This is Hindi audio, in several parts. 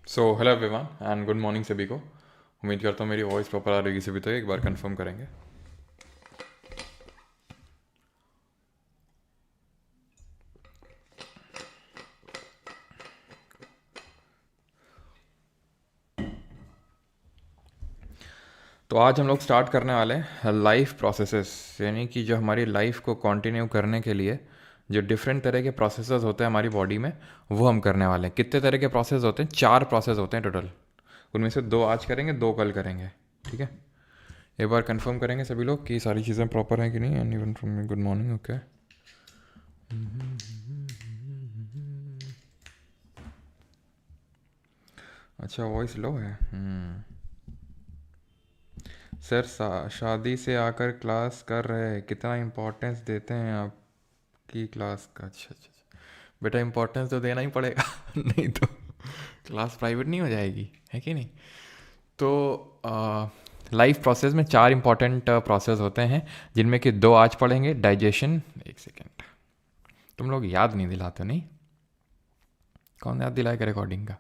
So hello everyone and good morning सभी को। उम्मीद करता हूँ मेरी वॉइस प्रॉपर आ रही है सभी, तो एक बार कंफर्म करेंगे। तो आज हम लोग स्टार्ट करने वाले हैं लाइफ प्रोसेसेस, यानी कि जो हमारी लाइफ को कंटिन्यू करने के लिए जो डिफरेंट तरह के प्रोसेसेस होते हैं हमारी बॉडी में, वो हम करने वाले हैं। कितने तरह के प्रोसेस होते हैं? 4 प्रोसेस होते हैं टोटल। उनमें से 2 आज करेंगे, 2 कल करेंगे। ठीक है, एक बार कंफर्म करेंगे सभी लोग कि सारी चीज़ें प्रॉपर हैं कि नहीं। And even from me good morning. Okay, अच्छा वॉइस लो है। सर शादी से आकर क्लास कर रहे हैं, कितना इम्पोर्टेंस देते हैं आपकी क्लास का? अच्छा अच्छा अच्छा। बेटा इम्पोर्टेंस तो देना ही पड़ेगा नहीं तो क्लास प्राइवेट नहीं हो जाएगी, है कि नहीं? तो लाइफ प्रोसेस में 4 इंपॉर्टेंट प्रोसेस होते हैं, जिनमें कि 2 आज पढ़ेंगे। डाइजेशन, एक सेकेंड, तुम लोग याद नहीं दिलाते नहीं? कौन याद दिलाएगा रिकॉर्डिंग का?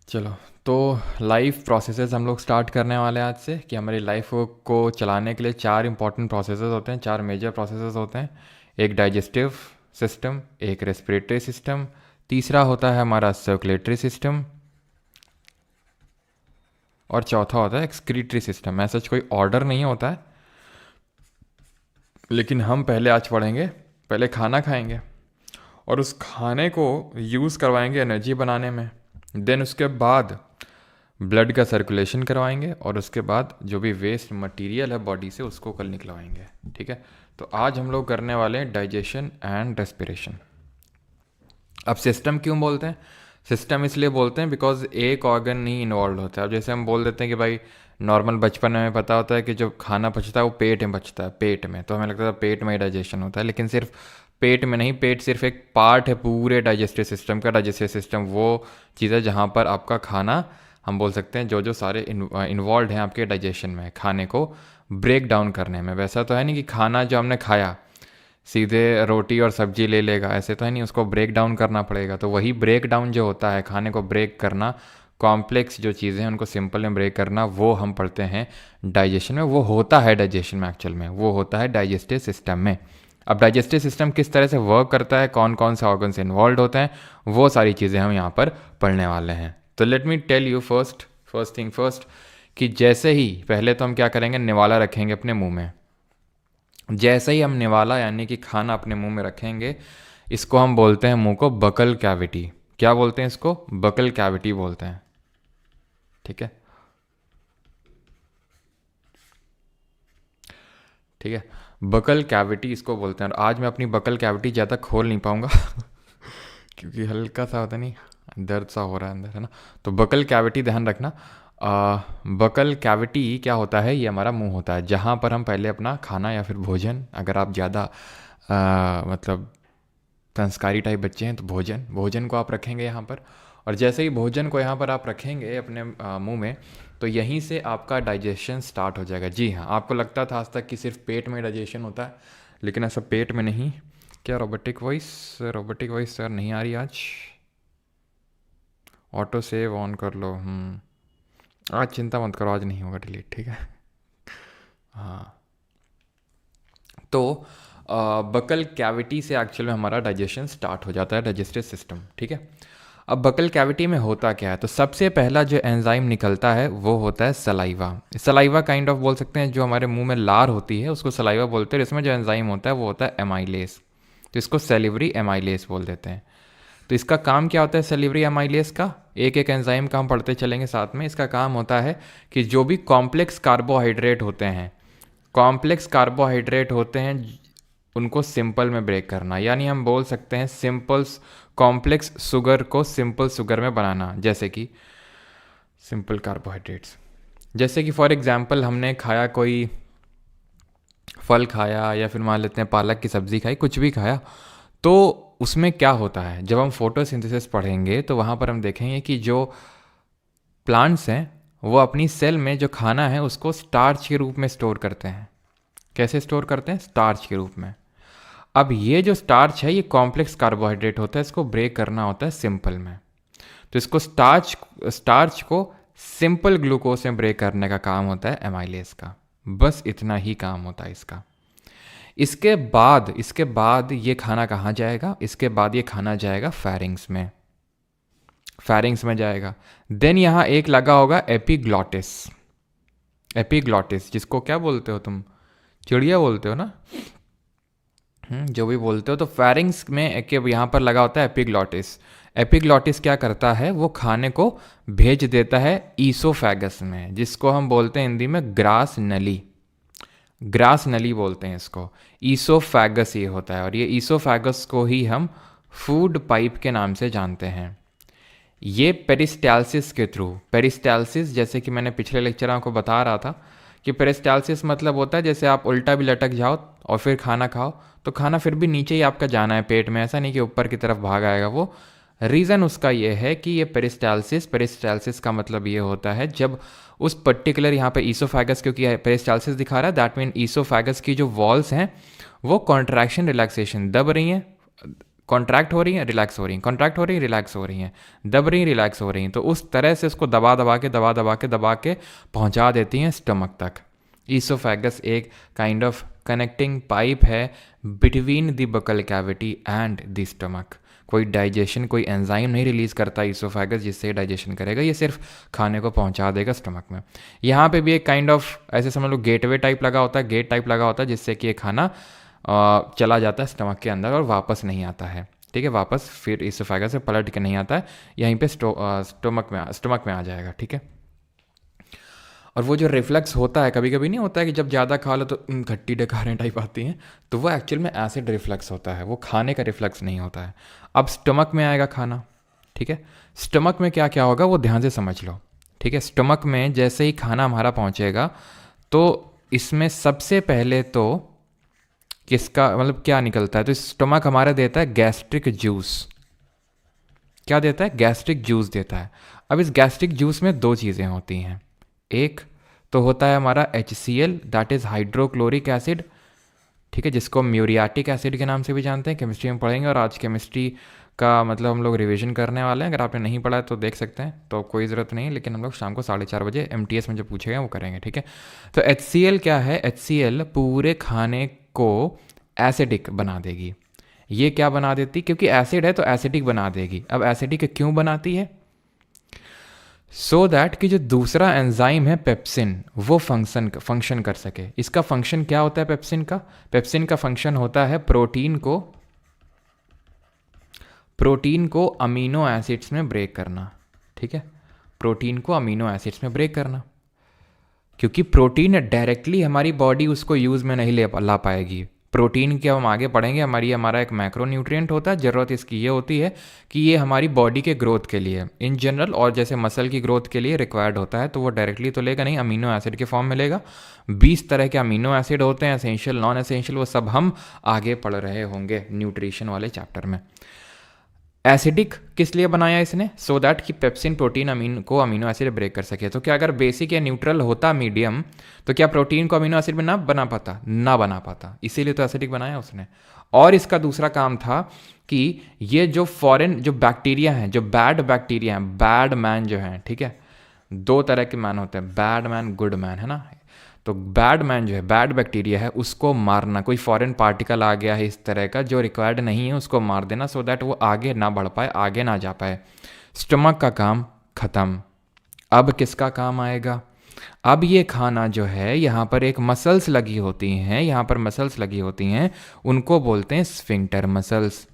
चलो, तो लाइफ प्रोसेसेस हम लोग स्टार्ट करने वाले हैं आज से, कि हमारी लाइफ को चलाने के लिए 4 इंपॉर्टेंट प्रोसेसेस होते हैं, 4 मेजर प्रोसेसेस होते हैं। एक डाइजेस्टिव सिस्टम, एक रेस्पिरेटरी सिस्टम, तीसरा होता है हमारा सर्कुलेटरी सिस्टम, और चौथा होता है एक्सक्रीटरी सिस्टम। ऐसा कोई ऑर्डर नहीं होता है, लेकिन हम पहले आज पढ़ेंगे, पहले खाना खाएंगे और उस खाने को यूज़ करवाएंगे एनर्जी बनाने में। देन उसके बाद ब्लड का सर्कुलेशन करवाएंगे, और उसके बाद जो भी वेस्ट मटेरियल है बॉडी से उसको कल निकलवाएंगे। ठीक है, तो आज हम लोग करने वाले हैं डाइजेशन एंड रेस्पिरेशन। अब सिस्टम क्यों बोलते हैं? सिस्टम इसलिए बोलते हैं बिकॉज एक ऑर्गन नहीं इन्वॉल्व होता है। अब जैसे हम बोल देते हैं कि भाई नॉर्मल बचपन में पता होता है कि जो खाना पचता है वो पेट में पचता है, पेट में, तो हमें लगता था पेट में ही डाइजेशन होता है, लेकिन सिर्फ पेट में नहीं, पेट सिर्फ एक पार्ट है पूरे डाइजेस्टिव सिस्टम का। डाइजेस्टिव सिस्टम वो चीज़ है जहाँ पर आपका खाना, हम बोल सकते हैं जो जो सारे इन्वॉल्व हैं आपके डाइजेशन में, खाने को ब्रेक डाउन करने में। वैसा तो है नहीं कि खाना जो हमने खाया सीधे रोटी और सब्जी ले लेगा, ऐसे तो है नहीं, उसको ब्रेक डाउन करना पड़ेगा। तो वही ब्रेक डाउन जो होता है, खाने को ब्रेक करना, कॉम्प्लेक्स जो चीज़ें हैं उनको सिंपल में ब्रेक करना, वो हम पढ़ते हैं डाइजेशन में। वो होता है डाइजेशन में, एक्चुअल में वो होता है डाइजेस्टिव सिस्टम में। अब डाइजेस्टिव सिस्टम किस तरह से वर्क करता है, कौन कौन से ऑर्गन्स इन्वॉल्व होते हैं, वो सारी चीज़ें हम यहाँ पर पढ़ने वाले हैं। तो let me tell you first thing first, कि जैसे ही पहले तो हम क्या करेंगे, निवाला रखेंगे अपने मुंह में। जैसे ही हम निवाला यानी कि खाना अपने मुंह में रखेंगे, इसको हम बोलते हैं मुंह को बकल कैविटी। क्या बोलते हैं इसको? बकल कैविटी बोलते हैं। ठीक है, ठीक है, बकल कैविटी इसको बोलते हैं। और आज मैं अपनी बकल कैविटी ज़्यादा खोल नहीं पाऊंगा क्योंकि हल्का सा होता नहीं, दर्द सा हो रहा है अंदर, है ना? तो बकल कैविटी ध्यान रखना। बकल कैविटी क्या होता है? ये हमारा मुंह होता है, जहाँ पर हम पहले अपना खाना या फिर भोजन, अगर आप ज़्यादा मतलब संस्कारी टाइप बच्चे हैं तो भोजन भोजन को आप रखेंगे यहाँ पर। और जैसे ही भोजन को यहाँ पर आप रखेंगे अपने मुंह में, तो यहीं से आपका डाइजेशन स्टार्ट हो जाएगा। जी हाँ, आपको लगता था आज तक कि सिर्फ पेट में डाइजेशन होता है, लेकिन ऐसा पेट में नहीं। क्या रोबोटिक वॉइस सर नहीं आ रही आज? ऑटो सेव ऑन कर लो। आज चिंता मत करो, आज नहीं होगा डिलीट, ठीक है? हाँ, तो बकल कैविटी से एक्चुअल में हमारा डाइजेशन स्टार्ट हो जाता है, डाइजेस्टिव सिस्टम। ठीक है, अब बकल कैविटी में होता क्या है? तो सबसे पहला जो एंजाइम निकलता है वो होता है सलाइवा। सलाइवा काइंड ऑफ बोल सकते हैं, जो हमारे मुंह में लार होती है उसको सलाइवा बोलते हैं। इसमें जो एंजाइम होता है वो होता है एमाइलेस, तो इसको सेलिवरी एमाइलेस बोल देते हैं। तो इसका काम क्या होता है सेलिवरी एमाइलेस का? एक एक एंजाइम का हम पढ़ते चलेंगे साथ में। इसका काम होता है कि जो भी कॉम्प्लेक्स कार्बोहाइड्रेट होते हैं, उनको सिंपल में ब्रेक करना, यानी हम बोल सकते हैं सिंपल कॉम्प्लेक्स शुगर को सिंपल शुगर में बनाना। जैसे कि सिंपल कार्बोहाइड्रेट्स, जैसे कि फॉर एग्जांपल हमने खाया, कोई फल खाया या फिर मान लेते हैं पालक की सब्ज़ी खाई, कुछ भी खाया, तो उसमें क्या होता है? जब हम फोटोसिंथेसिस पढ़ेंगे तो वहाँ पर हम देखेंगे कि जो प्लांट्स हैं वो अपनी सेल में जो खाना है उसको स्टार्च के रूप में स्टोर करते हैं। कैसे स्टोर करते हैं? स्टार्च के रूप में। अब ये जो स्टार्च है ये कॉम्प्लेक्स कार्बोहाइड्रेट होता है, इसको ब्रेक करना होता है सिंपल में। तो इसको स्टार्च को सिंपल ग्लूकोज में ब्रेक करने का काम होता है एमाइलेज का। बस इतना ही काम होता है इसका। इसके बाद ये खाना कहाँ जाएगा? इसके बाद ये खाना जाएगा फेरिंग्स में जाएगा। देन यहाँ एक लगा होगा एपिग्लॉटिस, जिसको क्या बोलते हो तुम? चिड़िया बोलते हो ना? जो भी बोलते हो। तो फेरिंग्स में एक यहाँ पर लगा होता है एपिग्लॉटिस क्या करता है? वो खाने को भेज देता है ईसोफेगस में, जिसको हम बोलते हैं हिंदी में ग्रास नली बोलते हैं इसको। ईसोफेगस ये होता है, और ये ईसोफेगस को ही हम फूड पाइप के नाम से जानते हैं। ये पेरिस्टालसिस के थ्रू, पेरिस्टालसिस जैसे कि मैंने पिछले लेक्चर को बता रहा था कि पेरिस्टालसिस मतलब होता है जैसे आप उल्टा भी लटक जाओ और फिर खाना खाओ तो खाना फिर भी नीचे ही आपका जाना है पेट में, ऐसा नहीं कि ऊपर की तरफ भाग आएगा वो। रीज़न उसका ये है कि ये पेरिस्टालसिस का मतलब ये होता है जब उस पर्टिकुलर यहाँ पे ईसोफेगस, क्योंकि पेरिस्टालसिस दिखा रहा है, दैट मीन ईसोफेगस की जो वॉल्स हैं वो कॉन्ट्रैक्शन रिलैक्सेशन दब रही हैं, कॉन्ट्रैक्ट हो रही हैं, रिलैक्स हो रही हैं, कॉन्ट्रैक्ट हो रही हैं, रिलैक्स हो रही हैं, दब रही हैं, रिलैक्स हो रही हैं। तो उस तरह से उसको दबा के पहुंचा देती हैं स्टमक तक। ईसोफेगस एक काइंड ऑफ कनेक्टिंग पाइप है between the buccal cavity and the stomach. कोई डाइजेशन, कोई एंजाइम नहीं रिलीज़ करता ईसोफेगस जिससे डाइजेशन करेगा, ये सिर्फ खाने को पहुंचा देगा स्टमक में। यहाँ पे भी एक काइंड ऑफ ऐसे समझ लो गेट टाइप लगा होता है जिससे कि ये खाना चला जाता है स्टमक के अंदर और वापस नहीं आता है। ठीक है, वापस फिर ईसोफेगस से पलट के नहीं आता है, यहीं पे स्टमक में आ जाएगा। ठीक है, और वो जो रिफ्लेक्स होता है, कभी कभी नहीं होता है कि जब ज़्यादा खा लो तो खट्टी डकारें टाइप आती हैं, तो वो एक्चुअल में एसिड रिफ्लेक्स होता है, वो खाने का रिफ्लेक्स नहीं होता है। अब स्टमक में आएगा खाना। ठीक है, स्टमक में क्या क्या होगा वो ध्यान से समझ लो। ठीक है, स्टमक में जैसे ही खाना हमारा पहुंचेगा तो इसमें सबसे पहले तो किसका मतलब क्या निकलता है? तो स्टमक हमारा देता है गैस्ट्रिक जूस। क्या देता है? गैस्ट्रिक जूस देता है। अब इस गैस्ट्रिक जूस में दो चीज़ें होती हैं। एक तो होता है हमारा HCl, that is hydrochloric acid. ठीक है, जिसको म्यूरियाटिक एसिड के नाम से भी जानते हैं, केमिस्ट्री में पढ़ेंगे। और आज केमिस्ट्री का मतलब हम लोग रिवीजन करने वाले हैं, अगर आपने नहीं पढ़ा है तो देख सकते हैं, तो कोई ज़रूरत नहीं, लेकिन हम लोग शाम को 4:30 बजे MTS में जो पूछेगा वो करेंगे। ठीक है, तो HCl क्या है? HCl पूरे खाने को एसिडिक बना देगी। ये क्या बना देती? क्योंकि एसिड है तो एसिडिक बना देगी। अब एसिडिक क्यों बनाती है? सो दैट कि जो दूसरा एंजाइम है पेप्सिन, वो फंक्शन कर सके। इसका फंक्शन क्या होता है पेप्सिन का? पेप्सिन का फंक्शन होता है प्रोटीन को अमीनो एसिड्स में ब्रेक करना। ठीक है, प्रोटीन को अमीनो एसिड्स में ब्रेक करना, क्योंकि प्रोटीन डायरेक्टली हमारी बॉडी उसको यूज़ में नहीं ला पाएगी। प्रोटीन के हम आगे पढ़ेंगे, हमारा एक मैक्रोन्यूट्रिएंट होता है। ज़रूरत इसकी ये होती है कि ये हमारी बॉडी के ग्रोथ के लिए इन जनरल, और जैसे मसल की ग्रोथ के लिए रिक्वायर्ड होता है, तो वो डायरेक्टली तो लेगा नहीं, अमीनो एसिड के फॉर्म में लेगा। 20 तरह के अमीनो एसिड होते हैं, एसेंशियल, नॉन एसेंशियल, वो सब हम आगे पढ़ रहे होंगे न्यूट्रिशन वाले चैप्टर में। एसिडिक किस लिए बनाया इसने? सो दैट कि pepsin protein amino acid break कर सके। तो क्या अगर बेसिक या न्यूट्रल होता मीडियम, तो क्या प्रोटीन को अमीनो एसिड में ना बना पाता, इसीलिए तो एसिडिक बनाया उसने। और इसका दूसरा काम था कि ये जो फॉरेन जो बैक्टीरिया हैं, जो बैड बैक्टीरिया हैं, बैड मैन जो हैं, ठीक है, 2 तरह के मैन होते हैं, बैड मैन, गुड मैन, है ना। तो बैड मैन जो है, बैड बैक्टीरिया है, उसको मारना। कोई फॉरेन पार्टिकल आ गया है इस तरह का जो रिक्वायर्ड नहीं है, उसको मार देना, सो दैट वो आगे ना बढ़ पाए, आगे ना जा पाए। स्टमक का काम खत्म। अब किसका काम आएगा? अब ये खाना जो है, यहाँ पर एक मसल्स लगी होती हैं, उनको बोलते हैं स्फिंक्टर मसल्स।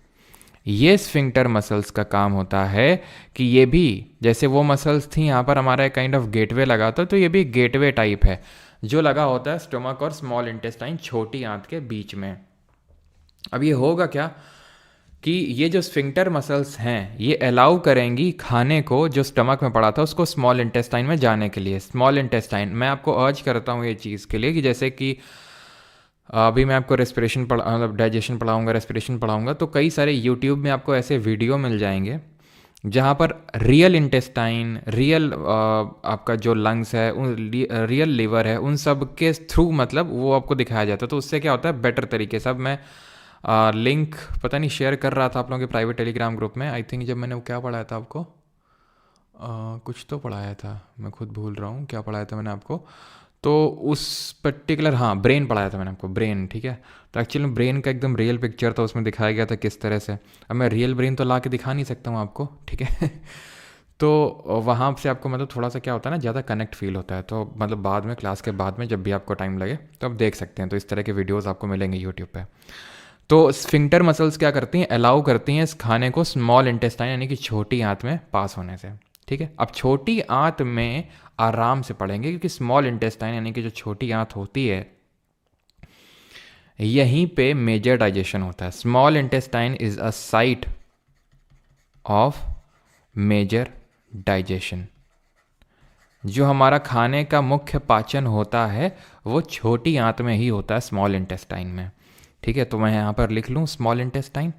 ये स्फिंक्टर मसल्स का काम होता है कि ये भी जैसे वो मसल्स थी, यहाँ पर हमारा एक काइंड ऑफ गेटवे लगा था, तो ये भी गेटवे टाइप है जो लगा होता है स्टमक और स्मॉल इंटेस्टाइन, छोटी आंत के बीच में। अब ये होगा क्या कि ये जो स्फिंक्टर मसल्स हैं ये अलाउ करेंगी खाने को जो स्टमक में पड़ा था उसको स्मॉल इंटेस्टाइन में जाने के लिए। स्मॉल इंटेस्टाइन मैं आपको अर्ज करता हूँ ये चीज़ के लिए कि जैसे कि अभी मैं आपको रेस्पिरेशन मतलब डाइजेशन पढ़ाऊँगा, रेस्पिरेशन पढ़ाऊँगा, तो कई सारे यूट्यूब में आपको ऐसे वीडियो मिल जाएंगे जहाँ पर रियल इंटेस्टाइन, रियल आपका जो लंग्स है, रियल लिवर है, उन सब के थ्रू मतलब वो आपको दिखाया जाता है। तो उससे क्या होता है बेटर तरीके से। अब मैं लिंक पता नहीं शेयर कर रहा था आप लोगों के प्राइवेट टेलीग्राम ग्रुप में, आई थिंक जब मैंने वो क्या पढ़ाया था आपको, कुछ तो पढ़ाया था, मैं खुद भूल रहा हूँ क्या पढ़ाया था मैंने आपको। तो उस पर्टिकुलर, हाँ, ब्रेन पढ़ाया था मैंने आपको, ब्रेन, ठीक है। तो एक्चुअली ब्रेन का एकदम रियल पिक्चर था, उसमें दिखाया गया था किस तरह से। अब मैं रियल ब्रेन तो ला के दिखा नहीं सकता हूँ आपको, ठीक है। तो वहाँ से आपको मतलब थोड़ा सा क्या होता है ना, ज़्यादा कनेक्ट फील होता है। तो मतलब बाद में, क्लास के बाद में जब भी आपको टाइम लगे तो आप देख सकते हैं। तो इस तरह के वीडियोस आपको मिलेंगे यूट्यूब पे। तो स्फिंक्टर मसल्स क्या करती हैं, अलाउ करती हैं इस खाने को स्मॉल इंटेस्टाइन यानी कि छोटी आंत में पास होने से, ठीक है। अब छोटी आंत में आराम से पढ़ेंगे, क्योंकि स्मॉल इंटेस्टाइन यानी कि जो छोटी आंत होती है, यहीं पे मेजर डाइजेशन होता है। Small intestine is a site of major digestion. जो हमारा खाने का मुख्य पाचन होता है वो छोटी आंत में ही होता है, स्मॉल इंटेस्टाइन में, ठीक है। तो मैं यहाँ पर लिख लूँ स्मॉल इंटेस्टाइन,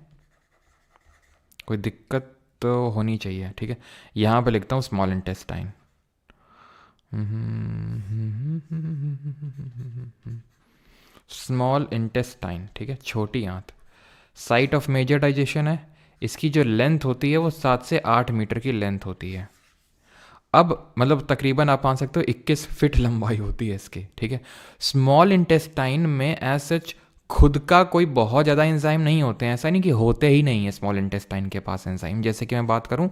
कोई दिक्कत तो होनी चाहिए, ठीक है। यहाँ पर लिखता हूँ स्मॉल इंटेस्टाइन। स्मॉल इंटेस्टाइन, ठीक है, छोटी आंत, साइट ऑफ मेजर डाइजेशन है। इसकी जो लेंथ होती है वो 7 से 8 मीटर की लेंथ होती है। अब मतलब तकरीबन आप मान सकते हो 21 फीट लंबाई होती है इसकी, ठीक है। स्मॉल इंटेस्टाइन में एज सच खुद का कोई बहुत ज़्यादा एंजाइम नहीं होते हैं, ऐसा नहीं कि होते ही नहीं है स्मॉल इंटेस्टाइन के पास एंजाइम। जैसे कि मैं बात करूं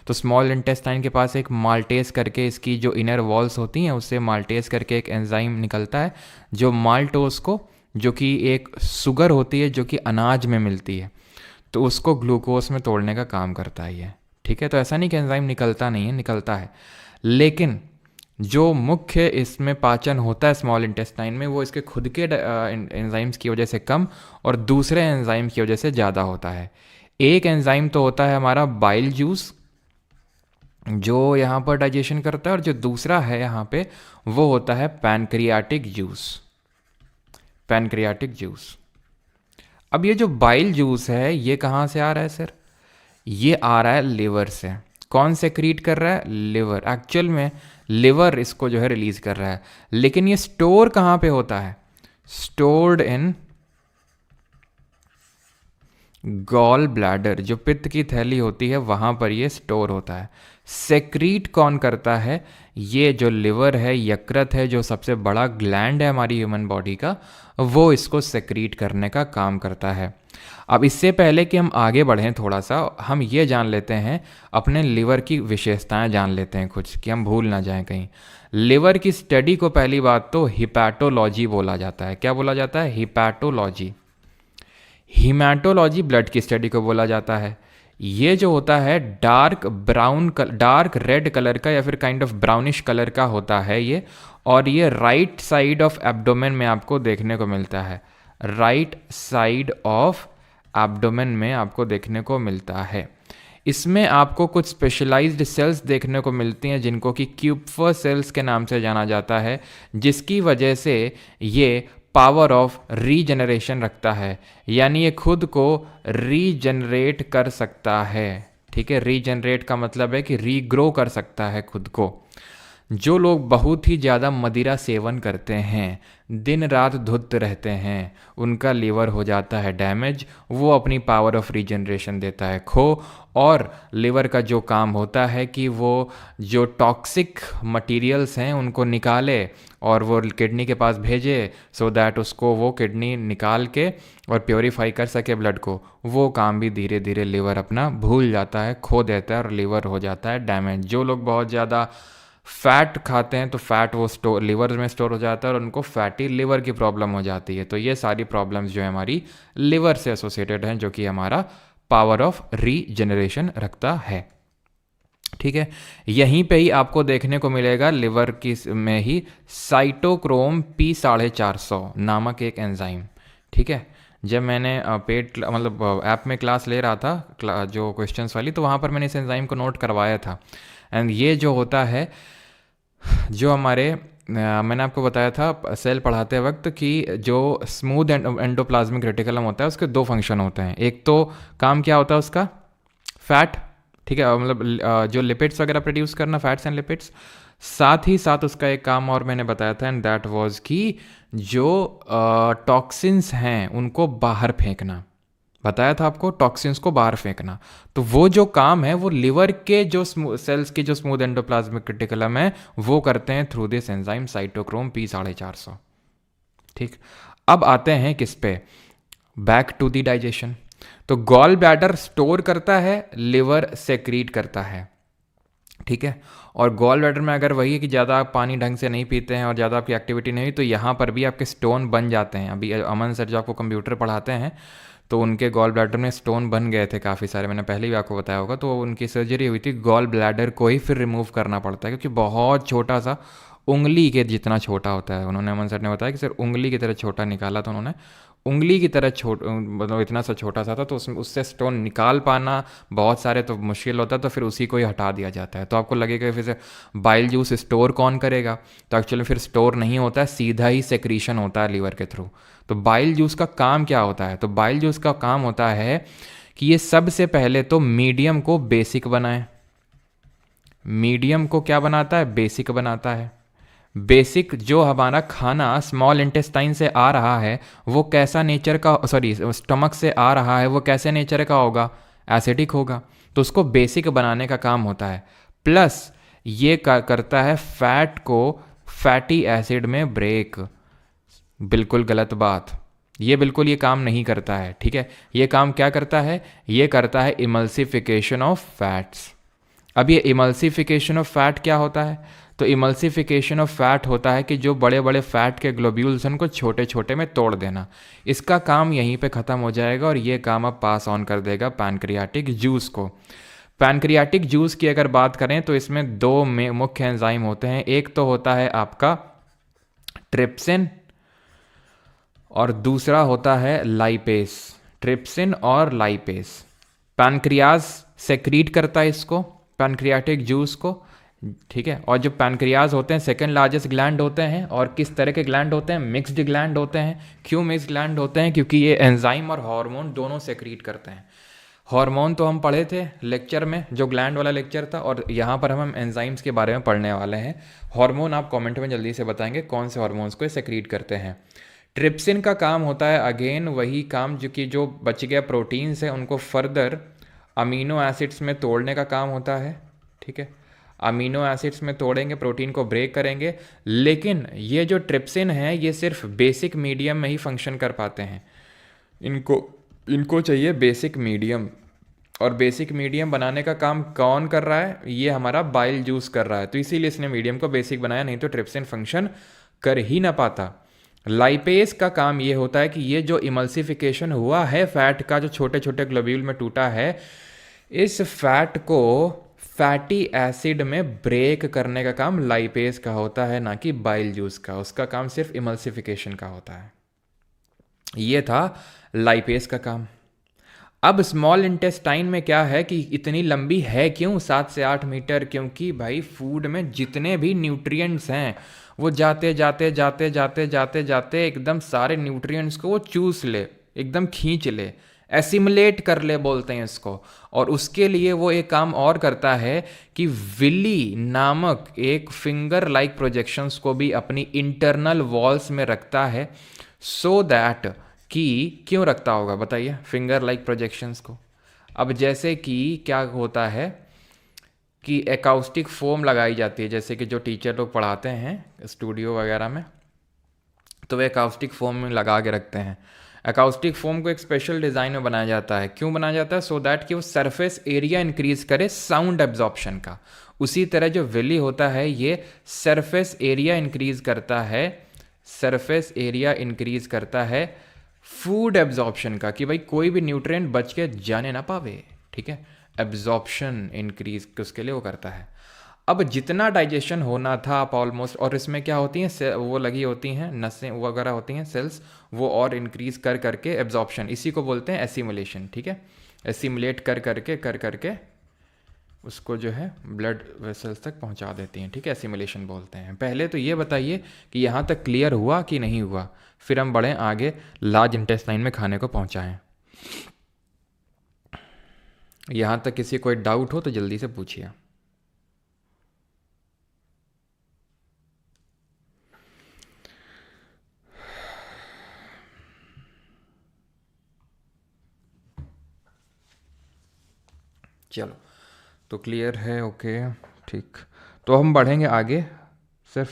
तो स्मॉल इंटेस्टाइन के पास एक माल्टेज करके, इसकी जो इनर वॉल्स होती हैं उससे माल्टेज करके एक एंजाइम निकलता है, जो माल्टोज को, जो कि एक शुगर होती है जो कि अनाज में मिलती है, तो उसको ग्लूकोज में तोड़ने का काम करता है ये, ठीक है। तो ऐसा नहीं कि एंजाइम निकलता नहीं है, निकलता है, लेकिन जो मुख्य इसमें पाचन होता है स्मॉल इंटेस्टाइन में वो इसके खुद के एंजाइम्स की वजह से कम और दूसरे एंजाइम की वजह से ज़्यादा होता है। एक एंजाइम तो होता है हमारा बाइल जूस, जो यहाँ पर डाइजेशन करता है, और जो दूसरा है यहाँ पे वो होता है पैनक्रियाटिक जूस, पैनक्रियाटिक जूस। अब ये जो बाइल जूस है ये कहाँ से आ रहा है सर, ये आ रहा है लिवर से। कौन सेक्रीट कर रहा है, लिवर। एक्चुअल में लिवर इसको जो है रिलीज कर रहा है, लेकिन ये स्टोर कहाँ पे होता है, स्टोर्ड इन गॉल ब्लैडर, जो पित्त की थैली होती है वहाँ पर ये स्टोर होता है। सेक्रीट कौन करता है, ये जो लिवर है, यकृत है, जो सबसे बड़ा ग्लैंड है हमारी ह्यूमन बॉडी का, वो इसको सेक्रीट करने का काम करता है। अब इससे पहले कि हम आगे बढ़ें थोड़ा सा, हम ये जान लेते हैं, अपने लिवर की विशेषताएं जान लेते हैं कुछ, कि हम भूल ना जाएं कहीं। लिवर की स्टडी को पहली बात तो हिपैटोलॉजी बोला जाता है। क्या बोला जाता है, हिपैटोलॉजी। हीमेटोलॉजी ब्लड की स्टडी को बोला जाता है। ये जो होता है dark brown, dark red colour का या फिर काइंड ऑफ ब्राउनिश कलर का होता है ये, और ये राइट साइड ऑफ एब्डोमेन में आपको देखने को मिलता है, राइट साइड ऑफ एब्डोमेन में आपको देखने को मिलता है। इसमें आपको कुछ स्पेशलाइज्ड सेल्स देखने को मिलती हैं जिनको कि क्यूपफर सेल्स के नाम से जाना जाता है, जिसकी वजह से ये पावर ऑफ रीजनरेशन रखता है, यानी ये खुद को रीजनरेट कर सकता है, ठीक है। रीजनरेट का मतलब है कि रीग्रो कर सकता है खुद को। जो लोग बहुत ही ज़्यादा मदिरा सेवन करते हैं, दिन रात धुत रहते हैं, उनका लीवर हो जाता है डैमेज, वो अपनी पावर ऑफ रीजनरेशन देता है खो। और लिवर का जो काम होता है कि वो जो टॉक्सिक मटेरियल्स हैं उनको निकाले और वो किडनी के पास भेजे, सो दैट उसको वो किडनी निकाल के और प्योरीफाई कर सके ब्लड को। वो काम भी धीरे धीरे लिवर अपना भूल जाता है, खो देता है, और लिवर हो जाता है डैमेज। जो लोग बहुत ज़्यादा फैट खाते हैं तो फैट वो स्टोर लिवर में स्टोर हो जाता है और उनको फैटी लिवर की प्रॉब्लम हो जाती है। तो ये सारी प्रॉब्लम्स जो है हमारी लिवर से एसोसिएटेड हैं, जो कि हमारा पावर ऑफ रीजनरेशन रखता है, ठीक है। यहीं पे ही आपको देखने को मिलेगा लिवर की में ही साइटोक्रोम P450 नामक एक एंजाइम, ठीक है। जब मैंने पेड मतलब ऐप में क्लास ले रहा था जो क्वेश्चंस वाली, तो वहाँ पर मैंने इस एंजाइम को नोट करवाया था। एंड ये जो होता है, जो हमारे मैंने आपको बताया था सेल पढ़ाते वक्त कि जो स्मूथ एंडोप्लाज्मिक रेटिकुलम होता है उसके दो फंक्शन होते हैं। एक तो काम क्या होता है उसका, फैट, ठीक है, मतलब जो लिपिड्स वगैरह प्रोड्यूस करना, फैट्स एंड लिपिड्स। साथ ही साथ उसका एक काम और मैंने बताया था, एंड दैट वाज कि जो टॉक्सिन्स हैं उनको बाहर फेंकना, बताया था आपको, टॉक्सिन्स को बाहर फेंकना। तो वो जो काम है वो लिवर के जो सेल्स के जो स्मूथ एंडोप्लाज्मिक रेटिकुलम है वो करते हैं through this enzyme cytochrome P450। ठीक, अब आते हैं किस पे, बैक टू द डाइजेशन। तो गॉल ब्लैडर स्टोर करता है, लिवर सेक्रीट करता है। ठीक है, और गॉल ब्लैडर में अगर वही है कि ज़्यादा आप पानी ढंग से नहीं पीते हैं और ज़्यादा आपकी एक्टिविटी नहीं हुई तो यहाँ पर भी आपके स्टोन बन जाते हैं। अभी अमन सर जो आपको कंप्यूटर पढ़ाते हैं तो उनके गॉल ब्लैडर में स्टोन बन गए थे काफ़ी सारे, मैंने पहले भी आपको बताया होगा। तो उनकी सर्जरी हुई थी, गॉल ब्लैडर को ही फिर रिमूव करना पड़ता है क्योंकि बहुत छोटा सा, उंगली के जितना छोटा होता है। उन्होंने, अमन सर ने बताया कि सर उंगली की तरह छोटा निकाला, तो उन्होंने उंगली की तरह मतलब इतना सा छोटा सा था, तो उसमें उससे स्टोन निकाल पाना बहुत सारे तो मुश्किल होता है, तो फिर उसी को ही हटा दिया जाता है। तो आपको लगेगा फिर से बाइल जूस स्टोर कौन करेगा, तो एक्चुअली फिर स्टोर नहीं होता है, सीधा ही सेक्रीशन होता है लीवर के थ्रू। तो बाइल जूस का काम क्या होता है, तो बाइल जूस का काम होता है कि ये सबसे पहले तो मीडियम को बेसिक बनाए। मीडियम को क्या बनाता है, बेसिक बनाता है। बेसिक जो हमारा खाना स्मॉल इंटेस्टाइन से आ रहा है वो कैसा नेचर का, सॉरी स्टमक से आ रहा है वो कैसे नेचर का होगा, एसिडिक होगा। तो उसको बेसिक बनाने का काम होता है। प्लस ये करता है फैट को फैटी एसिड में ब्रेक। बिल्कुल गलत बात, ये बिल्कुल ये काम नहीं करता है। ठीक है, ये काम क्या करता है, ये करता है इमल्सिफिकेशन ऑफ फैट्स। अब ये इमल्सिफिकेशन ऑफ फैट क्या होता है, तो इमल्सिफिकेशन ऑफ फैट होता है कि जो बड़े बड़े फैट के ग्लोब्यूल्स हैं उनको छोटे छोटे में तोड़ देना। इसका काम यहीं पे ख़त्म हो जाएगा और ये काम अब पास ऑन कर देगा पैनक्रियाटिक जूस को। पैनक्रियाटिक जूस की अगर बात करें तो इसमें दो मुख्य एंजाइम होते हैं, एक तो होता है आपका ट्रिप्सिन और दूसरा होता है लाइपेस। ट्रिप्सिन और लाइपेस, पैनक्रियाज सेक्रीट करता है इसको, पैनक्रियाटिक जूस को। ठीक है, और जो पैनक्रियाज होते हैं सेकंड लार्जेस्ट ग्लैंड होते हैं, और किस तरह के ग्लैंड होते हैं, मिक्स्ड ग्लैंड होते हैं। क्यों मिक्स्ड ग्लैंड होते हैं, क्योंकि ये एंजाइम और हार्मोन दोनों सेक्रीट करते हैं। हार्मोन तो हम पढ़े थे लेक्चर में, जो ग्लैंड वाला लेक्चर था, और यहाँ पर हम एंजाइम्स के बारे में पढ़ने वाले हैं। हार्मोन आप कमेंट में जल्दी से बताएंगे कौन से हार्मोन्स को सेक्रीट करते हैं। ट्रिप्सिन का काम होता है अगेन वही काम जो कि जो बच गया प्रोटीन्स है उनको फर्दर अमीनो एसिड्स में तोड़ने का काम होता है। ठीक है, अमीनो एसिड्स में तोड़ेंगे, प्रोटीन को ब्रेक करेंगे। लेकिन ये जो ट्रिप्सिन है ये सिर्फ बेसिक मीडियम में ही फंक्शन कर पाते हैं। इनको इनको चाहिए बेसिक मीडियम, और बेसिक मीडियम बनाने का काम कौन कर रहा है, ये हमारा बाइल जूस कर रहा है। तो इसीलिए इसने मीडियम को बेसिक बनाया, नहीं तो ट्रिप्सिन फंक्शन कर ही ना पाता। लाइपेस का काम ये होता है कि ये जो इमल्सिफिकेशन हुआ है फैट का, जो छोटे छोटे ग्लोब्यूल में टूटा है, इस फैट को फैटी एसिड में ब्रेक करने का काम लाइपेस का होता है, ना कि बाइल जूस का। उसका काम सिर्फ इमल्सिफिकेशन का होता है। ये था लाइपेस का काम। अब स्मॉल इंटेस्टाइन में क्या है कि इतनी लंबी है क्यों, 7 से 8 मीटर, क्योंकि भाई फूड में जितने भी न्यूट्रिएंट्स हैं वो जाते जाते जाते जाते जाते जाते एकदम सारे न्यूट्रिएंट्स को वो चूस ले, एकदम खींच ले, एसिमुलेट कर ले बोलते हैं इसको। और उसके लिए वो एक काम और करता है कि विली नामक एक फिंगर लाइक प्रोजेक्शंस को भी अपनी इंटरनल वॉल्स में रखता है, सो दैट कि, क्यों रखता होगा बताइए फिंगर लाइक प्रोजेक्शंस को। अब जैसे कि क्या होता है कि एकाउस्टिक फोम लगाई जाती है, जैसे कि जो टीचर लोग पढ़ाते हैं स्टूडियो वगैरह में, तो वे एकाउस्टिक फोम में लगा के रखते हैं। एकाउस्टिक फोम को एक स्पेशल डिज़ाइन में बनाया जाता है। क्यों बनाया जाता है, सो दैट कि वो सरफेस एरिया इंक्रीज करे साउंड एब्जॉर्प्शन का। उसी तरह जो विली होता है ये सरफेस एरिया इंक्रीज करता है, सरफेस एरिया इंक्रीज करता है फूड एब्जॉर्प्शन का, कि भाई कोई भी न्यूट्रिएंट बच के जाने ना पावे। ठीक है, एब्जॉर्प्शन इंक्रीज उसके लिए वो करता है। अब जितना डाइजेशन होना था आप ऑलमोस्ट, और इसमें क्या होती हैं वो लगी होती हैं नसें वगैरह होती हैं सेल्स, वो और इंक्रीज कर करके एब्जॉर्प्शन, इसी को बोलते हैं एसिमुलेशन। ठीक है, एसिमुलेट कर करके उसको जो है ब्लड वेसल्स तक पहुंचा देती हैं। ठीक है, एसिमुलेशन बोलते हैं। पहले तो ये बताइए कि यहाँ तक क्लियर हुआ कि नहीं हुआ, फिर हम बढ़ें आगे लार्ज इंटेस्टाइन में खाने को पहुंचाएं। यहाँ तक किसी कोई डाउट हो तो जल्दी से पूछिए। चलो, तो क्लियर है, ओके ठीक। तो हम बढ़ेंगे आगे। सर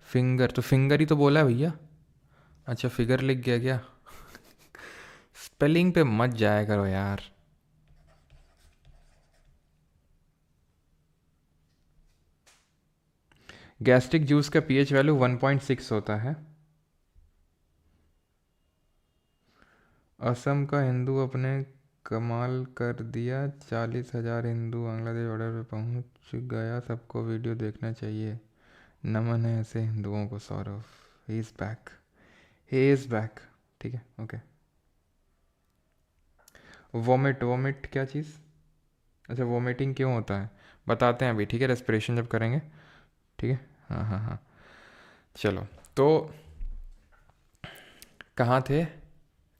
फिंगर तो फिंगर ही तो बोला है भैया। अच्छा, फिगर लिख गया क्या? स्पेलिंग पे मत जाया करो यार। गैस्ट्रिक जूस का पीएच वैल्यू 1.6 होता है। असम का हिंदू अपने कमाल कर दिया, 40,000 हिंदू बांग्लादेश बॉर्डर पे पहुंच गया, सबको वीडियो देखना चाहिए। नमन है ऐसे हिंदुओं को। Saurabh, he is back, he is back. ठीक है, ओके। वोमिट क्या चीज़? अच्छा, वोमिटिंग क्यों होता है बताते हैं अभी, ठीक है, रेस्पिरेशन जब करेंगे। ठीक है, हाँ हाँ हाँ। चलो, तो कहाँ थे?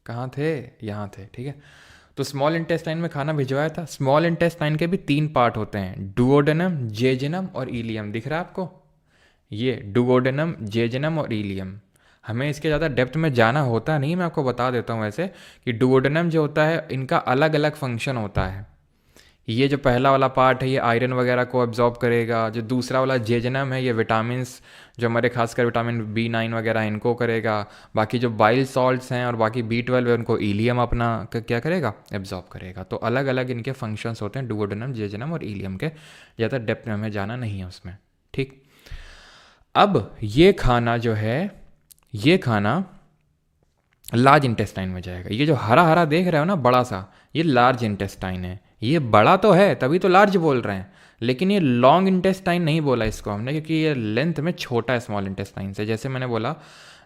यहाँ थे, ठीक है। तो स्मॉल इंटेस्टाइन में खाना भिजवाया था। स्मॉल इंटेस्टाइन के भी 3 पार्ट होते हैं, डुओडेनम, जेजुनम और इलियम। दिख रहा है आपको? ये डुओडेनम, जेजुनम और इलियम। हमें इसके ज़्यादा डेप्थ में जाना होता नहीं, मैं आपको बता देता हूँ ऐसे कि डुओडेनम जो होता है, इनका अलग अलग फंक्शन होता है। ये जो पहला वाला पार्ट है, ये आयरन वगैरह को एब्जॉर्ब करेगा। जो दूसरा वाला जेजनम है, ये विटामिन्स, जो हमारे खासकर विटामिन B9 वगैरह, इनको करेगा। बाकी जो बाइल सॉल्ट्स हैं और बाकी B12 है, उनको इलियम अपना क्या करेगा, एब्जॉर्ब करेगा। तो अलग अलग इनके फंक्शंस होते हैं, डुओडेनम, जेजनम और इलियम के। ज़्यादा डेप्थ में हमें जाना नहीं है उसमें, ठीक। अब ये खाना जो है, ये खाना लार्ज इंटेस्टाइन में जाएगा। ये जो हरा हरा देख रहे हो ना, बड़ा सा, ये लार्ज इंटेस्टाइन है। ये बड़ा तो है, तभी तो लार्ज बोल रहे हैं, लेकिन ये लॉन्ग इंटेस्टाइन नहीं बोला इसको हमने, क्योंकि ये लेंथ में छोटा है स्मॉल इंटेस्टाइन से। जैसे मैंने बोला,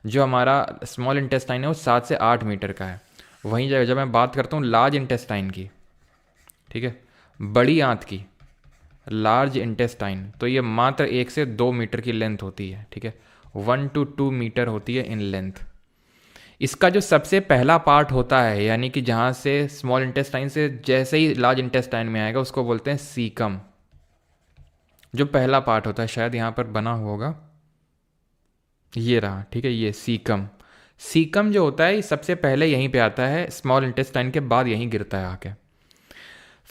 जो हमारा स्मॉल इंटेस्टाइन है वो 7 से 8 मीटर का है। वहीं जब मैं बात करता हूँ लार्ज इंटेस्टाइन की, ठीक है, बड़ी आंत की, लार्ज इंटेस्टाइन, तो ये मात्र 1 से 2 मीटर की लेंथ होती है, ठीक है। 1 to 2 मीटर होती है इन लेंथ। इसका जो सबसे पहला पार्ट होता है, यानी कि जहाँ से स्मॉल इंटेस्टाइन से जैसे ही लार्ज इंटेस्टाइन में आएगा, उसको बोलते हैं सीकम। जो पहला पार्ट होता है, शायद यहाँ पर बना हुआ होगा, ये रहा, ठीक है, ये सीकम। सीकम जो होता है, ये सबसे पहले यहीं पे आता है, स्मॉल इंटेस्टाइन के बाद यहीं गिरता है आके।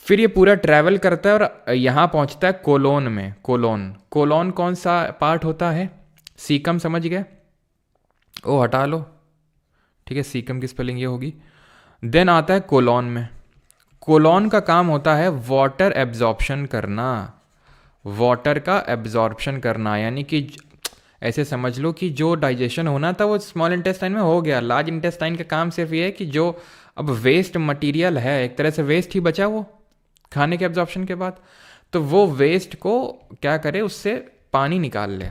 फिर ये पूरा ट्रैवल करता है और यहाँ पहुँचता है कोलोन में। कोलोन कौन सा पार्ट होता है? सीकम समझ गए? ओ हटा लो, ठीक है, सीकम की स्पेलिंग ये होगी। देन आता है कोलोन में। कोलोन का काम होता है वाटर एब्जॉर्प्शन करना, वाटर का एब्जॉर्प्शन करना, यानी कि ऐसे समझ लो कि जो डाइजेशन होना था वो स्मॉल इंटेस्टाइन में हो गया। लार्ज इंटेस्टाइन का काम सिर्फ ये है कि जो अब वेस्ट मटेरियल है, एक तरह से वेस्ट ही बचा वो खाने के एब्जॉर्प्शन के बाद, तो वो वेस्ट को क्या करे, उससे पानी निकाल ले।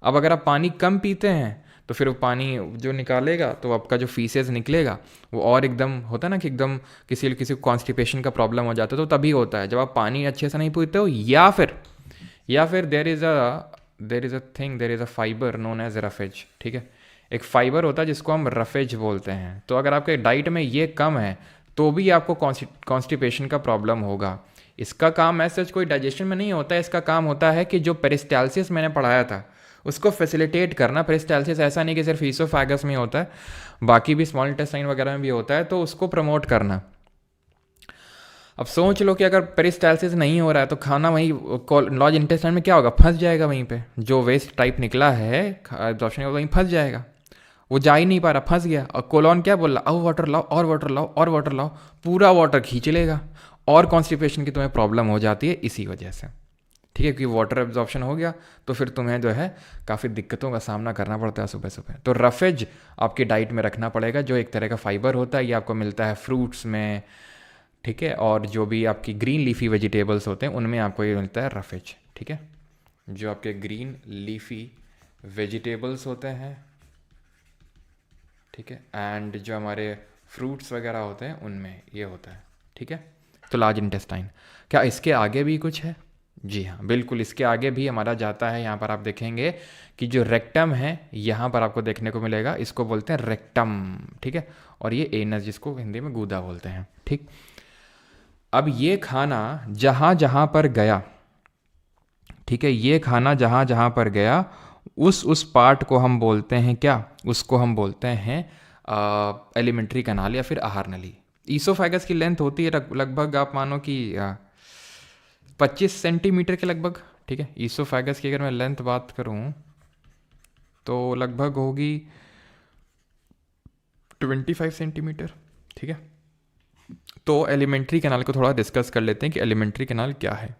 अब अगर आप पानी कम पीते हैं तो फिर वो पानी जो निकालेगा, तो आपका जो फीसेस निकलेगा वो और एकदम होता है ना कि एकदम किसी को कॉन्स्टिपेशन का प्रॉब्लम हो जाता है। तो तभी होता है जब आप पानी अच्छे से नहीं पीते हो, या फिर there is a fibre known as roughage, ठीक है। एक फाइबर होता है जिसको हम रफेज बोलते हैं। तो अगर आपके डाइट में ये कम है तो भी आपको कॉन्स्टिपेशन का प्रॉब्लम होगा। इसका काम ऐसा कोई डाइजेशन में नहीं होता है, इसका काम होता है कि जो पेरिस्टालसिस मैंने पढ़ाया था उसको फैसिलिटेट करना। पेरिस्टालसिस ऐसा नहीं कि सिर्फ ईसोफेगस में होता है, बाकी भी स्मॉल इंटेस्टाइन वगैरह में भी होता है, तो उसको प्रमोट करना। अब सोच लो कि अगर पेरिस्टालसिस नहीं हो रहा है तो खाना वहीं लार्ज इंटेस्टाइन में क्या होगा, फंस जाएगा वहीं पे। जो वेस्ट टाइप निकला है एब्जॉर्प्शन वहीं फंस जाएगा, वो जा ही नहीं पा रहा, फंस गया। और कोलोन क्या बोल रहा, आओ वाटर लाओ और वाटर लाओ और वाटर लाओ, पूरा वाटर खींच लेगा और कॉन्स्टिपेशन की तुम्हें प्रॉब्लम हो जाती है इसी वजह से, ठीक है। क्योंकि वाटर एब्जॉर्प्शन हो गया तो फिर तुम्हें जो है काफ़ी दिक्कतों का सामना करना पड़ता है सुबह सुबह। तो रफेज आपकी डाइट में रखना पड़ेगा, जो एक तरह का फाइबर होता है। ये आपको मिलता है फ्रूट्स में, ठीक है, और जो भी आपकी ग्रीन लीफी वेजिटेबल्स होते हैं उनमें आपको ये मिलता है रफेज, ठीक है। जो आपके ग्रीन लीफी वेजिटेबल्स होते हैं, ठीक है, एंड जो हमारे फ्रूट्स वगैरह होते हैं उनमें ये होता है, ठीक है। तो लार्ज इंटेस्टाइन, क्या इसके आगे भी कुछ है? जी हाँ, बिल्कुल, इसके आगे भी हमारा जाता है। यहाँ पर आप देखेंगे कि जो रेक्टम है यहाँ पर आपको देखने को मिलेगा, इसको बोलते हैं रेक्टम, ठीक है। और ये एनस, जिसको हिंदी में गूदा बोलते हैं, ठीक। अब ये खाना जहाँ जहाँ पर गया, ठीक है, ये खाना जहाँ जहाँ पर गया उस पार्ट को हम बोलते हैं क्या, उसको हम बोलते हैं एलिमेंट्री कैनाल या फिर आहार नली। ईसोफेगस की लेंथ होती है लगभग आप मानो कि 25 सेंटीमीटर के लगभग, ठीक है। ईसोफेगस की अगर मैं लेंथ बात करूं तो लगभग होगी 25 सेंटीमीटर, ठीक है। तो एलिमेंट्री कैनाल को थोड़ा डिस्कस कर लेते हैं कि एलिमेंट्री कैनाल क्या है।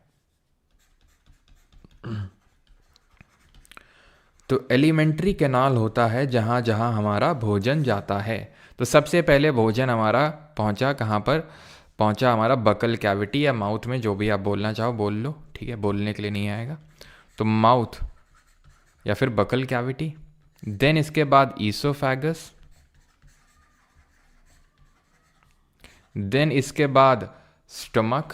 तो एलिमेंट्री कैनाल होता है जहाँ जहाँ हमारा भोजन जाता है। तो सबसे पहले भोजन हमारा पहुँचा कहाँ पर, पहुँचा हमारा बकल कैविटी या माउथ में, जो भी आप बोलना चाहो बोल लो, ठीक है, बोलने के लिए नहीं आएगा। तो माउथ या फिर बकल कैविटी, देन इसके बाद ईसोफेगस, देन इसके बाद स्टमक,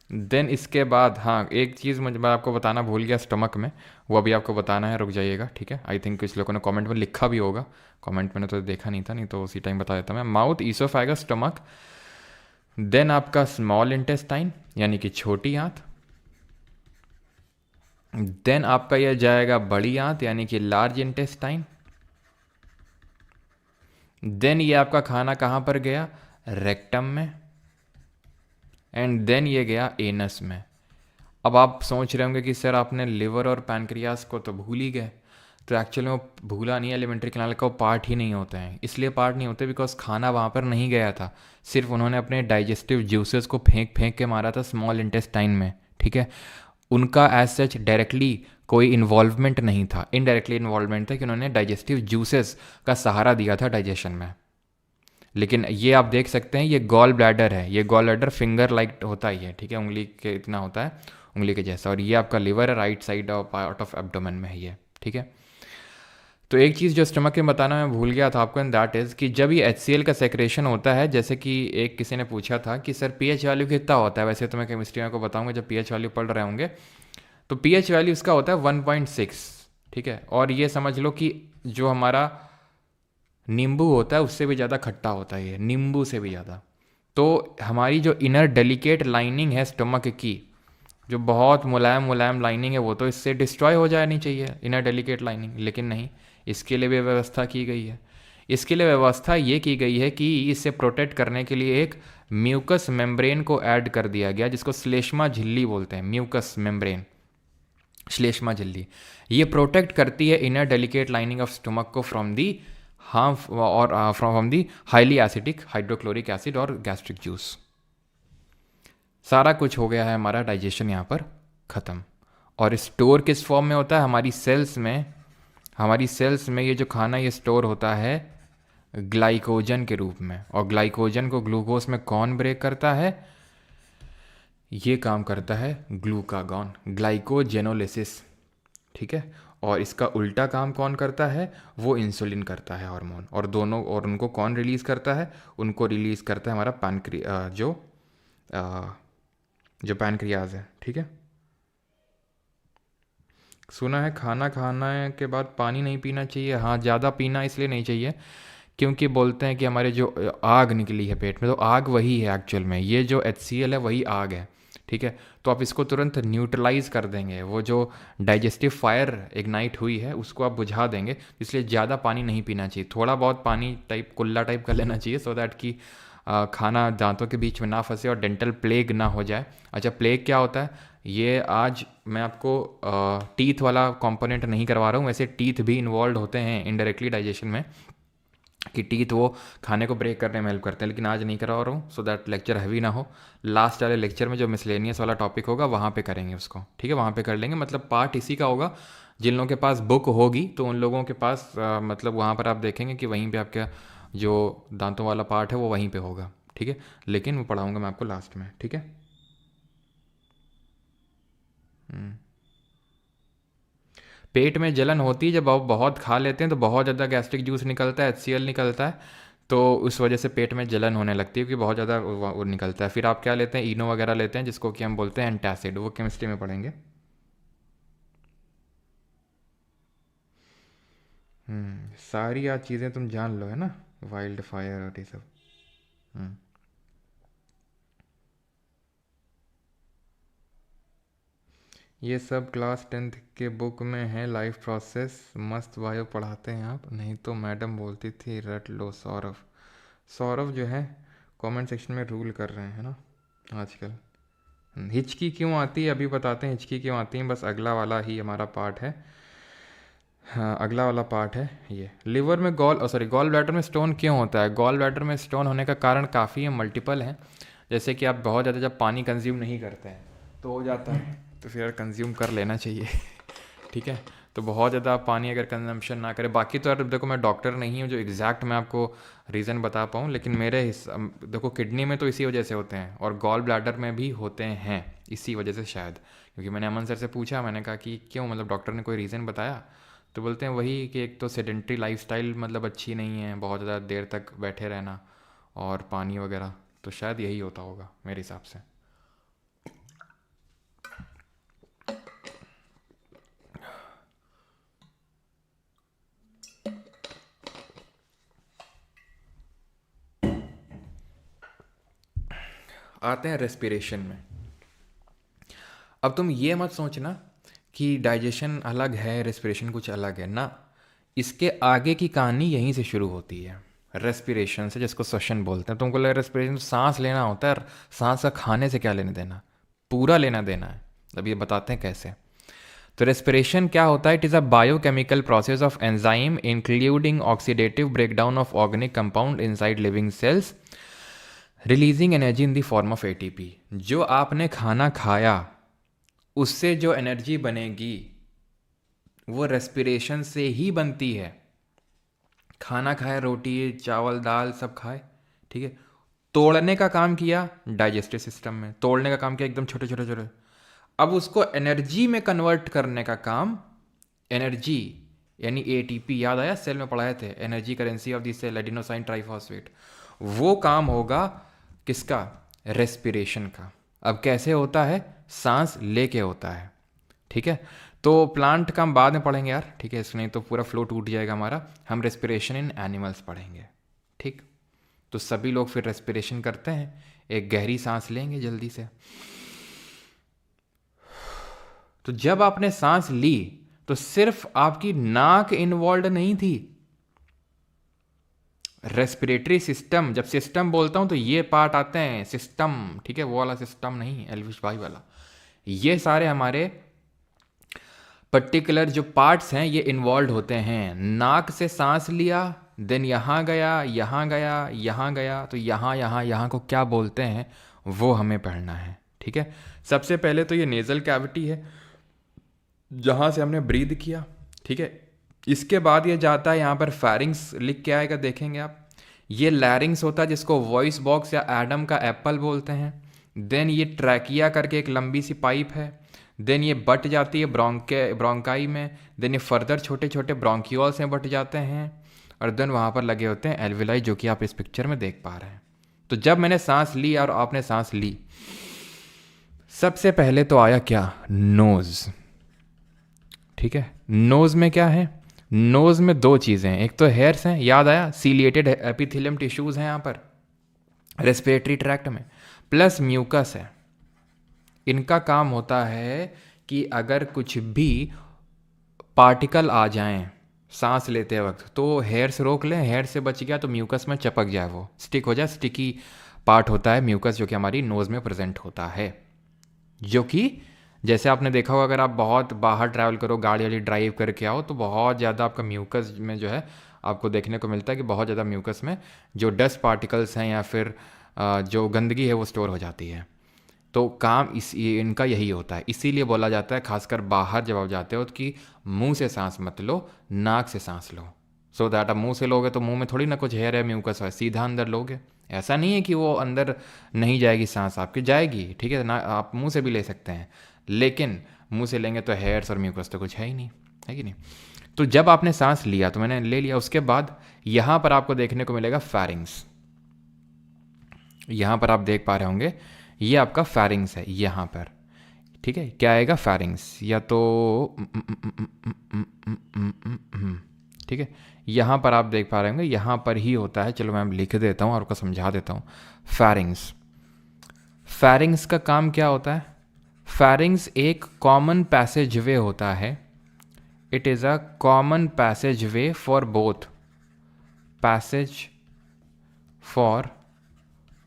देन इसके बाद, हाँ एक चीज़ मैं आपको बताना भूल गया स्टमक में, वो अभी आपको बताना है, रुक जाइएगा, ठीक है। आई थिंक कुछ लोगों ने कमेंट में लिखा भी होगा, कमेंट मैंने तो देखा नहीं था, नहीं तो उसी टाइम बता देता मैं। माउथ, ईसोफेगस, स्टमक, देन आपका स्मॉल इंटेस्टाइन यानी कि छोटी आंत, देन आपका यह जाएगा बड़ी आंत यानी कि लार्ज इंटेस्टाइन, देन ये आपका खाना कहाँ पर गया, रेक्टम में, एंड देन ये गया एनस में। अब आप सोच रहे होंगे कि सर आपने लिवर और पैनक्रियास को तो भूल ही गए। तो एक्चुअली वो भूला नहीं, एलिमेंट्री कैनाल का वो पार्ट ही नहीं होते हैं। इसलिए पार्ट नहीं होते बिकॉज खाना वहाँ पर नहीं गया था, सिर्फ उन्होंने अपने डाइजेस्टिव जूसेस को फेंक फेंक के मारा था स्मॉल इंटेस्टाइन में, ठीक है। उनका एज सच डायरेक्टली कोई इन्वॉल्वमेंट नहीं था, इनडायरेक्टली इन्वॉल्वमेंट था कि उन्होंने डाइजेस्टिव जूसेस का सहारा दिया था डाइजेशन में। लेकिन ये आप देख सकते हैं, ये गॉल ब्लैडर है, ये गॉल ब्लैडर फिंगर लाइक होता ही है, ठीक है, उंगली के इतना होता है, उंगली के जैसा। और ये आपका लिवर है, right side of part of abdomen में है ये, ठीक है। तो एक चीज़ जो स्टमक में बताना मैं भूल गया था आपको, एंड दैट इज़ कि जब ये HCl का सेक्रेशन होता है, जैसे कि एक किसी ने पूछा था कि सर pH वैल्यू कितना होता है, वैसे तो मैं केमिस्ट्री में को बताऊंगा जब pH वैल्यू पढ़ रहे होंगे। तो pH वैल्यू इसका होता है 1.6, ठीक है। और ये समझ लो कि जो हमारा नींबू होता है उससे भी ज़्यादा खट्टा होता है ये, नींबू से भी ज़्यादा। तो हमारी जो इनर डेलिकेट लाइनिंग है स्टमक की, जो बहुत मुलायम मुलायम लाइनिंग है, वो तो इससे डिस्ट्रॉय हो जानी चाहिए, इनर डेलिकेट लाइनिंग, लेकिन नहीं, इसके लिए भी व्यवस्था की गई है। इसके लिए व्यवस्था ये की गई है कि इससे प्रोटेक्ट करने के लिए एक म्यूकस मेम्ब्रेन को ऐड कर दिया गया, जिसको श्लेष्मा झिल्ली बोलते हैं, म्यूकस मेम्ब्रेन, श्लेष्मा झिल्ली। ये प्रोटेक्ट करती है inner delicate lining of stomach को फ्रॉम दी हार्म और from the highly acidic hydrochloric acid और गैस्ट्रिक जूस। सारा कुछ हो गया है हमारा डाइजेशन यहाँ पर ख़त्म। और स्टोर किस फॉर्म में होता है, हमारी सेल्स में, हमारी सेल्स में ये जो खाना ये स्टोर होता है ग्लाइकोजन के रूप में। और ग्लाइकोजन को ग्लूकोज में कौन ब्रेक करता है, ये काम करता है ग्लूकागॉन, ग्लाइकोजेनोलिसिस, ठीक है। और इसका उल्टा काम कौन करता है, वो इंसुलिन करता है, हार्मोन। और दोनों, और उनको कौन रिलीज़ करता है, उनको रिलीज़ करता है हमारा जो पैनक्रियाज है, ठीक है। सुना है खाना खाने के बाद पानी नहीं पीना चाहिए। हाँ, ज़्यादा पीना इसलिए नहीं चाहिए क्योंकि बोलते हैं कि हमारे जो आग निकली है पेट में, तो आग वही है एक्चुअल में, ये जो HCl है वही आग है, ठीक है। तो आप इसको तुरंत न्यूट्रलाइज कर देंगे, वो जो डाइजेस्टिव फायर इग्नाइट हुई है उसको आप बुझा देंगे। इसलिए ज़्यादा पानी नहीं पीना चाहिए, थोड़ा बहुत पानी टाइप कुल्ला टाइप कर लेना चाहिए, सो दैट कि खाना दांतों के बीच में ना फंसे और डेंटल प्लेग ना हो जाए। अच्छा, प्लेग क्या होता है, ये आज मैं आपको टीथ वाला कंपोनेंट नहीं करवा रहा हूँ, वैसे टीथ भी इन्वॉल्व होते हैं इनडायरेक्टली डाइजेशन में, कि टीथ वो खाने को ब्रेक करने में हेल्प करते हैं, लेकिन आज नहीं करवा रहा हूँ सो दैट लेक्चर हैवी ना हो। लास्ट वाले लेक्चर में जो मिसलेनियस वाला टॉपिक होगा वहाँ पे करेंगे उसको, ठीक है, वहाँ पे कर लेंगे। मतलब पार्ट इसी का होगा, जिन लोगों के पास बुक होगी तो उन लोगों के पास मतलब वहाँ पर आप देखेंगे कि वहीं पे आपका जो दांतों वाला पार्ट है वो वहीं पे होगा, ठीक है। लेकिन वो पढ़ाऊँगा मैं आपको लास्ट में, ठीक है। पेट में जलन होती है जब आप बहुत खा लेते हैं, तो बहुत ज़्यादा गैस्ट्रिक जूस निकलता है, HCl निकलता है, तो उस वजह से पेट में जलन होने लगती है क्योंकि बहुत ज़्यादा वो निकलता है। फिर आप क्या लेते हैं, इनो वगैरह लेते हैं, जिसको कि हम बोलते हैं एंटासिड, वो केमिस्ट्री में पढ़ेंगे। सारी आज चीज़ें तुम जान लो है ना, वाइल्ड फायर और ये सब। हम्म ये सब क्लास 10th के बुक में है, लाइफ प्रोसेस मस्त बायो पढ़ाते हैं आप, नहीं तो मैडम बोलती थी रट लो सौरभ। सौरभ जो है कमेंट सेक्शन में रूल कर रहे हैं ना आजकल। हिचकी क्यों आती है अभी बताते हैं, हिचकी क्यों आती है, बस अगला वाला ही हमारा पार्ट है। हाँ, अगला वाला पार्ट है ये। लिवर में गॉल ब्लैडर में स्टोन क्यों होता है? गॉल ब्लैडर में स्टोन होने का कारण काफ़ी है, मल्टीपल हैं। जैसे कि आप बहुत ज़्यादा जब पानी कंज्यूम नहीं करते हैं तो हो जाता है, तो फिर कंज्यूम कर लेना चाहिए ठीक है। तो बहुत ज़्यादा आप पानी अगर कंजम्पशन ना करें, बाकी तो यार देखो मैं डॉक्टर नहीं हूँ जो एग्जैक्ट मैं आपको रीज़न बता पाऊँ, लेकिन देखो किडनी में तो इसी वजह से होते हैं और गॉल ब्लैडर में भी होते हैं इसी वजह से शायद। क्योंकि मैंने अमन सर से पूछा, मैंने कहा कि क्यों, मतलब डॉक्टर ने कोई रीज़न बताया? तो बोलते हैं वही कि एक तो सेडेंट्री लाइफस्टाइल मतलब अच्छी नहीं है, बहुत ज़्यादा देर तक बैठे रहना और पानी वगैरह, तो शायद यही होता होगा मेरे हिसाब से। आते हैं रेस्पिरेशन में। अब तुम ये मत सोचना कि डाइजेशन अलग है रेस्पिरेशन कुछ अलग है ना, इसके आगे की कहानी यहीं से शुरू होती है, रेस्पिरेशन से, जिसको श्वसन बोलते हैं। तुमको लगा रेस्पिरेशन सांस लेना होता है, सांस का खाने से क्या लेना देना, पूरा लेना देना है। अब ये बताते हैं कैसे। तो रेस्पिरेशन क्या होता है? It is a biochemical process of enzyme including oxidative breakdown of organic compound inside living cells releasing energy in the form of ATP. जो आपने खाना खाया उससे जो एनर्जी बनेगी वो रेस्पिरेशन से ही बनती है। खाना खाया, रोटी चावल दाल सब खाए, ठीक है, तोड़ने का काम किया डाइजेस्टिव सिस्टम में, तोड़ने का काम किया एकदम छोटे छोटे छोटे, अब उसको एनर्जी में कन्वर्ट करने का काम, एनर्जी यानी एटीपी, याद आया सेल में पढ़ाए थे, energy currency of the cell adenosine triphosphate, वो काम होगा किसका? रेस्पिरेशन का। अब कैसे होता है? सांस लेके होता है, ठीक है। तो प्लांट का हम बाद में पढ़ेंगे यार, ठीक है, इसमें तो पूरा फ्लो टूट जाएगा हमारा। हम रेस्पिरेशन इन एनिमल्स पढ़ेंगे, ठीक। तो सभी लोग फिर रेस्पिरेशन करते हैं, एक गहरी सांस लेंगे जल्दी से। तो जब आपने सांस ली तो सिर्फ आपकी नाक इन्वॉल्व नहीं थी, रेस्पिरेटरी सिस्टम, जब सिस्टम बोलता हूं तो ये पार्ट आते हैं सिस्टम, ठीक है, वो वाला सिस्टम नहीं, एल्विश भाई वाला। ये सारे हमारे पर्टिकुलर जो पार्ट्स हैं ये इन्वॉल्व होते हैं। नाक से सांस लिया, देन यहाँ गया, यहाँ गया, यहाँ गया, तो यहाँ यहाँ यहाँ को क्या बोलते हैं वो हमें पढ़ना है, ठीक है। सबसे पहले तो ये नेजल कैविटी है जहाँ से हमने ब्रीद किया, ठीक है। इसके बाद ये जाता है यहाँ पर फेरिंग्स, लिख के आएगा देखेंगे आप। ये लैरिंग्स होता है जिसको वॉइस बॉक्स या एडम का एप्पल बोलते हैं। देन ये ट्रैकिया करके एक लंबी सी पाइप है। देन ये बट जाती है ब्रोंकाई में। देन ये फर्दर छोटे छोटे ब्रोंक्यूल्स में बट जाते हैं और देन वहाँ पर लगे होते हैं एल्विलाई, जो कि आप इस पिक्चर में देख पा रहे हैं। तो जब मैंने सांस ली और आपने सांस ली, सबसे पहले तो आया क्या? नोज़, ठीक है। नोज़ में क्या है? नोज़ में दो चीज़ें हैं, एक तो हेयर्स हैं, याद आया, सीलिएटेड एपिथेलियम टिश्यूज़ हैं यहाँ पर रेस्पिरेटरी ट्रैक्ट में, प्लस म्यूकस है। इनका काम होता है कि अगर कुछ भी पार्टिकल आ जाएं सांस लेते वक्त तो हेयर से रोक लें, हेयर से बच गया तो म्यूकस में चिपक जाए, वो स्टिक हो जाए, स्टिकी पार्ट होता है म्यूकस, जो कि हमारी नोज़ में प्रेजेंट होता है। जो कि जैसे आपने देखा होगा, अगर आप बहुत बाहर ट्रैवल करो, गाड़ी वाली ड्राइव करके आओ, तो बहुत ज़्यादा आपका म्यूकस में जो है आपको देखने को मिलता है कि बहुत ज़्यादा म्यूकस में जो डस्ट पार्टिकल्स हैं या फिर जो गंदगी है वो स्टोर हो जाती है। तो काम इनका यही होता है, इसीलिए बोला जाता है खासकर बाहर जब आप जाते हो तो कि मुंह से सांस मत लो, नाक से सांस लो। सो दैट आप मुंह से लोगे तो मुंह में थोड़ी ना कुछ हेयर है, म्यूकस है, सीधा अंदर लोगे। ऐसा नहीं है कि वो अंदर नहीं जाएगी सांस, आपकी जाएगी, ठीक है ना, आप मुंह से भी ले सकते हैं, लेकिन मुंह से लेंगे तो हेयर्स और म्यूकस तो कुछ है ही नहीं, है कि नहीं। तो जब आपने सांस लिया तो मैंने ले लिया, उसके बाद यहाँ पर आपको देखने को मिलेगा फेरिंग्स। यहाँ पर आप देख पा रहे होंगे ये आपका फेरिंग्स है यहाँ पर, ठीक है। क्या आएगा? फेरिंग्स, या तो ठीक है, यहाँ पर आप देख पा रहे होंगे, यहाँ पर ही होता है। चलो मैं लिख देता हूँ और आपको समझा देता हूँ। फेरिंग्स, फेरिंग्स का काम क्या होता है? फेरिंग्स एक कॉमन पैसेज वे होता है। It is a common passage way for both, passage for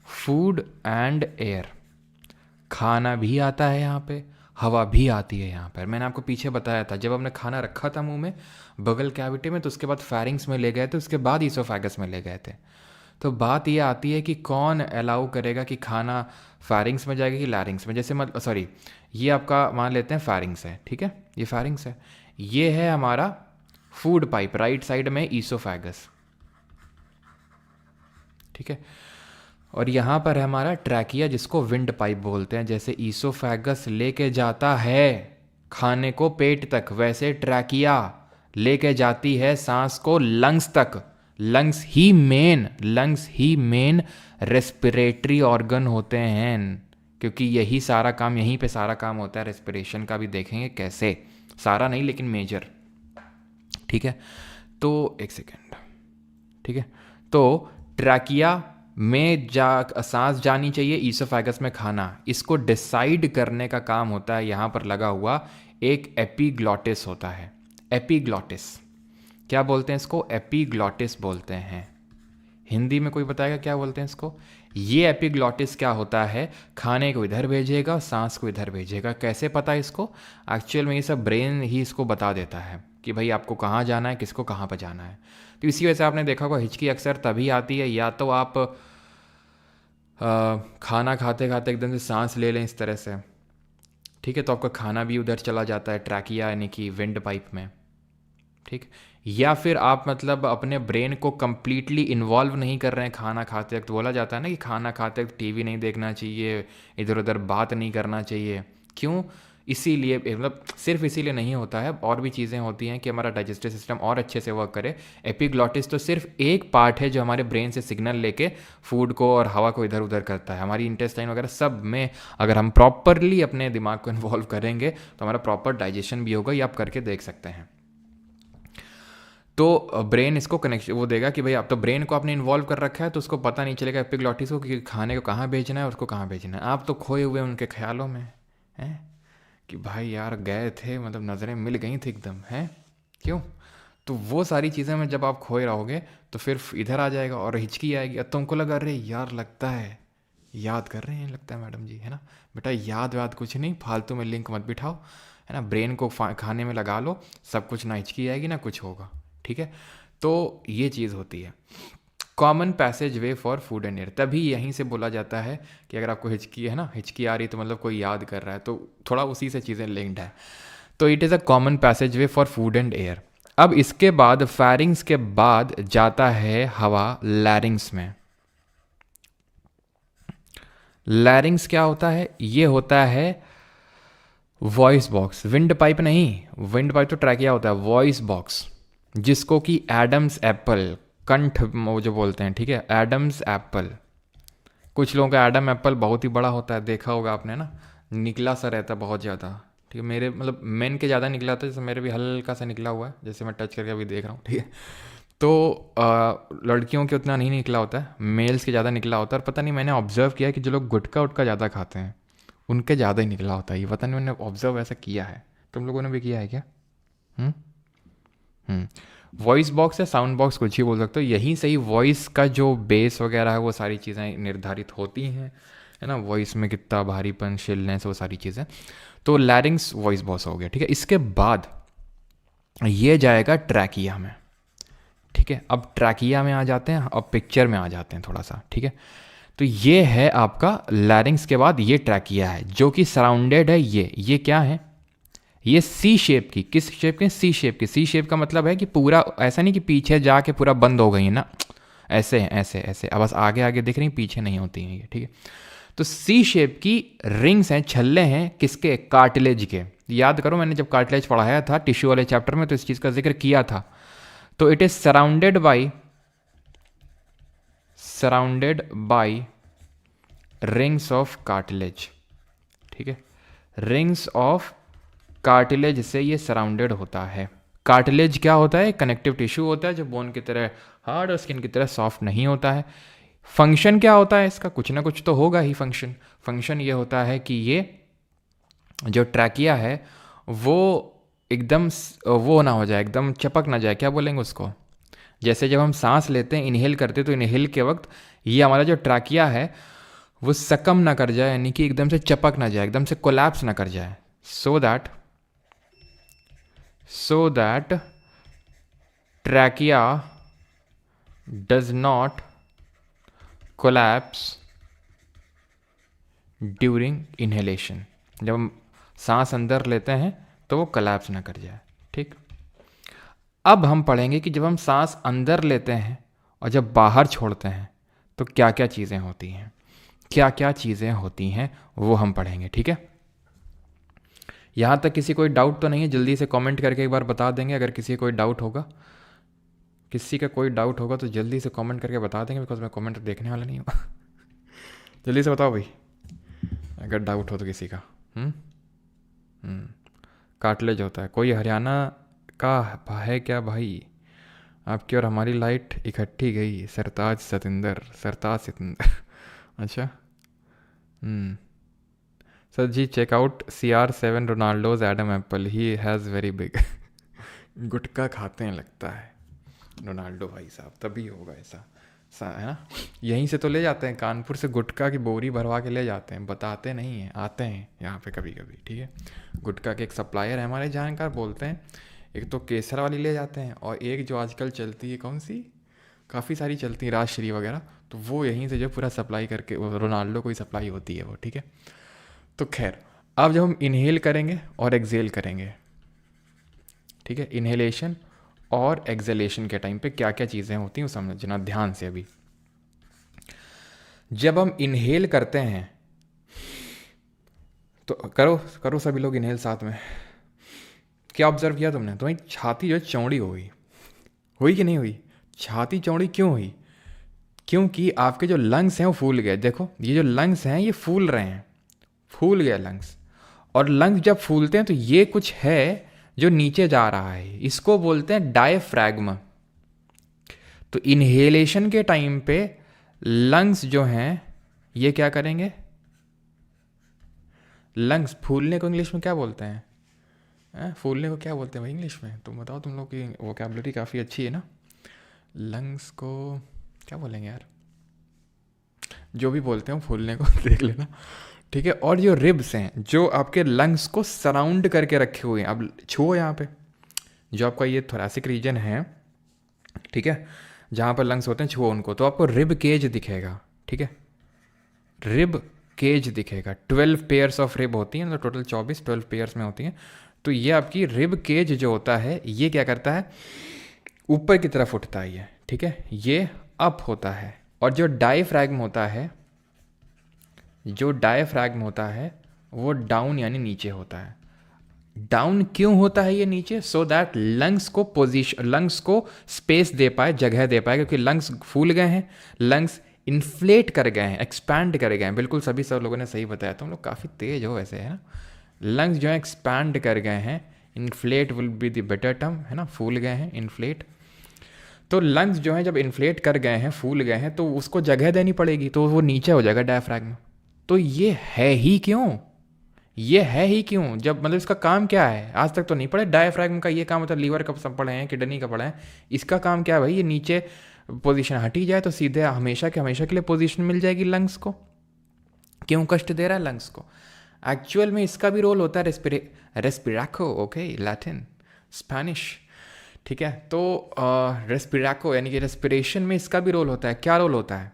food and air. खाना भी आता है यहाँ पे, हवा भी आती है यहाँ पर। मैंने आपको पीछे बताया था जब हमने खाना रखा था मुंह में बगल कैविटी में, तो उसके बाद फेरिंग्स में ले गए थे, उसके बाद ईसोफेगस में ले गए थे। तो बात ये आती है कि कौन अलाउ करेगा कि खाना फेरिंग्स में जाएगा कि लैरिंग्स में। जैसे मतलब सॉरी, ये आपका मान लेते हैं फेरिंग्स है, ठीक है, ये फेरिंग्स है, ये है हमारा फूड पाइप, राइट साइड में ईसोफेगस, ठीक है। और यहाँ पर है हमारा ट्रैकिया जिसको विंड पाइप बोलते हैं। जैसे ईसोफेगस लेके जाता है खाने को पेट तक, वैसे ट्रैकिया लेके जाती है सांस को लंग्स तक। लंग्स ही मेन रेस्पिरेटरी ऑर्गन होते हैं, क्योंकि यही सारा काम, यहीं पे सारा काम होता है। रेस्पिरेशन का भी देखेंगे कैसे, सारा नहीं लेकिन मेजर, ठीक है। तो एक सेकेंड, ठीक है। तो ट्रैकिया में सांस जानी चाहिए, ईसोफेगस में खाना। इसको डिसाइड करने का काम होता है यहाँ पर लगा हुआ एक एपिग्लॉटिस होता है। एपिग्लॉटिस क्या बोलते हैं इसको? एपिग्लॉटिस बोलते हैं। हिंदी में कोई बताएगा क्या बोलते हैं इसको? ये एपिग्लॉटिस क्या होता है, खाने को इधर भेजेगा, सांस को इधर भेजेगा। कैसे पता है इसको? एक्चुअल में ये सब ब्रेन ही इसको बता देता है कि भाई आपको कहाँ जाना है, किसको कहाँ पर जाना है। तो इसी वजह से आपने देखा होगा हिचकी अक्सर तभी आती है, या तो आप खाना खाते खाते एकदम से सांस ले लें इस तरह से, ठीक है, तो आपका खाना भी उधर चला जाता है ट्रैकिया यानी कि विंड पाइप में, ठीक। या फिर आप मतलब अपने ब्रेन को कंप्लीटली इन्वॉल्व नहीं कर रहे हैं खाना खाते वक्त। बोला जाता है ना कि खाना खाते वक्त टीवी नहीं देखना चाहिए, इधर उधर बात नहीं करना चाहिए। क्यों? इसीलिए, मतलब सिर्फ इसीलिए नहीं होता है, और भी चीज़ें होती हैं कि हमारा डाइजेस्टिव सिस्टम और अच्छे से वर्क करे। एपिग्लॉटिस तो सिर्फ एक पार्ट है जो हमारे ब्रेन से सिग्नल लेके फूड को और हवा को इधर उधर करता है। हमारी इंटेस्टाइन वगैरह सब में अगर हम प्रॉपरली अपने दिमाग को इन्वॉल्व करेंगे तो हमारा प्रॉपर डाइजेशन भी होगा। ये आप करके देख सकते हैं। तो ब्रेन इसको कनेक्शन वो देगा कि भाई आप तो ब्रेन को आपने इन्वॉल्व कर रखा है, तो उसको पता नहीं चलेगा एपिग्लॉटिस को कि खाने को कहाँ भेजना है और उसको कहाँ भेजना है। आप तो खोए हुए उनके ख्यालों में हैं कि भाई यार गए थे, मतलब नज़रें मिल गई थी एकदम, हैं क्यों? तो वो सारी चीज़ें में जब आप खोए रहोगे तो फिर इधर आ जाएगा और हिचकी आएगी। अब तुमको लगा अरे यार लगता है याद कर रहे हैं, लगता है मैडम जी, है ना बेटा, याद वाद कुछ नहीं, फालतू में लिंक मत बिठाओ, है ना, ब्रेन को खाने में लगा लो, सब कुछ, ना हिचकी आएगी ना कुछ होगा, ठीक है। तो ये चीज़ होती है common passage way for food and air. तभी यहीं से बोला जाता है कि अगर आपको हिचकी है ना, हिचकी आ रही तो मतलब कोई याद कर रहा है, तो थोड़ा उसी से चीज़ें लिंक्ड है। तो it is a common passage way for food and air. अब इसके बाद फेरिंग्स के बाद जाता है हवा लैरिंग्स में। लैरिंग्स क्या होता है? ये होता है वॉइस बॉक्स, विंड पाइप नहीं, विंड पाइप तो ट्रैकिया होता है, वॉइस बॉक्स जिसको कि एडम्स एप्पल, कंठ वो जो बोलते हैं, ठीक है, एडम्स एप्पल। कुछ लोगों का एडम एप्पल बहुत ही बड़ा होता है, देखा होगा आपने ना, निकला सा रहता है बहुत ज़्यादा, ठीक है। मेरे मतलब मेन के ज़्यादा निकला था, जैसे मेरे भी हल्का सा निकला हुआ है, जैसे मैं टच करके अभी देख रहा हूँ, ठीक है। तो लड़कियों के उतना नहीं निकला होता है, मेल्स के ज़्यादा निकला होता है। और पता नहीं, मैंने ऑब्जर्व किया कि जो लोग गुटखा उटका ज़्यादा खाते हैं उनके ज़्यादा ही निकला होता है, ये पता नहीं, मैंने ऑब्जर्व ऐसा किया है। तुम लोगों ने भी किया है क्या? वॉइस बॉक्स या साउंड बॉक्स कुछ ही बोल सकते हो, यहीं से ही वॉइस का जो बेस वगैरह है वो सारी चीज़ें निर्धारित होती हैं, है ना, वॉइस में कितना भारीपन, शिलनेस, वो सारी चीज़ें। तो लैरिंग्स वॉइस बॉक्स हो गया, ठीक है। इसके बाद ये जाएगा ट्रैकिया में, ठीक है। अब ट्रैकिया में आ जाते हैं, अब पिक्चर में आ जाते हैं थोड़ा सा, ठीक है। तो ये है आपका लैरिंग्स के बाद ये ट्रैकिया है जो कि सराउंडेड है, ये क्या है? ये सी शेप की, किस शेप के? सी शेप की। सी शेप का मतलब है कि पूरा ऐसा नहीं कि पीछे जाके पूरा बंद हो गई है ना, ऐसे हैं, ऐसे ऐसे, अब बस आगे आगे दिख रही, पीछे नहीं होती हैं ये, ठीक है। तो सी शेप की रिंग्स हैं, छल्ले हैं, किसके? कार्टिलेज के। याद करो मैंने जब कार्टिलेज पढ़ाया था टिश्यू वाले चैप्टर में तो इस चीज़ का जिक्र किया था। तो it is surrounded by rings of cartilage, ठीक है। रिंग्स ऑफ कार्टिलेज से ये सराउंडेड होता है। कार्टिलेज क्या होता है? कनेक्टिव टिश्यू होता है जो बोन की तरह हार्ड और स्किन की तरह सॉफ्ट नहीं होता है। फंक्शन क्या होता है इसका? कुछ ना कुछ तो होगा ही फंक्शन ये होता है कि ये जो ट्रैकिया है वो एकदम वो ना हो जाए, एकदम चपक ना जाए, क्या बोलेंगे उसको, जैसे जब हम सांस लेते हैं, इनहेल करते हैं, तो इनहेल के वक्त ये हमारा जो ट्रैकिया है वो सकम ना कर जाए, यानी कि एकदम से चपक ना जाए, एकदम से कोलैप्स ना कर जाए, so that trachea does not collapse during inhalation. जब हम सांस अंदर लेते हैं तो वो कोलैप्स ना कर जाए। ठीक, अब हम पढ़ेंगे कि जब हम सांस अंदर लेते हैं और जब बाहर छोड़ते हैं तो क्या क्या चीज़ें होती हैं, क्या क्या चीज़ें होती हैं वो हम पढ़ेंगे। ठीक है, यहाँ तक किसी कोई डाउट तो नहीं है? जल्दी से कमेंट करके एक बार बता देंगे अगर किसी का कोई डाउट होगा। किसी का कोई डाउट होगा तो जल्दी से कमेंट करके बता देंगे, बिकॉज मैं कमेंट देखने वाला नहीं हूँ। जल्दी से बताओ भाई अगर डाउट हो तो किसी का। कार्टिलेज होता है। कोई हरियाणा का है क्या भाई? आपकी और हमारी लाइट इकट्ठी गई। सरताज सतिंदर। अच्छा, sir ji check out CR7 Ronaldo's Adam apple, he has very big. गुटखा खाते हैं लगता है रोनाल्डो भाई साहब, तभी होगा ऐसा है ना। यहीं से तो ले जाते हैं, कानपुर से गुटखा की बोरी भरवा के ले जाते हैं, बताते नहीं हैं, आते हैं यहाँ पे कभी कभी। ठीक है, गुटखा के एक सप्लायर है हमारे जानकार, बोलते हैं एक तो केसर वाली ले जाते हैं और एक जो आजकल चलती है, कौन सी, काफ़ी सारी चलती है, राजश्री वगैरह, तो वो यहीं से जो पूरा सप्लाई करके वो रोनाल्डो को ही सप्लाई होती है वो। ठीक है, तो खैर अब जब हम इनहेल करेंगे और एक्सेल करेंगे, ठीक है, इनहेलेशन और एक्सेलेशन के टाइम पे क्या क्या चीज़ें होती हैं समझना ध्यान से। अभी जब हम इनहेल करते हैं तो करो सभी लोग इनहेल साथ में। क्या ऑब्जर्व किया तुमने? तुम्हारी छाती जो है चौड़ी हो गई, हुई कि नहीं हुई? छाती चौड़ी क्यों हुई? क्योंकि आपके जो लंग्स हैं वो फूल गए। देखो ये जो लंग्स हैं ये फूल रहे हैं, फूल गए लंग्स। और लंग्स जब फूलते हैं तो ये कुछ है जो नीचे जा रहा है, इसको बोलते हैं डायफ्रैग्म। तो इनहेलेशन के टाइम पे लंग्स जो हैं ये क्या करेंगे? लंग्स फूलने को इंग्लिश में क्या बोलते हैं? फूलने को क्या बोलते हैं भाई इंग्लिश में? तुम बताओ, तुम लोग की वोकैबुलरी काफ़ी अच्छी है ना। लंग्स को क्या बोलेंगे यार? जो भी बोलते हैं फूलने को देख लेना। ठीक है, और जो रिब्स हैं जो आपके लंग्स को सराउंड करके रखे हुए हैं, अब छुओ यहाँ पे, जो आपका ये थोरैसिक रीजन है, ठीक है, जहाँ पर लंग्स होते हैं, छुओ उनको तो आपको रिब केज दिखेगा। ठीक है, रिब केज दिखेगा। 12 पेयर्स ऑफ रिब होती हैं, तो टोटल 12 पेयर्स में होती हैं। तो ये आपकी रिब केज जो होता है ये क्या करता है? ऊपर की तरफ उठता है ये। ठीक है, ये अप होता है। और जो डायफ्रैग्म होता है वो डाउन यानी नीचे होता है। डाउन क्यों होता है ये नीचे? सो दैट लंग्स को स्पेस दे पाए, जगह दे पाए, क्योंकि लंग्स फूल गए हैं, लंग्स इन्फ्लेट कर गए हैं, एक्सपैंड कर गए हैं। बिल्कुल सब लोगों ने सही बताया, तुम लोग काफ़ी तेज हो वैसे, है ना। लंग्स जो है एक्सपैंड कर गए हैं, inflate will be the better term, है ना, फूल गए हैं, इन्फ्लेट। तो लंग्स जो है जब इन्फ्लेट कर गए हैं, फूल गए हैं, तो उसको जगह देनी पड़ेगी, तो वो नीचे हो जाएगा डायफ्रैग्म। तो ये है ही क्यों? जब मतलब इसका काम क्या है? आज तक तो नहीं पढ़े डायफ्रैग्म का ये काम होता है। लीवर का सब पढ़े हैं, किडनी का पढ़े हैं, इसका काम क्या है भाई? ये नीचे पोजीशन हटी जाए तो सीधे हमेशा के लिए पोजीशन मिल जाएगी लंग्स को। क्यों कष्ट दे रहा है लंग्स को? एक्चुअल में इसका भी रोल होता है रेस्पिराको, ओके, लैटिन, स्पेनिश। ठीक है, तो रेस्पिराको यानी कि रेस्पिरेशन में इसका भी रोल होता है। क्या रोल होता है?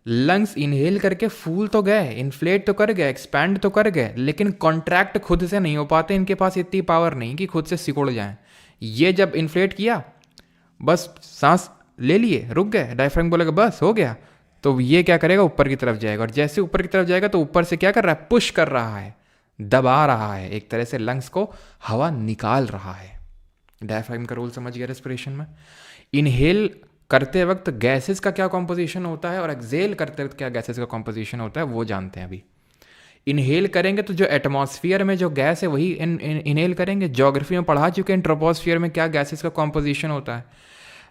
लंग्स इनहेल करके फूल तो गए, इन्फ्लेट तो कर गए, एक्सपैंड तो कर गए, लेकिन कॉन्ट्रैक्ट खुद से नहीं हो पाते। इनके पास इतनी पावर नहीं कि खुद से सिकुड़ जाएं। ये जब इन्फ्लेट किया, बस सांस ले लिए, रुक गए, डायफ्रैग्म बोलेगा बस हो गया, तो ये क्या करेगा? ऊपर की तरफ जाएगा। और जैसे ऊपर की तरफ जाएगा तो ऊपर से क्या कर रहा है? पुश कर रहा है, दबा रहा है, एक तरह से लंग्स को हवा निकाल रहा है। डायफ्रैग्म का रोल समझ गया रेस्पिरेशन में। इनहेल करते वक्त गैसेस का क्या कॉम्पोजिशन होता है और एक्सेल करते वक्त क्या गैसेस का कॉम्पोजिशन होता है वो जानते हैं अभी। इनहेल करेंगे तो जो एटमॉस्फेयर में जो गैस है वही इनहेल करेंगे। ज्योग्राफी में पढ़ा चुके हैं ट्रोपोस्फियर में क्या गैसेस का कॉम्पोजिशन होता है।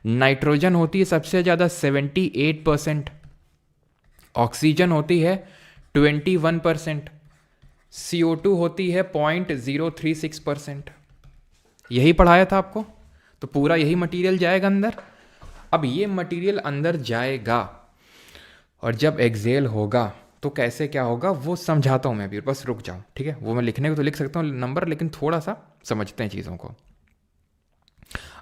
नाइट्रोजन होती है सबसे ज़्यादा 78%, ऑक्सीजन होती है 21%, CO2 होती है 0.036%। यही पढ़ाया था आपको, तो पूरा यही मटेरियल जाएगा अंदर। अब ये मटेरियल अंदर जाएगा और जब एक्सेल होगा तो कैसे क्या होगा वो समझाता हूँ मैं अभी, बस रुक जाओ, ठीक है। वो मैं लिखने को तो लिख सकता हूँ नंबर, लेकिन थोड़ा सा समझते हैं चीज़ों को।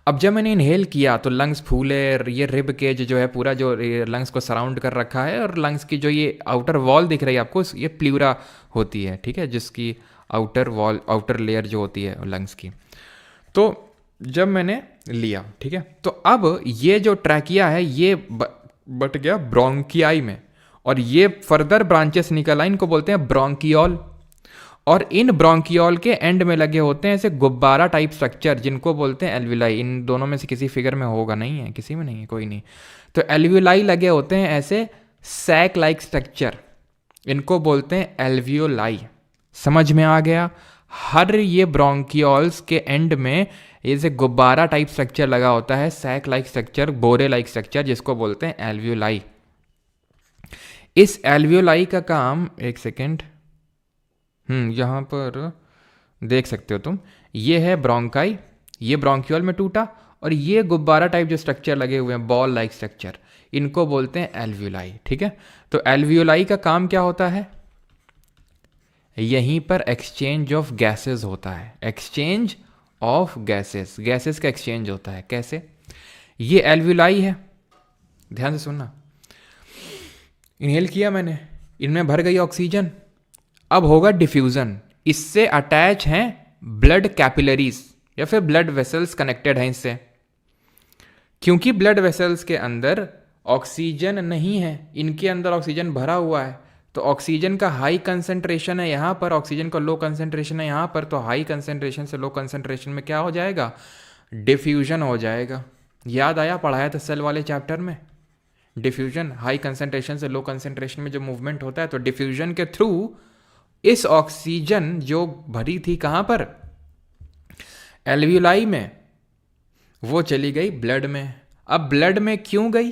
अब जब मैंने इनहेल किया तो लंग्स फूले, ये रिब केज जो है पूरा जो लंग्स को सराउंड कर रखा है, और लंग्स की जो ये आउटर वॉल दिख रही है आपको, ये प्लूरा होती है, ठीक है, जिसकी आउटर वॉल, आउटर लेयर जो होती है लंग्स की। तो जब मैंने लिया, ठीक है, तो अब ये जो ट्रैकिया है ये बट गया ब्रोंकियाई में, और ये फर्दर ब्रांचेस निकल आई, इनको बोलते हैं ब्रोंकियोल। और इन ब्रोंकियोल के एंड में लगे होते हैं ऐसे गुब्बारा टाइप स्ट्रक्चर, जिनको बोलते हैं एल्विलाई। इन दोनों में से किसी फिगर में होगा, नहीं है, किसी में नहीं है, कोई नहीं। तो एल्विलाई लगे होते हैं ऐसे सैक लाइक स्ट्रक्चर, इनको बोलते हैं एल्वियोलाई। समझ में आ गया? हर ये ब्रोंकियोल्स के एंड में ऐसे गुब्बारा टाइप स्ट्रक्चर लगा होता है, सैक लाइक स्ट्रक्चर, बोरे लाइक स्ट्रक्चर, जिसको बोलते हैं एल्वियोलाई। इस एल्वियोलाई का काम, एक सेकेंड, यहाँ पर देख सकते हो तुम, ये है ब्रोंकाई, ये ब्रोंकियोल में टूटा, और ये गुब्बारा टाइप जो स्ट्रक्चर लगे हुए हैं, बॉल लाइक स्ट्रक्चर, इनको बोलते हैं एल्वियोलाई, ठीक है। तो एल्वियोलाई का काम क्या होता है? यहीं पर एक्सचेंज ऑफ गैसेस होता है, एक्सचेंज ऑफ गैसेस, गैसेस का एक्सचेंज होता है। कैसे? ये एल्वियोलाई है, ध्यान से सुनना। इनहेल किया मैंने, इनमें भर गई ऑक्सीजन, अब होगा डिफ्यूजन। इससे अटैच हैं ब्लड कैपिलरीज या फिर ब्लड वेसल्स कनेक्टेड हैं इससे। क्योंकि ब्लड वेसल्स के अंदर ऑक्सीजन नहीं है, इनके अंदर ऑक्सीजन भरा हुआ है, तो ऑक्सीजन का हाई कंसंट्रेशन है यहाँ पर, ऑक्सीजन का लो कंसंट्रेशन है यहाँ पर, तो हाई कंसंट्रेशन से लो कंसंट्रेशन में क्या हो जाएगा? डिफ्यूजन हो जाएगा। याद आया, पढ़ाया था सेल वाले चैप्टर में, डिफ्यूजन, हाई कंसंट्रेशन से लो कंसंट्रेशन में जो मूवमेंट होता है, तो डिफ्यूजन के थ्रू इस ऑक्सीजन जो भरी थी कहाँ पर? एल्वियोलाई में, वो चली गई ब्लड में। अब ब्लड में क्यों गई?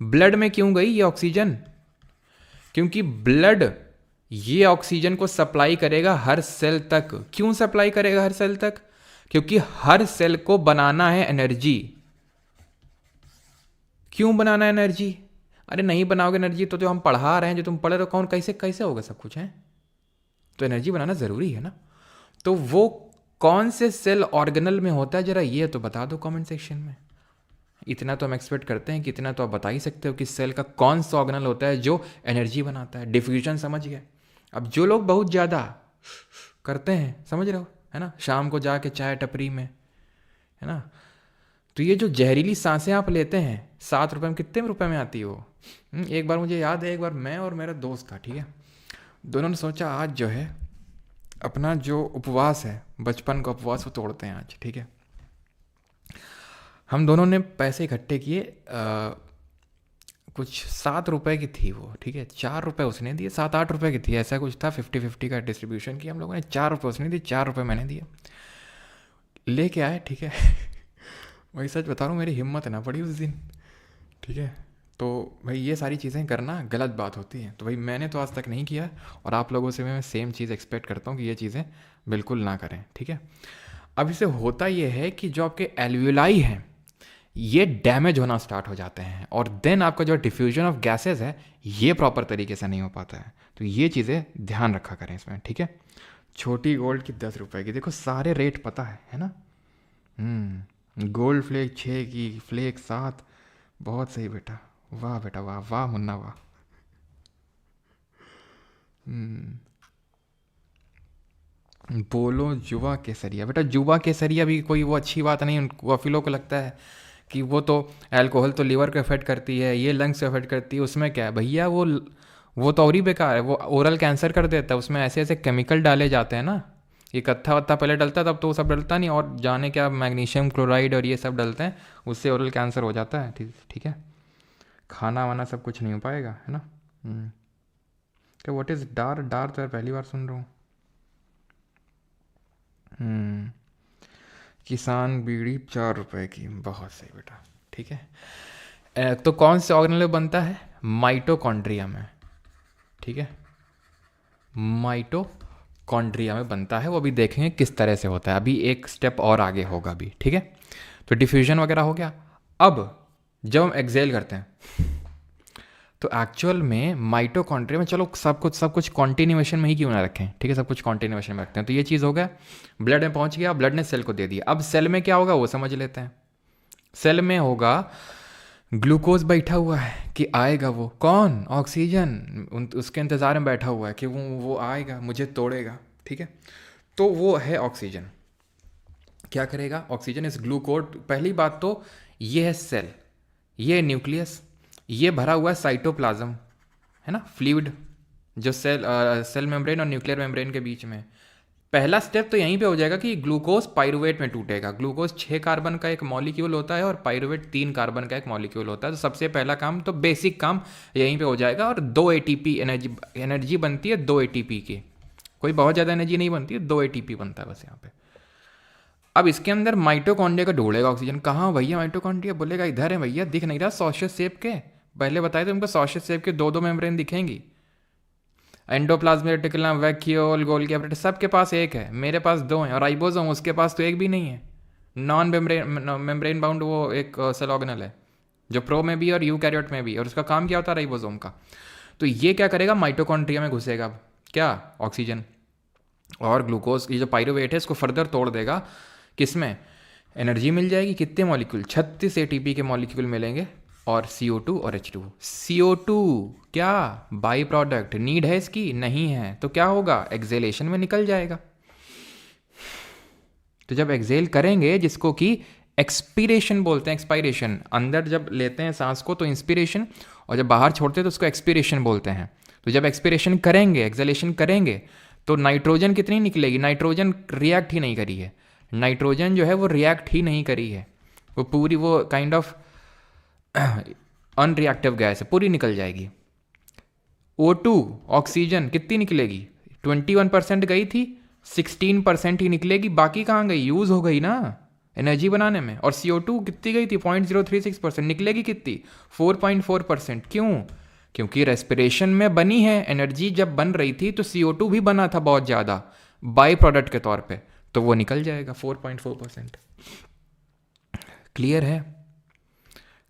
ब्लड में क्यों गई ये ऑक्सीजन? क्योंकि ब्लड ये ऑक्सीजन को सप्लाई करेगा हर सेल तक। क्यों सप्लाई करेगा हर सेल तक? क्योंकि हर सेल को बनाना है एनर्जी। क्यों बनाना है एनर्जी? अरे नहीं बनाओगे एनर्जी तो जो हम पढ़ा रहे हैं, जो तुम पढ़ रहे हो, कौन कैसे कैसे होगा सब कुछ है? तो एनर्जी बनाना ज़रूरी है ना। तो वो कौन से सेल ऑर्गेनल में होता है, ज़रा ये तो बता दो कमेंट सेक्शन में। इतना तो हम एक्सपेक्ट करते हैं कि इतना तो आप बता ही सकते हो कि सेल का कौन सा ऑर्गेनल होता है जो एनर्जी बनाता है। डिफ्यूजन समझ गए। अब जो लोग बहुत ज़्यादा करते हैं, समझ रहे हो, है ना, शाम को जाके चाय टपरी में, है ना, तो ये जो जहरीली सांसें आप लेते हैं, 7 रुपये में, कितने रुपए में आती है वो? एक बार मुझे याद है, एक बार मैं और मेरा दोस्त था, ठीक है, दोनों ने सोचा आज जो है अपना जो उपवास है, बचपन का उपवास, वो तोड़ते हैं आज, ठीक है। हम दोनों ने पैसे इकट्ठे किए, कुछ 7 रुपए की थी वो, ठीक है, 4 रुपए उसने दिए, 7-8 रुपए की थी, ऐसा कुछ था, 50-50 का डिस्ट्रीब्यूशन किया हम लोगों ने। 4 रुपये उसने दिए, 4 रुपये मैंने दिए, लेके आए, ठीक है। वही सच बता रहा हूँ, मेरी हिम्मत ना पड़ी उस दिन, ठीक है। तो भाई ये सारी चीज़ें करना गलत बात होती है, तो भाई मैंने तो आज तक नहीं किया, और आप लोगों से मैं सेम चीज़ एक्सपेक्ट करता हूँ कि ये चीज़ें बिल्कुल ना करें, ठीक है। अब इसे होता ये है कि जो आपके एल्वियोलाई हैं ये डैमेज होना स्टार्ट हो जाते हैं, और देन आपका जो डिफ्यूजन ऑफ गैसेस है ये प्रॉपर तरीके से नहीं हो पाता है। तो ये चीज़ें ध्यान रखा करें इसमें, ठीक है। छोटी गोल्ड की 10 रुपए की, देखो सारे रेट पता है ना। गोल्ड फ्लेक 6 की, फ्लेक 7, बहुत सही बेटा, वाह बेटा वाह, वाह मुन्ना वाह। बोलो जुवा केसरिया, बेटा जुवा केसरिया भी कोई वो अच्छी बात नहीं। काफ़ी को लगता है कि वो तो अल्कोहल तो लीवर को अफेक्ट करती है, ये लंग्स को अफेक्ट करती है, उसमें क्या है भैया, वो तो और ही बेकार है, वो ओरल कैंसर कर देता है। उसमें ऐसे ऐसे केमिकल डाले जाते हैं ना, ये कत्था वत्था पहले डलता तब तो वो सब डलता नहीं, और जाने क्या मैग्नीशियम क्लोराइड और ये सब डलते हैं, उससे ओरल कैंसर हो जाता है, ठीक है। खाना वाना सब कुछ नहीं हो पाएगा, है ना। क्या व्हाट इज़ डार? डार तो यार पहली बार सुन रहा हूँ। किसान बीड़ी 4 रुपए की, बहुत सही बेटा, ठीक है। तो कौन से ऑर्गेनल में बनता है? माइटोकॉन्ड्रिया में, ठीक है, माइटोकॉन्ड्रिया में बनता है। वो अभी देखेंगे किस तरह से होता है, अभी एक स्टेप और आगे होगा अभी, ठीक है। तो डिफ्यूजन वगैरह हो गया। अब जब हम एक्सेल करते हैं तो एक्चुअल में माइटोकॉन्ड्रिया में, चलो सब कुछ कॉन्टिन्यूएशन में ही क्यों ना रखें, ठीक है, सब कुछ कॉन्टिन्यूएशन में रखते हैं। तो ये चीज़ हो गया, ब्लड में पहुंच गया, ब्लड ने सेल को दे दिया। अब सेल में क्या होगा वो समझ लेते हैं। सेल में होगा ग्लूकोज बैठा हुआ है कि आएगा, वो कौन, ऑक्सीजन उसके इंतज़ार में बैठा हुआ है कि वो आएगा, मुझे तोड़ेगा, ठीक है। तो वो है ऑक्सीजन। क्या करेगा ऑक्सीजन इस ग्लूकोज, पहली बात तो ये है सेल, ये है न्यूक्लियस, ये भरा हुआ है साइटोप्लाज्म, है ना, फ्लूइड जो सेल मेम्ब्रेन और न्यूक्लियर मेम्ब्रेन के बीच में। पहला स्टेप तो यहीं पे हो जाएगा कि ग्लूकोज पाइरुवेट में टूटेगा। ग्लूकोज 6 कार्बन का एक मॉलिक्यूल होता है और पाइरुवेट 3 कार्बन का एक मॉलिक्यूल होता है। तो सबसे पहला काम तो बेसिक काम यहीं पे हो जाएगा। और 2 एटीपी एनर्जी बनती है, 2 एटीपी की, कोई बहुत ज़्यादा एनर्जी नहीं बनती है, 2 एटीपी बनता है बस यहाँ पे। अब इसके अंदर माइटोकॉन्ड्रिया का ढूंढेगा ऑक्सीजन, कहाँ भैया माइटोकॉन्ड्रिया, बोलेगा इधर है भैया, दिख नहीं रहा, सॉसेज शेप के, पहले बताए थे उनको सॉसेज शेप के 2 मेम्ब्रेन दिखेंगी, endoplasmic reticulum, vacuole, Golgi apparatus, सबके पास एक है, मेरे पास 2 हैं, और राइबोसोम उसके पास तो एक भी नहीं है। नॉन मेम्ब्रेन बाउंड वो एक सेल ऑर्गेनल है जो प्रो में भी और यूकैरियोट में भी, और उसका काम क्या होता है राइबोसोम का। तो ये क्या करेगा माइटोकॉन्ड्रिया में घुसेगा, अब क्या ऑक्सीजन और ग्लूकोज, ये जो पाइरुवेट है इसको फर्दर तोड़ देगा, किसमें एनर्जी मिल जाएगी, कितने मॉलिक्यूल, 36 एटीपी के मॉलिक्यूल मिलेंगे, और CO2 और H2। CO2 क्या बाई प्रोडक्ट, नीड है इसकी नहीं है, तो क्या होगा एक्सेलेशन में निकल जाएगा। तो जब एक्सेल करेंगे, जिसको कि एक्सपीरेशन बोलते हैं, एक्सपायरेशन, अंदर जब लेते हैं सांस को तो इंस्पिरेशन, और जब बाहर छोड़ते हैं तो उसको एक्सपीरेशन बोलते हैं। तो जब एक्सपीरेशन करेंगे, एक्सेलेशन करेंगे, तो नाइट्रोजन कितनी निकलेगी, नाइट्रोजन रिएक्ट ही नहीं करी है, नाइट्रोजन जो है वो रिएक्ट ही नहीं करी है, वो पूरी वो काइंड ऑफ अनरिएक्टिव गैस है, पूरी निकल जाएगी। O2 ऑक्सीजन कितनी निकलेगी, 21% गई थी, 16% ही निकलेगी, बाकी कहाँ गई, यूज़ हो गई ना एनर्जी बनाने में। और CO2 कितनी गई थी, 0.036%, निकलेगी कितनी, 4.4%। क्यों, क्योंकि रेस्पिरेशन में बनी है एनर्जी, जब बन रही थी तो CO2 भी बना था बहुत ज़्यादा बाई प्रोडक्ट के तौर पे, तो वो निकल जाएगा 4.4%। क्लियर है,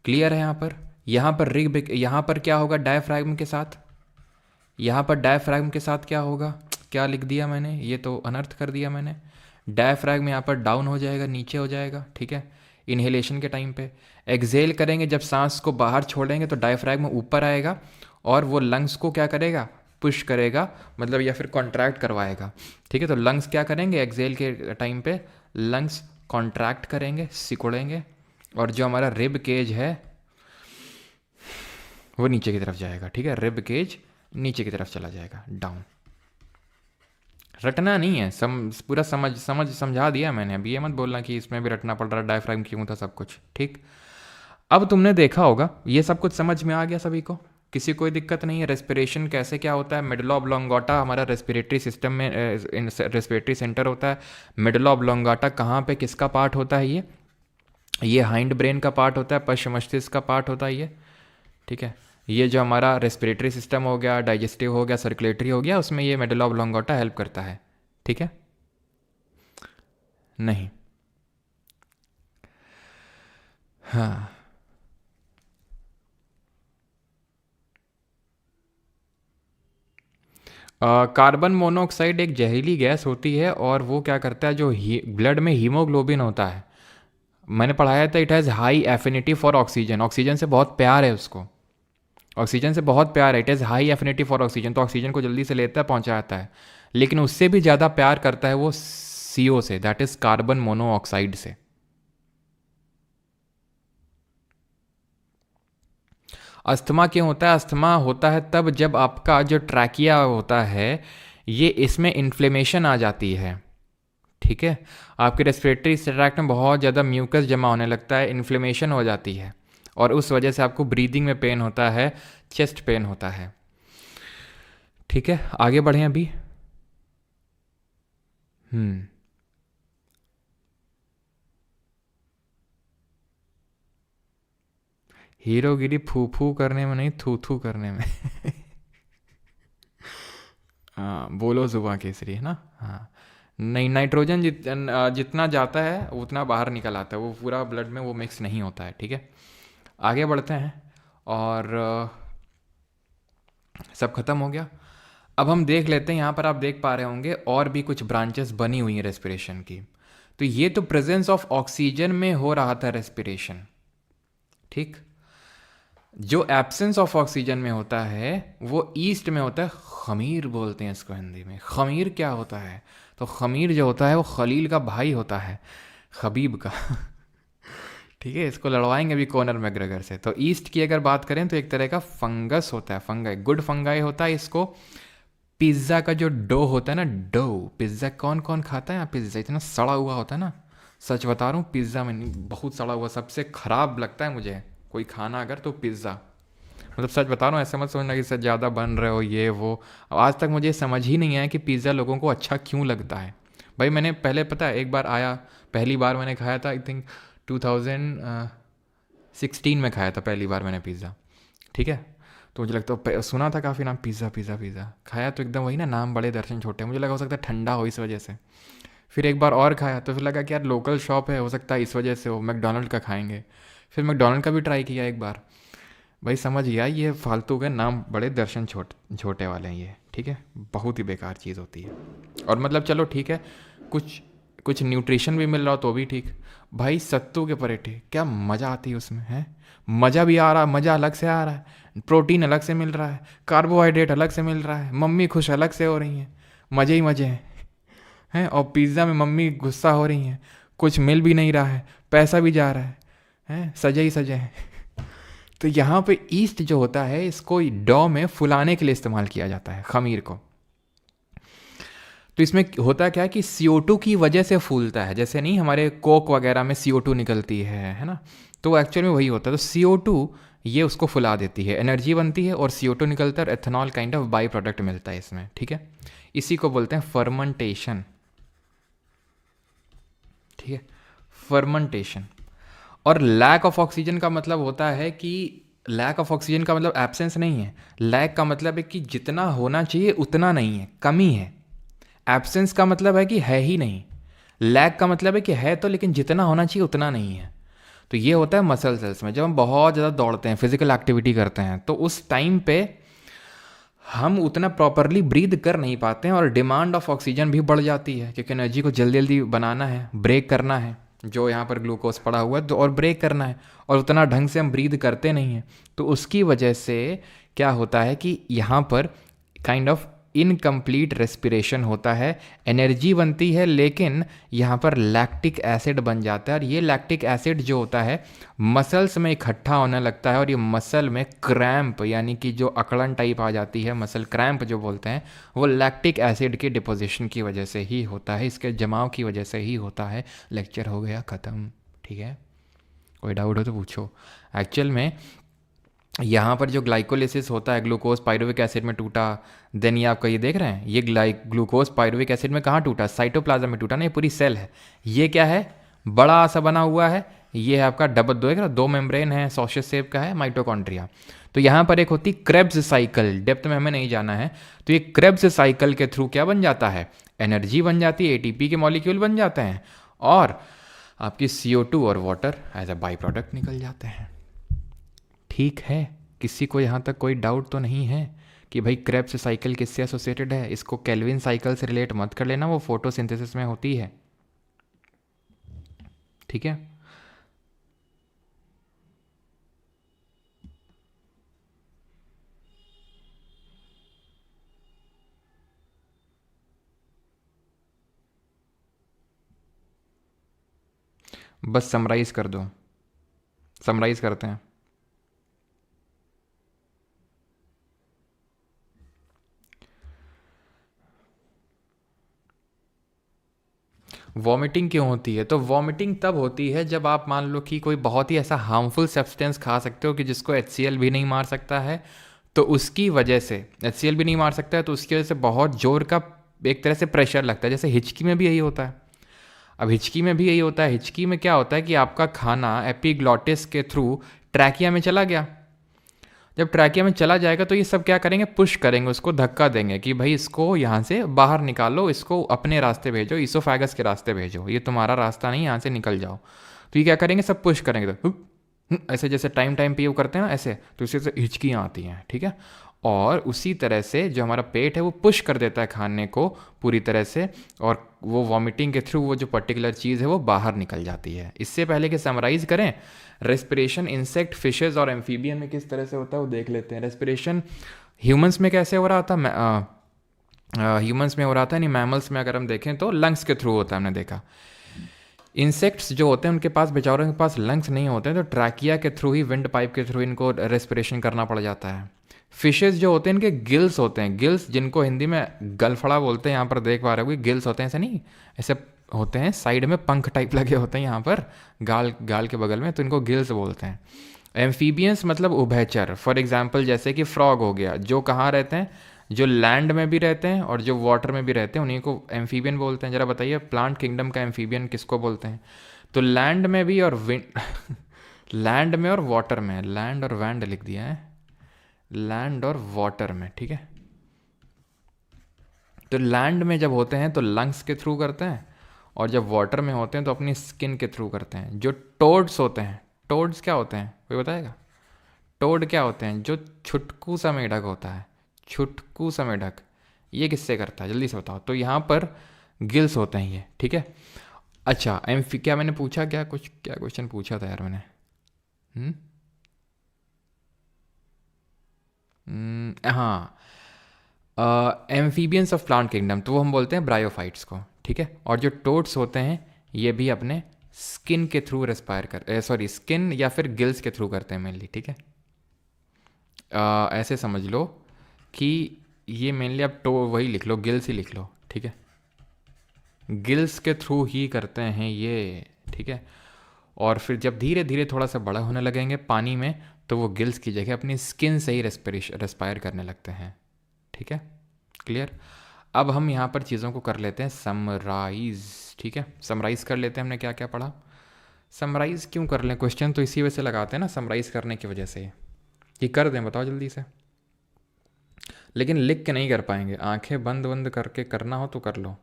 क्लियर है। यहाँ पर रिग, यहाँ पर क्या होगा डायफ्रागम के साथ, यहाँ पर डायफ्रागम के साथ क्या होगा, क्या लिख दिया मैंने, ये तो अनर्थ कर दिया मैंने। डायफ्रागम यहाँ पर डाउन हो जाएगा, नीचे हो जाएगा, ठीक है, इनहेलेशन के टाइम पे। एक्सेल करेंगे, जब सांस को बाहर छोड़ेंगे तो डायफ्रागम ऊपर आएगा, और वो लंग्स को क्या करेगा, पुश करेगा, मतलब या फिर कॉन्ट्रैक्ट करवाएगा, ठीक है। तो लंग्स क्या करेंगे एक्सेल के टाइम पे, लंग्स कॉन्ट्रैक्ट करेंगे, सिकुड़ेंगे, और जो हमारा रिब केज है वो नीचे की तरफ जाएगा, ठीक है, रिब केज नीचे की तरफ चला जाएगा, डाउन। रटना नहीं है, पूरा समझा दिया मैंने, अभी ये मत बोलना कि इसमें भी रटना पड़ रहा है, डायफ्रागम क्यों था, सब कुछ ठीक। अब तुमने देखा होगा ये सब कुछ समझ में आ गया सभी को, किसी कोई दिक्कत नहीं है। रेस्पिरेशन कैसे क्या होता है, मेडुला ऑब्लोंगाटा हमारा रेस्पिरेटरी सिस्टम में रेस्पिरेटरी सेंटर होता है। मेडुला ऑब्लोंगाटा कहाँ पे किसका पार्ट होता है, ये हाइंड ब्रेन का पार्ट होता है, पश्च मस्तिष्क का पार्ट होता है ये, ठीक है। ये जो हमारा रेस्पिरेटरी सिस्टम हो गया, डाइजेस्टिव हो गया, सर्कुलेटरी हो गया, उसमें ये मेडुला ऑब्लोंगाटा हेल्प करता है, ठीक है। नहीं, हाँ, कार्बन मोनोऑक्साइड एक जहरीली गैस होती है, और वो क्या करता है, जो ब्लड में हीमोग्लोबिन होता है, मैंने पढ़ाया था, it has high affinity for oxygen, oxygen से बहुत प्यार है उसको, ऑक्सीजन से बहुत प्यार है, it has high affinity for oxygen, तो ऑक्सीजन को जल्दी से लेता है, पहुंचाता है। लेकिन उससे भी ज़्यादा प्यार करता है वो CO से, दैट इज़ कार्बन मोनोऑक्साइड से। अस्थमा क्यों होता है, अस्थमा होता है तब जब आपका जो ट्रैकिया होता है, ये इसमें इन्फ्लेमेशन आ जाती है, ठीक है। आपके रेस्पिरेटरी ट्रैक्ट में बहुत ज़्यादा म्यूकस जमा होने लगता है, इन्फ्लेमेशन हो जाती है, और उस वजह से आपको ब्रीदिंग में पेन होता है, चेस्ट पेन होता है, ठीक है। आगे बढ़ें अभी। हीरोगिरी फू फू करने में नहीं, थू थू करने में। हाँ, बोलो जुबां केसरी, है ना। हाँ, नहीं, नाइट्रोजन जितना जाता है उतना बाहर निकल आता है, वो पूरा ब्लड में वो मिक्स नहीं होता है, ठीक है। आगे बढ़ते हैं। और सब खत्म हो गया। अब हम देख लेते हैं, यहाँ पर आप देख पा रहे होंगे और भी कुछ ब्रांचेस बनी हुई हैं रेस्पिरेशन की। तो ये तो प्रेजेंस ऑफ ऑक्सीजन में हो रहा था रेस्पिरेशन, ठीक। जो एब्सेंस ऑफ ऑक्सीजन में होता है वो ईस्ट में होता है, खमीर बोलते हैं इसको हिंदी में। खमीर क्या होता है? तो खमीर जो होता है वो खलील का भाई होता है, खबीब का। ठीक है, इसको लड़वाएंगे अभी कॉनर मैग्रेगर से। तो ईस्ट की अगर बात करें तो एक तरह का फंगस होता है, फंगाई, गुड फंगाई होता है। इसको पिज्ज़ा का जो डो होता है ना, डो, पिज्ज़ा कौन कौन खाता है यहाँ? पिज्ज़ा इतना सड़ा हुआ होता है ना, सच बता रहा हूँ, पिज़्ज़ा में नहीं, बहुत सड़ा हुआ, सबसे ख़राब लगता है मुझे कोई खाना अगर तो पिज़्ज़ा। मतलब सच बता रहा हूँ, ऐसा मत सोचना कि इससे ज़्यादा बन रहे हो ये वो। अब आज तक मुझे समझ ही नहीं आया कि पिज़्ज़ा लोगों को अच्छा क्यों लगता है। भाई मैंने पहले, पता है, एक बार आया, पहली बार मैंने खाया था आई थिंक 2016 में खाया था पहली बार मैंने पिज़्ज़ा, ठीक है। तो मुझे लगता है, सुना था काफ़ी नाम, पिज़्ज़ा पिज़्ज़ा पिज़्ज़ा, खाया तो एकदम वही ना, नाम बड़े दर्शन छोटे, मुझे लगा हो सकता है ठंडा हो इस वजह से। फिर एक बार और खाया तो फिर लगा कि यार लोकल शॉप है, हो सकता है इस वजह से हो, मैकडोनल्ड का खाएंगे। फिर मैकडोनल्ड का भी ट्राई किया एक बार, भाई समझ गया ये फालतू के नाम बड़े दर्शन छोटे वाले हैं ये, ठीक है, बहुत ही बेकार चीज़ होती है। और मतलब चलो ठीक है, कुछ कुछ न्यूट्रिशन भी मिल रहा हो तो भी ठीक। भाई सत्तू के पराठे, क्या मज़ा आती है उसमें, है मज़ा भी आ रहा है, मज़ा अलग से आ रहा है, प्रोटीन अलग से मिल रहा है, कार्बोहाइड्रेट अलग से मिल रहा है, मम्मी खुश अलग से हो रही हैं, मज़े ही मज़े हैं। और पिज़्ज़ा में मम्मी गुस्सा हो रही हैं, कुछ मिल भी नहीं रहा है, पैसा भी जा रहा है, हैं सजे ही सजे हैं। तो यहाँ पे ईस्ट जो होता है इसको डॉ में फुलाने के लिए इस्तेमाल किया जाता है, खमीर को। तो इसमें होता क्या है कि CO2 की वजह से फूलता है, जैसे नहीं हमारे कोक वगैरह में CO2 निकलती है ना, तो एक्चुअल में वही होता है। तो CO2 ये उसको फुला देती है, एनर्जी बनती है और CO2 निकलता है, और ethanol kind of by product मिलता है इसमें, ठीक है। इसी को बोलते हैं फर्मेंटेशन, ठीक है, फर्मेंटेशन। और लैक ऑफ ऑक्सीजन का मतलब होता है कि, लैक ऑफ ऑक्सीजन का मतलब एब्सेंस नहीं है, लैक का मतलब है कि जितना होना चाहिए उतना नहीं है, कमी है। एब्सेंस का मतलब है कि है ही नहीं, लैक का मतलब है कि है तो, लेकिन जितना होना चाहिए उतना नहीं है। तो ये होता है मसल सेल्स में, जब हम बहुत ज़्यादा दौड़ते हैं, फिजिकल एक्टिविटी करते हैं, तो उस टाइम पे हम उतना प्रॉपरली ब्रीद कर नहीं पाते हैं और डिमांड ऑफ ऑक्सीजन भी बढ़ जाती है, क्योंकि एनर्जी को जल्दी जल्दी बनाना है, ब्रेक करना है, जो यहाँ पर ग्लूकोज पड़ा हुआ है तो, और ब्रेक करना है, और उतना ढंग से हम ब्रीद करते नहीं हैं। तो उसकी वजह से क्या होता है कि यहाँ पर काइंड ऑफ इनकम्प्लीट रेस्पिरेशन होता है, एनर्जी बनती है लेकिन यहाँ पर लैक्टिक एसिड बन जाता है, और ये लैक्टिक एसिड जो होता है मसल्स में इकट्ठा होने लगता है, और ये मसल में क्रैम्प, यानी कि जो अकड़न टाइप आ जाती है, मसल क्रैम्प जो बोलते हैं, वो लैक्टिक एसिड के डिपोजिशन की वजह से ही होता है, इसके जमाव की वजह से ही होता है। लेक्चर हो गया ख़त्म, ठीक है, कोई डाउट हो तो पूछो। एक्चुअल में यहाँ पर जो ग्लाइकोलिसिस होता है, ग्लूकोज पायरुविक एसिड में टूटा, देन ये आपका ये देख रहे हैं, ये ग्लूकोज पायरुविक एसिड में कहाँ टूटा? साइटोप्लाज्म में टूटा ना, ये पूरी सेल है। ये क्या है? बड़ा सा बना हुआ है, ये है आपका दो मेम्ब्रेन है, सॉसेज शेप का है, माइटोकॉन्ड्रिया। तो यहाँ पर एक होती क्रेब्स साइकिल, डेप्थ में हमें नहीं जाना है। तो ये क्रेब्स साइकिल के थ्रू क्या बन जाता है? एनर्जी बन जाती है, ATP के मॉलिक्यूल बन जाते हैं, और आपकी CO2 और water as a by product निकल जाते हैं। ठीक है, किसी को यहाँ तक कोई डाउट तो नहीं है कि भाई क्रेब्स साइकिल किससे एसोसिएटेड है? इसको केल्विन साइकिल से रिलेट मत कर लेना, वो फोटोसिंथेसिस में होती है, ठीक है। बस समराइज कर दो, समराइज करते हैं। वॉमिटिंग क्यों होती है? तो वॉमिटिंग तब होती है जब आप मान लो कि कोई बहुत ही ऐसा हार्मफुल सब्सटेंस खा सकते हो कि जिसको HCl भी नहीं मार सकता है, तो उसकी वजह से, HCl भी नहीं मार सकता है तो उसकी वजह से बहुत जोर का एक तरह से प्रेशर लगता है। जैसे हिचकी में भी यही होता है। अब हिचकी में भी यही होता है, हिचकी में क्या होता है कि आपका खाना एपिग्लॉटिस के थ्रू ट्रैकिया में चला गया। जब ट्रैकिया में चला जाएगा तो ये सब क्या करेंगे? पुश करेंगे, उसको धक्का देंगे कि भाई इसको यहाँ से बाहर निकालो, इसको अपने रास्ते भेजो, ईसोफेगस के रास्ते भेजो, ये तुम्हारा रास्ता नहीं, यहाँ से निकल जाओ। तो ये क्या करेंगे? सब पुश करेंगे, तो ऐसे जैसे टाइम टाइम पे वो करते हैं ना ऐसे, तो इसी से हिचकियाँ आती हैं, ठीक है। और उसी तरह से जो हमारा पेट है वो पुश कर देता है खाने को पूरी तरह से, और वो वॉमिटिंग के थ्रू वो जो पर्टिकुलर चीज़ है वो बाहर निकल जाती है। इससे पहले कि समराइज़ करें, रेस्पिरेशन इंसेक्ट, फिशेज और एम्फीबियन में किस तरह से होता है वो देख लेते हैं। रेस्पिरेशन ह्यूमंस में कैसे हो रहा था, ह्यूमंस में हो रहा था, नहीं मैमल्स में अगर हम देखें तो लंग्स के थ्रू होता है, हमने देखा। इंसेक्ट्स जो होते हैं उनके पास, बेचारों के पास लंग्स नहीं होते हैं, तो ट्रैकिया के थ्रू ही, विंड पाइप के थ्रू इनको रेस्पिरेशन करना पड़ जाता है। फिशेस जो होते हैं इनके गिल्स होते हैं, गिल्स जिनको हिंदी में गलफड़ा बोलते हैं, यहाँ पर देख पा रहे हो गिल्स होते हैं, ऐसे नहीं, ऐसे होते हैं साइड में पंख टाइप लगे होते हैं यहाँ पर गाल गाल के बगल में, तो इनको गिल्स बोलते हैं। एम्फीबियंस मतलब उभयचर, फॉर एग्जाम्पल जैसे कि फ्रॉग हो गया, जो कहाँ रहते हैं, जो लैंड में भी रहते हैं और जो वाटर में भी रहते हैं, उन्हीं को एम्फीबियन बोलते हैं। ज़रा बताइए प्लांट किंगडम का एम्फीबियन किसको बोलते हैं? तो लैंड में भी और विंड लैंड में और वाटर में, लैंड और वैंड लिख दिया है, लैंड और वाटर में, ठीक है। तो लैंड में जब होते हैं तो लंग्स के थ्रू करते हैं, और जब वाटर में होते हैं तो अपनी स्किन के थ्रू करते हैं। जो टोड्स होते हैं, टोड्स क्या होते हैं कोई बताएगा? टोड क्या होते हैं? जो छुटकू सा मेढक होता है, छुटकू सा मेढक, ये किससे करता है जल्दी से बताओ। तो यहाँ पर गिल्स होते हैं ये, ठीक है। अच्छा क्या मैंने पूछा, क्या कुछ, क्या क्वेश्चन पूछा था यार मैंने? हाँ, एम्फीबियंस ऑफ प्लांट किंगडम, तो वो हम बोलते हैं ब्रायोफाइट्स को, ठीक है। और जो टोड्स होते हैं ये भी अपने स्किन के थ्रू रेस्पायर सॉरी स्किन या फिर गिल्स के थ्रू करते हैं मेनली, ठीक है। ऐसे समझ लो कि ये मेनली आप वही लिख लो, गिल्स ही लिख लो, ठीक है। गिल्स के थ्रू ही करते हैं ये, ठीक है। और फिर जब धीरे धीरे थोड़ा सा बड़ा होने लगेंगे पानी में, तो वो गिल्स की जगह अपनी स्किन से ही रेस्पायर करने लगते हैं, ठीक है। क्लियर? अब हम यहाँ पर चीज़ों को कर लेते हैं समराइज़, ठीक है। समराइज़ कर लेते हैं हमने क्या क्या पढ़ा। समराइज़ क्यों कर लें, क्वेश्चन तो इसी वजह से लगाते हैं ना, समराइज़ करने की वजह से, कि कर दें, बताओ जल्दी से। लेकिन लिख के नहीं कर पाएंगे, आंखें बंद बंद करके करना हो तो कर लो।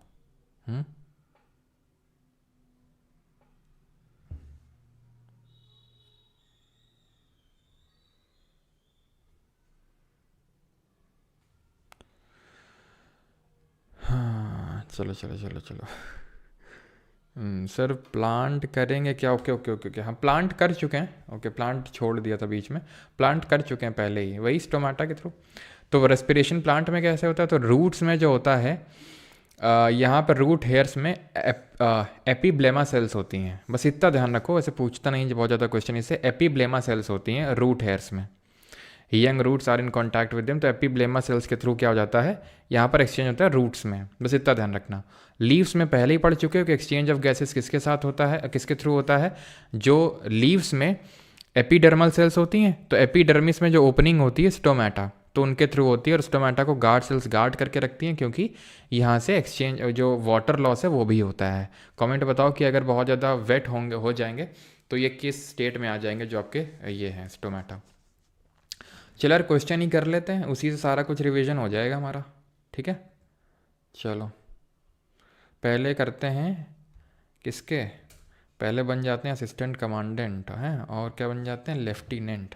हाँ चलो चलो चलो चलो। सर प्लांट करेंगे क्या? ओके ओके ओके ओके, हम प्लांट कर चुके हैं, ओके प्लांट छोड़ दिया था बीच में, प्लांट कर चुके हैं पहले ही, वही स्टोमाटा के थ्रू। तो रेस्पिरेशन प्लांट में कैसे होता है, तो रूट्स में जो होता है, यहाँ पर रूट हेयर्स में एपीब्लेमा सेल्स होती हैं, बस इतना ध्यान रखो, वैसे पूछता नहीं बहुत ज़्यादा क्वेश्चन इससे। एपीब्लेमा सेल्स होती हैं रूट हेयर्स में, young roots are in contact with them, तो एपीब्लेमा सेल्स के थ्रू क्या हो जाता है, यहाँ पर एक्सचेंज होता है रूट्स में, बस इतना ध्यान रखना। लीव्स में पहले ही पढ़ चुके हो कि एक्सचेंज ऑफ गैसेस किसके साथ होता है, किसके थ्रू होता है। जो लीव्स में एपीडर्मल सेल्स होती हैं, तो एपीडर्मिस में जो ओपनिंग होती है स्टोमेटा, तो उनके थ्रू होती है, और स्टोमेटा को गार्ड सेल्स गार्ड करके रखती हैं, क्योंकि यहाँ से एक्सचेंज जो वाटर लॉस है वो भी होता है। कमेंट बताओ कि अगर बहुत ज़्यादा वेट होंगे हो जाएंगे तो ये किस स्टेट में आ जाएंगे, जो आपके ये हैं स्टोमेटा। चलो यार क्वेश्चन ही कर लेते हैं, उसी से सारा कुछ रिवीजन हो जाएगा हमारा, ठीक है। चलो पहले करते हैं किसके, पहले बन जाते हैं असिस्टेंट कमांडेंट हैं, और क्या बन जाते हैं, लेफ्टिनेंट,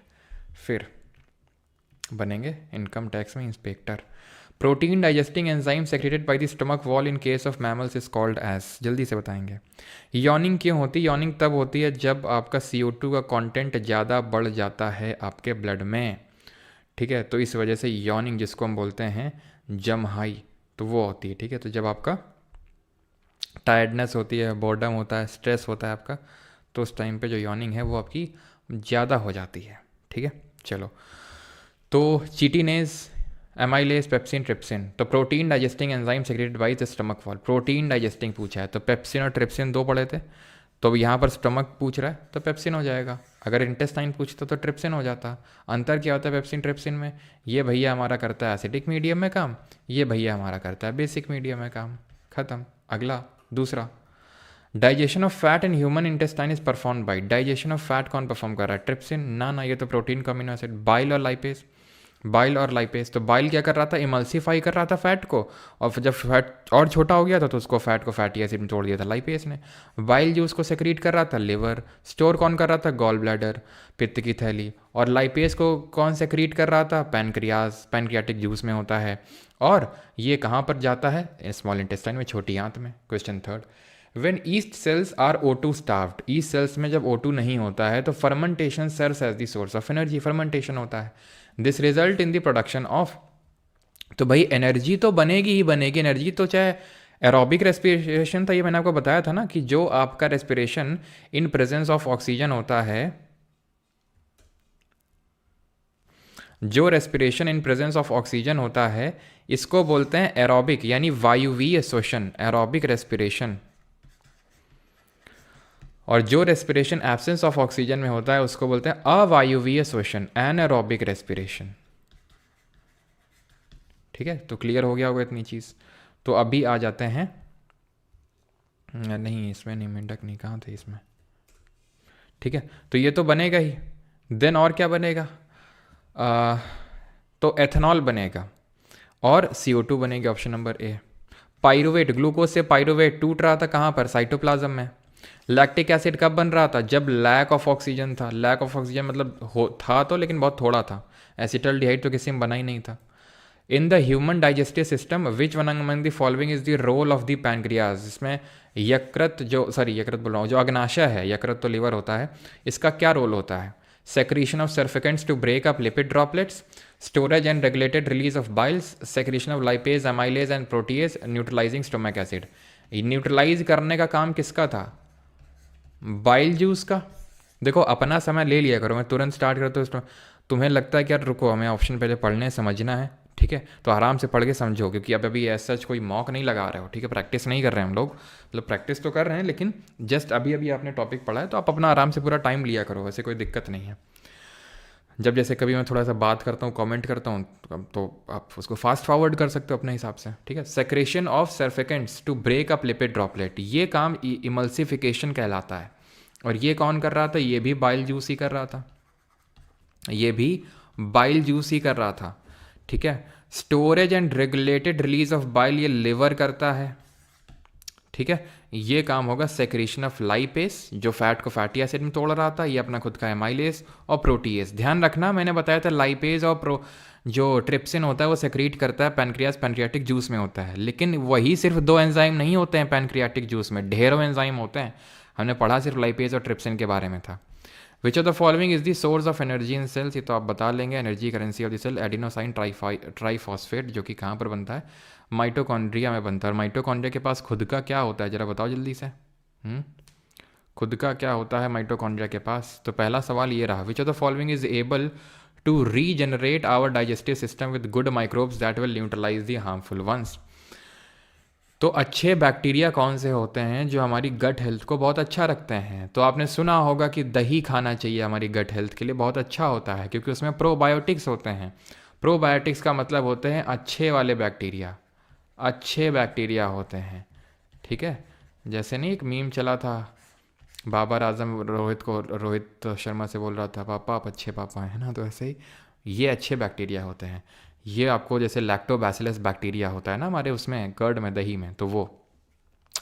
फिर बनेंगे इनकम टैक्स में inspector. Protein digesting enzyme secreted by the stomach wall in case of mammals is called as, जल्दी से बताएंगे। यॉनिंग क्यों होती है? यॉनिंग तब होती है जब आपका CO2 का कंटेंट ज़्यादा बढ़ जाता है आपके ब्लड में, ठीक है। तो इस वजह से यॉनिंग, जिसको हम बोलते हैं जमहाई, तो वो होती है, ठीक है। तो जब आपका टायर्डनेस होती है, बोर्डम होता है, स्ट्रेस होता है आपका, तो उस टाइम पे जो यॉनिंग है वो आपकी ज़्यादा हो जाती है, ठीक है। चलो तो चिटिनेज, एमाइलेज, पेप्सिन, ट्रिप्सिन, तो protein digesting enzyme secreted by the stomach wall, protein digesting पूछा है, तो पेप्सिन और ट्रिप्सिन दो पढ़े थे, तो यहाँ पर स्टमक पूछ रहा है तो पेप्सिन हो जाएगा। अगर इंटेस्टाइन पूछता तो ट्रिप्सिन हो जाता। अंतर क्या होता है पेप्सिन ट्रिप्सिन में? ये भैया हमारा करता है एसिडिक मीडियम में काम, ये भैया हमारा करता है बेसिक मीडियम में काम, खत्म। अगला दूसरा, digestion of fat in human intestine is perform by, digestion of fat कौन परफॉर्म कर रहा है? ट्रिप्सिन ना ना, ये तो प्रोटीन का अमीनो एसिड। बाइल और लाइपेज, बाइल और लाइपेज। तो बाइल क्या कर रहा था, इमल्सीफाई कर रहा था फैट को, और फिर जब फैट और छोटा हो गया था तो उसको फैट को फैटी एसिड में तोड़ दिया था लाइपेज ने। बाइल जो उसको सेक्रीट कर रहा था, लिवर। स्टोर कौन कर रहा था, गॉल ब्लैडर, पित्त की थैली। और लाइपेज को कौन सेक्रीट कर रहा था, पैनक्रियाज, पैनक्रियाटिक जूस में होता है। और ये कहाँ पर जाता है, स्मॉल इंटेस्टाइन में, छोटी आंत में। Question third, when yeast cells are O2 starved, yeast cells में जब O2 नहीं होता है तो fermentation serves as the source of energy, fermentation होता है। This result in the production of, तो भाई एनर्जी तो बनेगी ही बनेगी, एनर्जी तो चाहे एरोबिक रेस्पिरेशन था, ये मैंने आपको बताया था ना कि जो आपका respiration in presence of oxygen होता है, जो respiration in presence of oxygen होता है, इसको बोलते हैं एरोबिक, यानी वायुवीय श्वसन, एरोबिक रेस्पिरेशन। और जो रेस्पिरेशन एब्सेंस ऑफ ऑक्सीजन में होता है उसको बोलते हैं अवायुवीय श्वसन, एनएरोबिक रेस्पिरेशन। ठीक है, तो क्लियर हो गया होगा इतनी चीज़। तो अभी आ जाते हैं, नहीं इसमें नहीं, मेंढक नहीं, कहाँ थे इसमें। ठीक है, तो ये तो बनेगा ही। देन और क्या बनेगा, तो एथेनॉल बनेगा और CO2 बनेगी, option number A. Pyruvate, glucose से पाइरुवेट टूट रहा था कहाँ पर, साइटोप्लाज्म में। लैक्टिक एसिड कब बन रहा था, जब लैक ऑफ ऑक्सीजन था। लैक ऑफ ऑक्सीजन मतलब था तो, लेकिन बहुत थोड़ा था। एसिटल्डिहाइड तो किसी में बना ही नहीं था। In the human digestive system which one among the following is the role of the pancreas, इसमें यकृत, यकृत बोल रहा हूँ, जो अग्नाशय है, यकृत तो लीवर होता है, इसका क्या रोल होता है। Secretion of surfactants to break up lipid droplets, storage and regulated release of biles, secretion of lipase, amylase and protease, neutralising stomach acid. Neutralise करने का काम किसका था, बाइल जूस का। देखो अपना समय ले लिया करो, मैं तुरंत स्टार्ट करता हूँ। तुम्हें लगता है कि यार रुको, हमें ऑप्शन पहले पढ़ने समझना है, ठीक है, तो आराम से पढ़ के समझो, क्योंकि अब अभी ऐसा कोई मॉक नहीं लगा रहे हो, ठीक है, प्रैक्टिस नहीं कर रहे हैं हम लोग, मतलब प्रैक्टिस तो कर रहे हैं लेकिन जस्ट अभी अभी आपने टॉपिक पढ़ा है, तो आप अपना आराम से पूरा टाइम लिया करो, वैसे कोई दिक्कत नहीं है। जब जैसे कभी मैं थोड़ा सा बात करता हूँ, कमेंट करता हूँ, तो आप उसको फास्ट फॉरवर्ड कर सकते हो अपने हिसाब से, ठीक है। Secretion of surfactants to break up lipid droplet, ये काम इमल्सिफिकेशन कहलाता है। और ये कौन कर रहा था, ये भी बाइल जूस ही कर रहा था, ये भी बाइल जूस ही कर रहा था, ठीक है। Storage and regulated release of bile, ये लिवर करता है, ठीक है। ये काम होगा सेक्रेशन ऑफ लाइपेस, जो फैट को फैटी एसिड में तोड़ रहा था, ये अपना खुद का एमाइलेस और प्रोटीएस। ध्यान रखना, मैंने बताया था लाइपेज और जो ट्रिप्सिन होता है वो सेक्रीट करता है पैनक्रियास, पैनक्रियाटिक जूस में होता है। लेकिन वही सिर्फ 2 एंजाइम नहीं होते हैं पैनक्रियाटिक जूस में, ढेरों एंजाइम होते हैं। हमने पढ़ा सिर्फ लाइपेज और ट्रिप्सिन के बारे में था। Which of the following is the source of energy in cells, ये तो आप बता लेंगे, energy currency of the cell, adenosine triphosphate, जो कि कहाँ पर बनता है, माइटोकॉन्ड्रिया में बनता है। और माइटोकॉन्ड्रिया के पास खुद का क्या होता है, जरा बताओ जल्दी से। खुद का क्या होता है माइटोकॉन्ड्रिया के पास। तो पहला सवाल ये रहा, which of the following is able to regenerate our digestive system with good microbes that will neutralize the harmful ones. तो अच्छे बैक्टीरिया कौन से होते हैं जो हमारी गट हेल्थ को बहुत अच्छा रखते हैं। तो आपने सुना होगा कि दही खाना चाहिए, हमारी गट हेल्थ के लिए बहुत अच्छा होता है, क्योंकि उसमें प्रोबायोटिक्स होते हैं। प्रोबायोटिक्स का मतलब होते हैं अच्छे वाले बैक्टीरिया, अच्छे बैक्टीरिया होते हैं, ठीक है। जैसे नहीं एक मीम चला था, बाबर आजम रोहित शर्मा से बोल रहा था, पापा आप अच्छे पापा हैं ना, तो ऐसे ही ये अच्छे बैक्टीरिया होते हैं। ये आपको जैसे लैक्टोबैसिलस बैक्टीरिया होता है ना हमारे उसमें कर्ड में, दही में, तो वो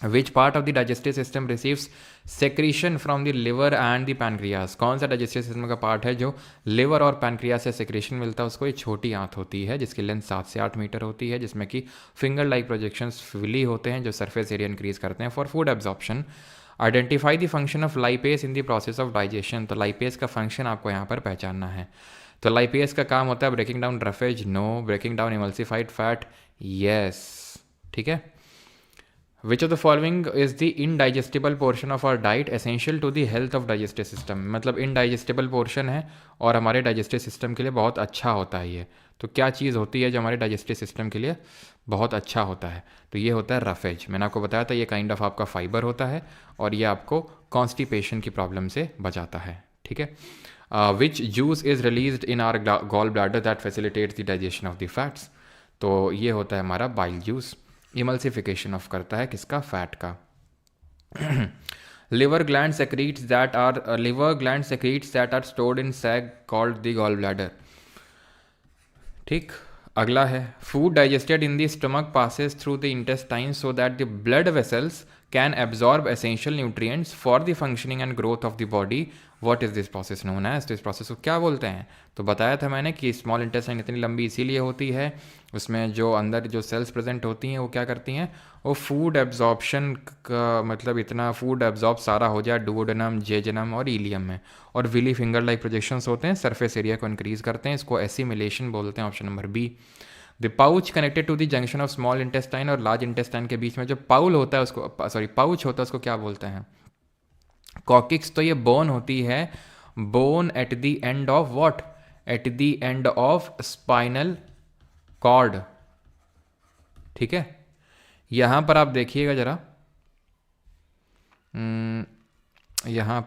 which part of the digestive system receives secretion from the liver and the pancreas, कौन सा डाइजेस्टिव सिस्टम का पार्ट है जो लिवर और पैनक्रियास से सेक्रेशन मिलता है उसको। ये छोटी आंत होती है जिसकी लेंथ 7 से 8 मीटर होती है, जिसमें कि फिंगर लाइक प्रोजेक्शंस फिली होते हैं जो सरफेस एरिया इंक्रीज करते हैं for food absorption. Identify the function of lipase in the process of digestion, तो लाइपेस का फंक्शन आपको यहाँ पर पहचानना है। तो लाइपेस का काम होता है breaking down roughage, no. Breaking down emulsified fat, yes, ठीक है। Which of the following is the indigestible portion of our diet essential to the health of digestive system, मतलब इनडाइजेस्टिबल पोर्शन है और हमारे डाइजेस्टिव सिस्टम के लिए बहुत अच्छा होता है ये। तो क्या चीज़ होती है जो हमारे डाइजेस्टिव सिस्टम के लिए बहुत अच्छा होता है, तो ये होता है रफेज। मैंने आपको बताया था ये काइंड ऑफ आपका फाइबर होता है और ये आपको कॉन्स्टिपेशन की प्रॉब्लम से बचाता है, ठीक है। Which juice is released in our gall bladder that facilitates the digestion of the fats, तो ये होता है हमारा बाइल जूस। इमल्सिफिकेशन ऑफ करता है किसका, फैट का। liver gland secretes that are stored in sac called the gall bladder, ठीक। अगला है food digested in the stomach passes through the intestine so that the blood vessels can absorb essential nutrients for the functioning and growth of the body. What is this process known as? तो इस प्रोसेस को क्या बोलते हैं? तो बताया था मैंने कि स्मॉल इंटेस्टाइन इतनी लंबी इसीलिए होती है, उसमें जो अंदर जो सेल्स प्रेजेंट होती हैं वो क्या करती हैं, वो फूड एब्जॉर्प्शन का मतलब इतना फूड एब्जॉर्ब सारा हो जाए डुओडेनम, जेजनम और इलियम में, और विली फिंगर लाइक प्रोजेक्शंस होते हैं, सरफेस एरिया को इंक्रीज करते हैं, इसको एसिमिलेशन बोलते हैं। Option number B. The pouch connected to the junction of small intestine और लार्ज इंटेस्टाइन के बीच में जो पाउल होता है उसको, सॉरी पाउच होता है उसको क्या बोलते हैं? कॉकिक्स। तो ये बोन होती है, bone at the end of what? At the end of spinal cord. ठीक है, यहां पर आप देखिएगा जरा, यहां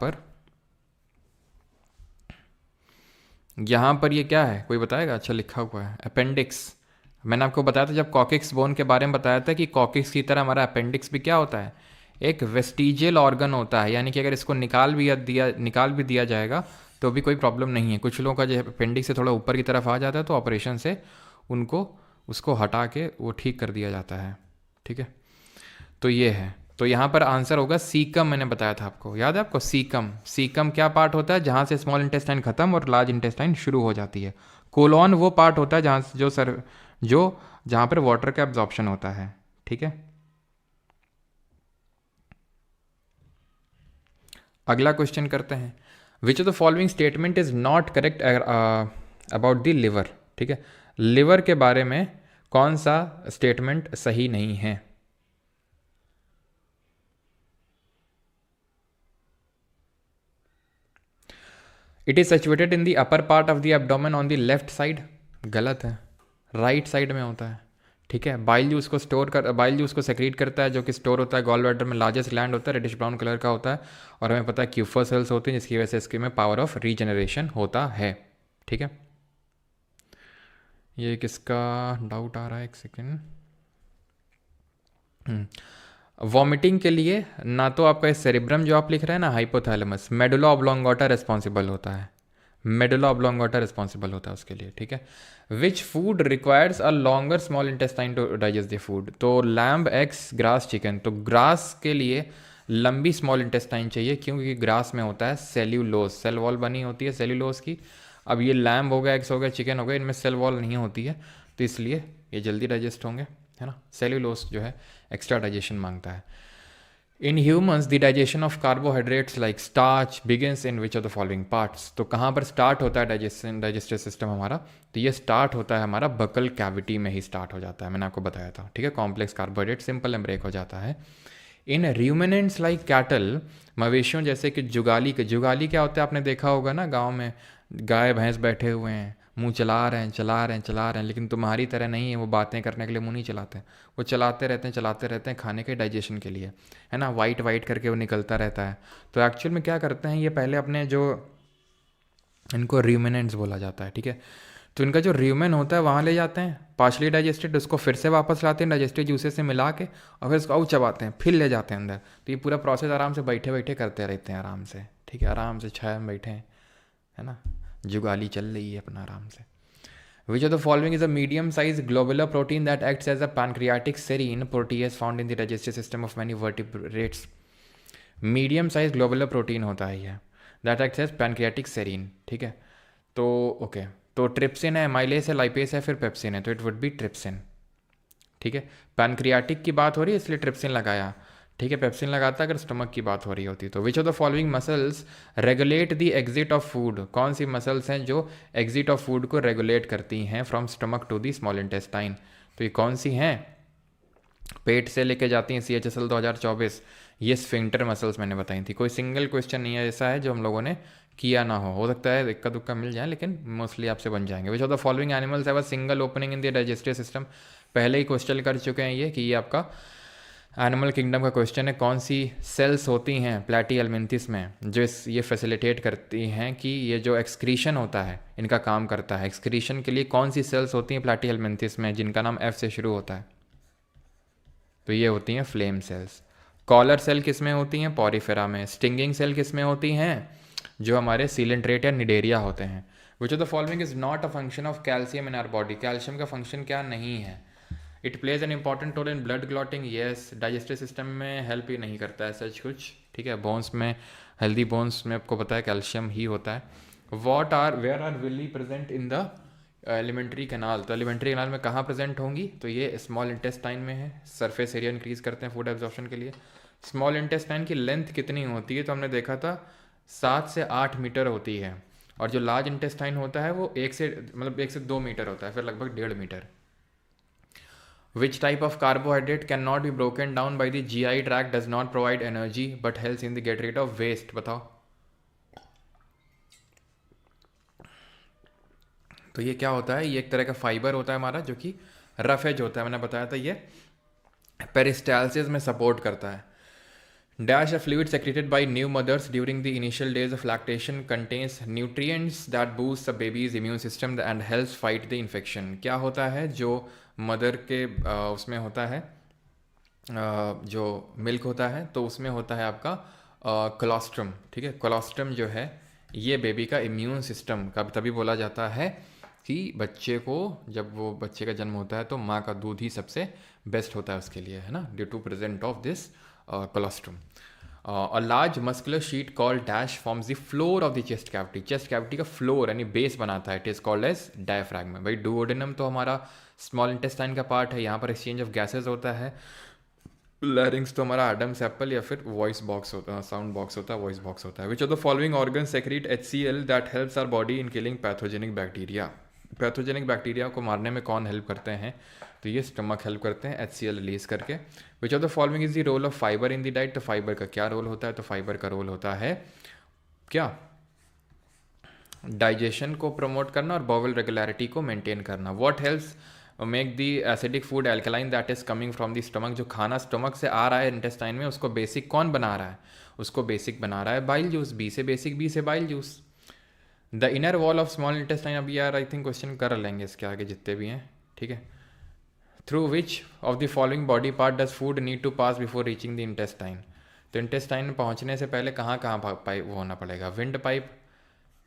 पर ये क्या है, कोई बताएगा? अच्छा लिखा हुआ है अपेंडिक्स। मैंने आपको बताया था जब कॉकिक्स बोन के बारे में बताया था कि कॉकिक्स की तरह हमारा अपेंडिक्स भी क्या होता है, एक वेस्टिजियल ऑर्गन होता है, यानी कि अगर इसको निकाल भी दिया जाएगा तो भी कोई प्रॉब्लम नहीं है। कुछ लोगों का जो अपेंडिक्स से थोड़ा ऊपर की तरफ आ जाता है तो ऑपरेशन से उसको हटा के वो ठीक कर दिया जाता है। ठीक है, तो ये है। तो यहाँ पर आंसर होगा सीकम। मैंने बताया था आपको, याद है आपको? सीकम क्या पार्ट होता है जहाँ से स्मॉल इंटेस्टाइन खत्म और लार्ज इंटेस्टाइन शुरू हो जाती है। कोलॉन वो पार्ट होता है जहाँ पर वाटर का एब्जॉर्प्शन होता है। ठीक है, अगला क्वेश्चन करते हैं। Which of the following statement is not correct about the liver? ठीक है, लिवर के बारे में कौन सा स्टेटमेंट सही नहीं है? It is situated in the upper part of the abdomen on the left side. गलत है, राइट साइड में होता है। ठीक है, बाइल जूस को सेक्रीट करता है जो कि स्टोर होता है गॉल ब्लैडर में, लार्जेस्ट ग्लैंड होता है, रेडिश ब्राउन कलर का होता है, और हमें पता है क्यूफर सेल्स होते हैं जिसकी वजह से इसके में पावर ऑफ रीजनरेशन होता है। ठीक है, ये किसका डाउट आ रहा है? एक सेकेंड। वॉमिटिंग के लिए ना तो आपका सेरिब्रम जो आप लिख रहे हैं ना, हाइपोथैलेमस, मेडुला ऑब्लोंगोटा रिस्पॉन्सिबल होता है, मेडुला ऑब्लोंगोटा रिस्पॉन्सिबल होता है उसके लिए। ठीक है, which food requires a longer small intestine to digest the food? तो लैम्ब, एग्स, ग्रास, चिकन। तो ग्रास के लिए लंबी स्मॉल इंटेस्टाइन चाहिए क्योंकि ग्रास में होता है सेल्यूलोज, सेल वॉल बनी होती है सेल्यूलोज की। अब ये लैम्ब हो गया, एग्स हो गया, चिकन हो गया, इनमें सेल वॉल नहीं होती है, तो इसलिए ये जल्दी डाइजेस्ट होंगे, है ना। सेल्यूलोज जो है एक्स्ट्रा डाइजेशन मांगता है। In humans the digestion of carbohydrates like starch begins in which of the following parts? तो कहाँ पर स्टार्ट होता है डाइजेस्टिव सिस्टम हमारा? तो ये स्टार्ट होता है हमारा बकल कैविटी में ही स्टार्ट हो जाता है, मैंने आपको बताया था। ठीक है, complex carbohydrate simple and break हो जाता है। इन र्यूमिनेंट्स लाइक कैटल, मवेशियों जैसे कि जुगाली क्या होता है? आपने देखा होगा ना, गाँव में गाय भैंस बैठे हुए हैं, मुंह चला रहे हैं, लेकिन तुम्हारी तरह नहीं है, वो बातें करने के लिए मुंह नहीं चलाते, वो चलाते रहते हैं खाने के डाइजेशन के लिए, है ना। वाइट करके वो निकलता रहता है। तो एक्चुअल में क्या करते हैं ये, पहले अपने जो इनको र्यूमिनेंट्स बोला जाता है। ठीक है, तो इनका जो र्यूमेन होता है वहाँ ले जाते हैं पार्शली डाइजेस्टेड, उसको फिर से वापस लाते हैं डाइजेस्टिव जूसेस से मिला के, और फिर उसको चबाते हैं, फिर ले जाते हैं अंदर। तो ये पूरा प्रोसेस आराम से बैठे करते रहते हैं आराम से। ठीक है, आराम से छाया में बैठे हैं, है ना, जुगाली चल रही है अपना आराम से। Which of the following is a medium-sized globular protein that acts as a pancreatic serine protease found in the digestive system of many vertebrates? Medium-sized globular protein होता है ये, that acts as pancreatic serine। ठीक है, तो ओके, तो ट्रिप्सिन है, माइलेस है, लाइपेस है, फिर पेप्सिन है, तो इट वुड बी ट्रिप्सिन। ठीक है, पैनक्रियाटिक की बात हो रही है इसलिए ट्रिप्सिन लगाया। ठीक है, पेप्सिन लगाता अगर स्टमक की बात हो रही होती तो। Which of the following muscles regulate the exit of food? कौन सी मसल्स हैं जो एग्जिट ऑफ फूड को रेगुलेट करती हैं from stomach to the small intestine? तो ये कौन सी हैं? पेट से लेके जाती हैं CHSL 2024, ये स्फिंक्टर मसल्स मैंने बताई थी। कोई सिंगल क्वेश्चन नहीं है ऐसा है जो हम लोगों ने किया ना हो सकता है इक्का दुक्का मिल जाए, लेकिन मोस्टली आपसे बन जाएंगे। विच of the following animals have a single opening in the digestive system? पहले ही क्वेश्चन कर चुके हैं ये कि ये आपका एनिमल किंगडम का क्वेश्चन है। कौन सी सेल्स होती हैं प्लैटी एल्मिंथिस में जो ये फैसिलिटेट करती हैं कि ये जो एक्सक्रीशन होता है इनका काम करता है? एक्सक्रीशन के लिए कौन सी सेल्स होती हैं प्लैटी एल्मिंथिस में जिनका नाम F से शुरू होता है? तो ये होती हैं फ्लेम सेल्स। कॉलर सेल किस में होती हैं? पॉरीफेरा में। स्टिंगिंग सेल किस में होती हैं? जो हमारे सीलेंट्रेट या निडेरिया होते हैं। Which of the following is not a function of calcium in our body, calcium का फंक्शन क्या नहीं है? It plays an important role in blood clotting, yes. Digestive system में हेल्प ही नहीं करता है सच कुछ, ठीक है। बोन्स में, हेल्दी बोन्स में आपको पता है कैल्शियम ही होता है। What are where are villi present in the alimentary canal, तो एलिमेंट्री कैनाल में कहाँ प्रेजेंट होंगी? तो ये स्मॉल इंटेस्टाइन में है। सरफेस एरिया इंक्रीज करते हैं फूड एब्जॉर्प्शन के लिए। स्मॉल इंटेस्टाइन की लेंथ कितनी होती है? तो हमने देखा था 7 से 8 मीटर होती है, और जो लार्ज इंटेस्टाइन होता है वो 1 से 2 मीटर होता है, फिर लगभग 1.5 metre. Which type of carbohydrate cannot be broken down by the GI tract, does not provide energy but helps in the get rid of waste? बताओ। तो ये क्या होता है? ये एक तरह का फाइबर होता है हमारा, जो कि रफ एज होता है। मैंने बताया था ये पेरिस्टालसिस में सपोर्ट करता है। Dash, a fluid secreted by new mothers during the initial days of lactation, contains nutrients that boost the baby's immune system and helps fight the infection. क्या होता है जो मदर के उसमें होता है, जो मिल्क होता है, तो उसमें होता है आपका कोलोस्ट्रम, ठीक है। कोलोस्ट्रम जो है ये बेबी का इम्यून सिस्टम का तभी बोला जाता है कि बच्चे को, जब वो बच्चे का जन्म होता है तो माँ का दूध ही सबसे बेस्ट होता है उसके लिए, है ना, due to present of this colostrum. A large muscular sheet called dash forms the floor of the chest cavity. Chest cavity का फ्लोर यानी बेस बनाता है, it is called as diaphragm. भाई डुओडेनम तो हमारा स्मॉल इंटेस्टाइन का पार्ट है, यहाँ पर एक्सचेंज ऑफ गैसेज होता है। लैरिंग्स तो हमारा एडम्स एप्पल या फिर वॉइस बॉक्स होता है, साउंड बॉक्स होता है, वॉइस बॉक्स होता है। Which of the following organ secrete HCl that helps our body in killing pathogenic bacteria? Pathogenic bacteria को मारने में कौन हेल्प करते हैं? तो ये स्टमक हेल्प करते हैं HCl रिलीज करके। Which of the following is the role of fibre in the diet? तो फाइबर का क्या रोल होता है? तो फाइबर का रोल होता है क्या? डाइजेशन को प्रमोट करना और बॉवल रेगुलरिटी को मेंटेन करना। What helps make the acidic food alkaline that is coming from the stomach? जो खाना स्टमक से आ रहा है इंटेस्टाइन में, उसको बेसिक कौन बना रहा है? उसको बेसिक बना रहा है बाइल जूस। बी से बेसिक, बी से bile juice. The inner wall of small intestine, अभी यार आई थिंक क्वेश्चन कर लेंगे इसके आगे जितने भी हैं, ठीक है। Through which of the following body part does food need to pass before reaching the intestine? तो इंटेस्टाइन पहुंचने से पहले कहाँ कहाँ पाइप वो होना पड़ेगा? विंड पाइप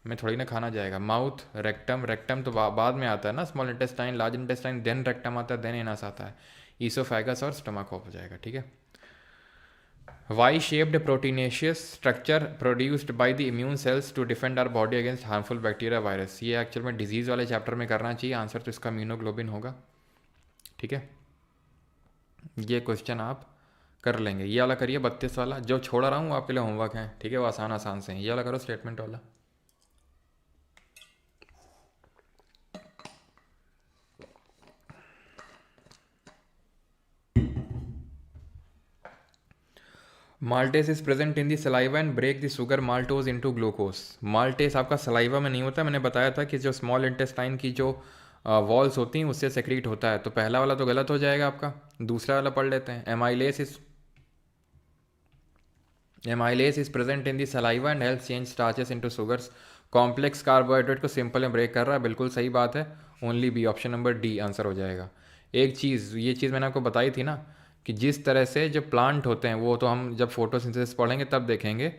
में थोड़ी ना खाना जाएगा। माउथ, रेक्टम, रेक्टम तो बाद में आता है ना, small intestine, large intestine, then rectum आता है, देन एनस आता है। ईसोफेगस और स्टमक हो जाएगा, ठीक है। Y shaped proteinaceous structure produced by the immune cells to defend our body against harmful bacteria virus? ये एक्चुअल में डिजीज वाले चैप्टर में करना चाहिए, आंसर तो इसका इम्यूनोग्लोबिन होगा, ठीक है। ये क्वेश्चन आप कर लेंगे। ये वाला करिए 32 वाला, जो छोड़ रहा हूँ आपके लिए होमवर्क है, ठीक है, वो आसान आसान से हैं। ये वाला करो स्टेटमेंट वाला। Maltase is present in the saliva and break the sugar maltose into glucose. Maltase आपका सलाइवा में नहीं होता, मैंने बताया था कि जो स्मॉल इंटेस्टाइन की जो वॉल्स होती हैं उससे सेक्रीट होता है। तो पहला वाला तो गलत हो जाएगा आपका, दूसरा वाला पढ़ लेते हैं। Amylase is present in the saliva and help change starches into sugars. Complex carbohydrate को सिंपल में ब्रेक कर रहा है, बिल्कुल सही बात है। Only B, option number D answer हो जाएगा। एक चीज़, ये चीज़ मैंने आपको बताई थी ना कि जिस तरह से जो प्लांट होते हैं, वो तो हम जब फोटोसिंथेसिस पढ़ेंगे तब देखेंगे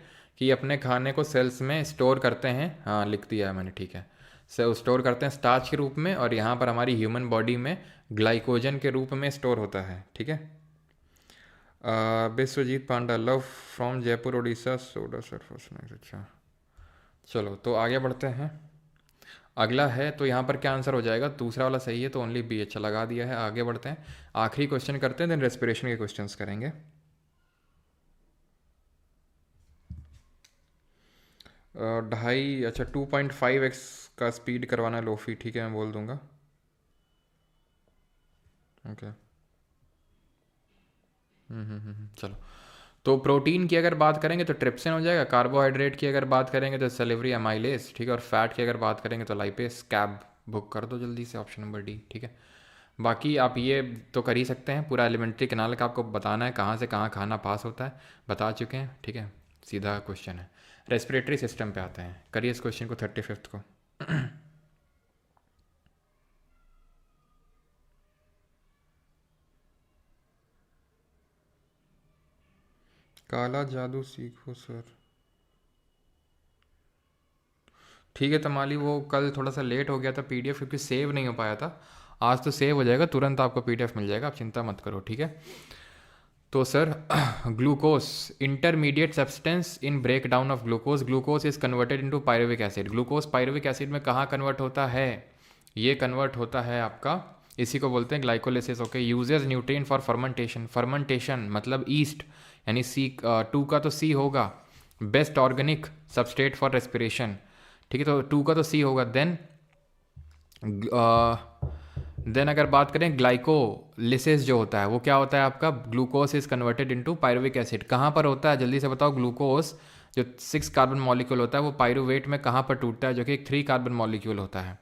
कि अपने खाने को सेल्स में स्टोर करते हैं। हाँ लिख दिया है मैंने, ठीक है। स्टोर करते हैं स्टार्च के रूप में, और यहाँ पर हमारी ह्यूमन बॉडी में ग्लाइकोजन के रूप में स्टोर होता है, ठीक है। विश्वजीत पांडा, लव फ्रॉम जयपुर उड़ीसा, सोडा सरफस। अच्छा चलो तो आगे बढ़ते हैं। अगला है तो यहाँ पर क्या आंसर हो जाएगा? दूसरा वाला सही है तो ओनली बी, अच्छा लगा दिया है। आगे बढ़ते हैं, आखिरी क्वेश्चन करते हैं, देन रेस्पिरेशन के क्वेश्चंस करेंगे। ढाई, अच्छा 2.5x का स्पीड करवाना है लोफी, ठीक है, मैं बोल दूंगा, ओके। चलो तो प्रोटीन की अगर बात करेंगे तो ट्रिप्सिन हो जाएगा। कार्बोहाइड्रेट की अगर बात करेंगे तो सेलेवरी अमाइलेस, ठीक है। और फैट की अगर बात करेंगे तो लाइपेस। कैब बुक कर दो जल्दी से, ऑप्शन नंबर डी, ठीक है। बाकी आप ये तो कर ही सकते हैं, पूरा एलिमेंट्री कैनाल का आपको बताना है कहाँ से कहाँ खाना पास होता है, बता चुके हैं, ठीक है। सीधा क्वेश्चन है। रेस्पिरेटरी सिस्टम पे आते हैं, करिए इस क्वेश्चन को 35th को। काला जादू सीखो सर। ठीक है तमाली, वो कल थोड़ा सा लेट हो गया था पीडीएफ क्योंकि सेव नहीं हो पाया था। आज तो सेव हो जाएगा, तुरंत आपको पीडीएफ मिल जाएगा, आप चिंता मत करो, ठीक है। तो sir glucose intermediate substance in break down of glucose, glucose is converted into pyruvic acid. Glucose pyruvic acid में कहाँ कन्वर्ट होता है? ये कन्वर्ट होता है आपका, इसी को बोलते हैं glycolysis. Okay, uses nutrient for fermentation, fermentation मतलब ईस्ट, यानी सी टू का तो सी होगा, best organic substrate for respiration, ठीक है, तो टू का तो सी होगा। देन अगर बात करें ग्लाइकोलिसिस जो होता है वो क्या होता है आपका? Glucose is converted into pyruvic acid. कहाँ पर होता है जल्दी से बताओ? ग्लूकोज जो 6 कार्बन मॉलिक्यूल होता है वो पायरुवेट में कहाँ पर टूटता है? जो कि एक 3 कार्बन मॉलिक्यूल होता है।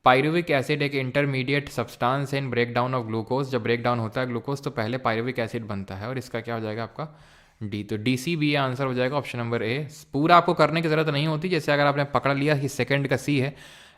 पायरुविक एसिड एक इंटरमीडिएट सब्सटेंस है इन ब्रेक डाउन ऑफ ग्लूकोज। जब ब्रेक डाउन होता है ग्लूकोज तो पहले पायरुविक एसिड बनता है, और इसका क्या हो जाएगा आपका? डी। तो डी सी बी आंसर हो जाएगा ऑप्शन नंबर ए। पूरा आपको करने की ज़रूरत नहीं होती, जैसे अगर आपने पकड़ लिया कि सेकंड का सी है,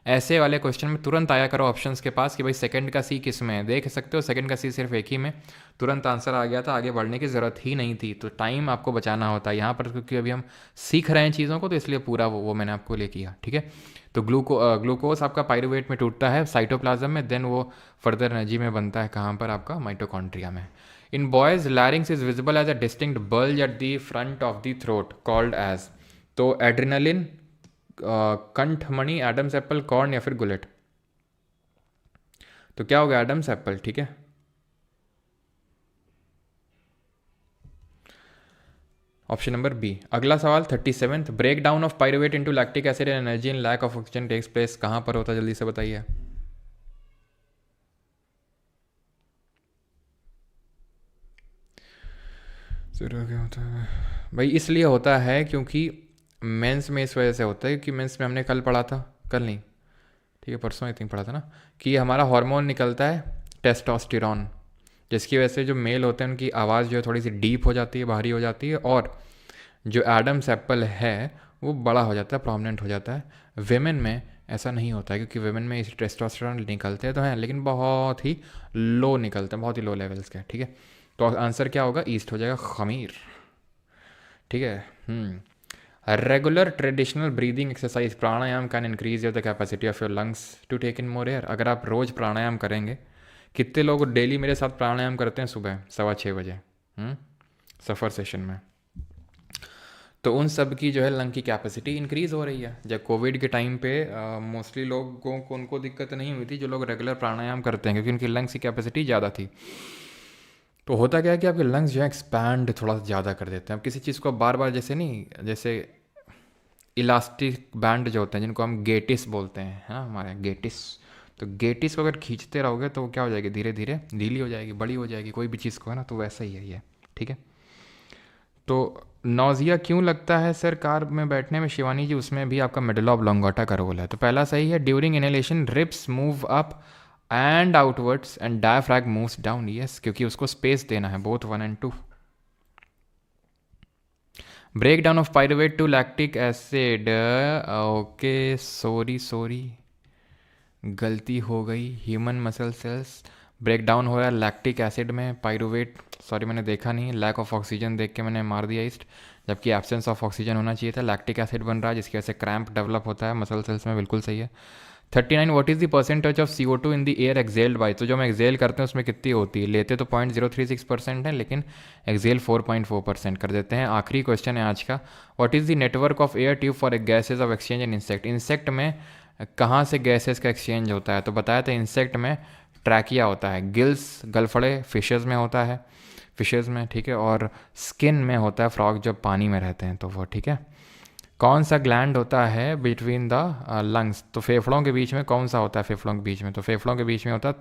ऐसे वाले क्वेश्चन में तुरंत आया करो ऑप्शंस के पास कि भाई सेकंड का सी किस में है, देख सकते हो सेकंड का सी सिर्फ एक ही में, तुरंत आंसर आ गया था, आगे बढ़ने की ज़रूरत ही नहीं थी। तो टाइम आपको बचाना होता है यहाँ पर, क्योंकि अभी हम सीख रहे हैं चीज़ों को, तो इसलिए पूरा वो मैंने आपको ले किया, ठीक है। तो ग्लूकोज आपका पायरुवेट में टूटता है साइटोप्लाज्म में, देन वो फर्दर एनर्जी में बनता है कहाँ पर? आपका माइटोकॉन्ड्रिया में। In boys larynx is visible as a distinct bulge at the front of the throat called as. तो एड्रिनलिन, कंठमणि, एडम्स एप्पल, कॉर्न या फिर गुलेट? तो क्या होगा? एडम्स एप्पल, ठीक है। Option number B. अगला सवाल 37th, break down of pyruvate into lactic acid and energy in lack of oxygen takes place कहाँ पर होता है? जल्दी से बताइए। क्या होता है भाई? इसलिए होता है क्योंकि मेंस में इस वजह से होता है क्योंकि मेंस में हमने कल पढ़ा था, कल नहीं, ठीक है परसों आई थिंक पढ़ा था ना, कि हमारा हार्मोन निकलता है टेस्टोस्टेरॉन, जिसकी वजह से जो मेल होते हैं उनकी आवाज़ जो है थोड़ी सी डीप हो जाती है, भारी हो जाती है, और जो एडम्स एप्पल है वो बड़ा हो जाता है, प्रोमिनेंट हो जाता है। वेमेन में ऐसा नहीं होता है क्योंकि वेमेन में इस टेस्टोस्टेरॉन निकलते तो हैं लेकिन बहुत ही लो निकलते हैं, बहुत ही लो लेवल्स के, ठीक है। तो आंसर क्या होगा? ईस्ट हो जाएगा, खमीर, ठीक है। Regular traditional breathing exercise pranayama can increase your the capacity of your lungs to take in more air. अगर आप रोज़ प्राणायाम करेंगे, कितने लोग डेली मेरे साथ प्राणायाम करते हैं सुबह 6:15 बजे सफ़र सेशन में, तो उन सब की जो है लंग की कैपेसिटी इंक्रीज़ हो रही है। जब कोविड के टाइम पे मोस्टली लोगों को उनको दिक्कत नहीं हुई थी जो लोग रेगुलर प्राणायाम करते हैं, क्योंकि उनकी लंग्स की कैपेसिटी ज़्यादा थी। तो होता क्या है कि आपके लंग्स जो है एक्सपैंड थोड़ा सा ज़्यादा कर देते हैं। अब किसी चीज़ को बार बार, जैसे नहीं, जैसे इलास्टिक बैंड जो होते हैं जिनको हम गेटिस बोलते हैं, हाँ हमारे यहाँ गेटिस, तो गेटिस को अगर खींचते रहोगे तो वो क्या हो जाएगी? धीरे धीरे ढीली हो जाएगी, बड़ी हो जाएगी, कोई भी चीज़ को, है ना, तो वैसा ही है ये, ठीक है। तो नौजिया क्यों लगता है सर कार में बैठने में शिवानी जी? उसमें भी आपका मिडल ऑफ लॉन्गोटा का रोल है। तो पहला सही है, during inhalation ribs move up and outwards and diaphragm moves down. Yes, क्योंकि उसको स्पेस देना है, both 1 and 2। Break down of pyruvate to lactic acid, okay sorry गलती हो गई। Human muscle cells break down हो रहा है लैक्टिक एसिड में, पायरुवेट, सॉरी मैंने देखा नहीं, लैक ऑफ ऑक्सीजन देख के मैंने मार दिया ईस्ट, जबकि एब्सेंस ऑफ ऑक्सीजन होना चाहिए था। लैक्टिक एसिड बन रहा है जिसकी वजह से क्रैम्प डेवलप होता है मसल सेल्स में, बिल्कुल सही है। 39, what is the percentage of CO2 in the air exhaled by? तो जो हम एक्सेल करते हैं उसमें कितनी होती है? लेते तो 0.036% है, लेकिन एक्सेल 4.4% कर देते हैं। आखिरी क्वेश्चन है आज का, what is the network of air tube for gases of exchange in insect? Insect में कहाँ से गैसेज का एक्सचेंज होता है? तो बताया था इंसेक्ट में ट्रैकिया होता है, गिल्स गलफड़े फिशेज़ में होता है, फिशेज़ में, ठीक है, और स्किन में होता है फ्रॉग जब पानी में रहते हैं तो वो, ठीक है। कौन सा ग्लैंड होता है बिटवीन द लंग्स? तो फेफड़ों के बीच में कौन सा होता है? फेफड़ों के बीच में, तो फेफड़ों के बीच में होता है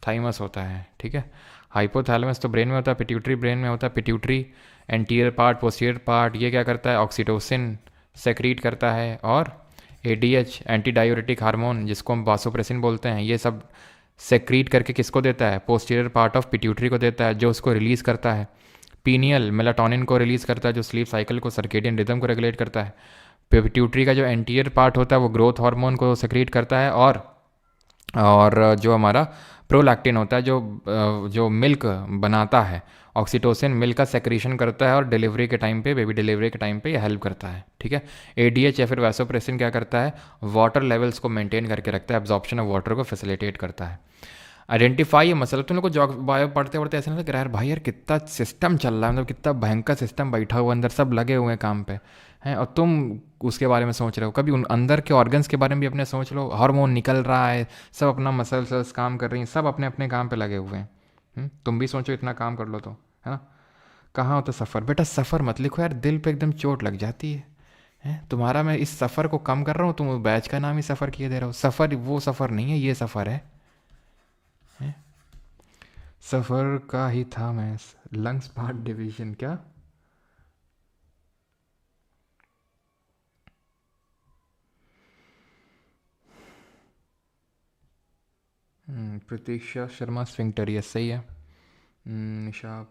थाइमस होता है, ठीक है। हाइपोथैलेमस तो ब्रेन में होता है, पिट्यूटरी ब्रेन में होता है, pituitary anterior part, posterior part, ये क्या करता है? ऑक्सीटोसिन सेक्रीट करता है, और ADH एंटी डायूरेटिक हार्मोन जिसको हम वासोप्रेसिन बोलते हैं, ये सब सेक्रीट करके किसको देता है? पोस्टीरियर पार्ट ऑफ पिट्यूटरी को देता है, जो उसको रिलीज़ करता है। पीनियल मेलाटोनिन को रिलीज़ करता है जो स्लीप साइकिल को, सर्केडियन रिदम को रेगुलेट करता है। पिट्यूटरी का जो एंटीरियर पार्ट होता है वो ग्रोथ हार्मोन को सेक्रीट करता है, और जो हमारा प्रोलैक्टिन होता है जो मिल्क बनाता है, ऑक्सीटोसिन मिल्क का सेक्रीशन करता है और डिलीवरी के टाइम पे, बेबी डिलीवरी के टाइम पे ये हेल्प करता है, ठीक है। एडीएच या फिर वैसोप्रेसिन क्या करता है, वाटर लेवल्स को मेंटेन करके रखता है, एब्जॉर्प्शन ऑफ वाटर को फैसिलिटेट करता है। आइडेंटिफाई ये मसल, तुम लोग को जॉग बायो पढ़ते पढ़ते ऐसा नहीं लग रहा है भाई यार कितना सिस्टम चल रहा है, मतलब कितना भयंकर सिस्टम बैठा हुआ अंदर, सब लगे हुए हैं काम पे हैं, और तुम उसके बारे में सोच रहे हो। कभी उन अंदर के ऑर्गन्स के बारे में भी अपने सोच लो, हार्मोन निकल रहा है, सब अपना मसल सेल्स काम कर रही हैं, सब अपने अपने काम पे लगे हुए हैं। तुम भी सोचो इतना काम कर लो तो, है ना। कहाँ होता सफ़र, बेटा सफ़र मत लिखो यार, दिल पे एकदम चोट लग जाती है। हैं तुम्हारा मैं इस सफ़र को कम कर रहा हूँ, तुम बैच का नाम ही सफ़र किए दे रहे हो। सफ़र वो सफ़र नहीं है, ये सफ़र है, हैं? सफ़र का ही था मैं। लंग्स पार्ट डिवीजन क्या, प्रतीक्षा शर्मा स्फिंक्टर, ये सही है। निशा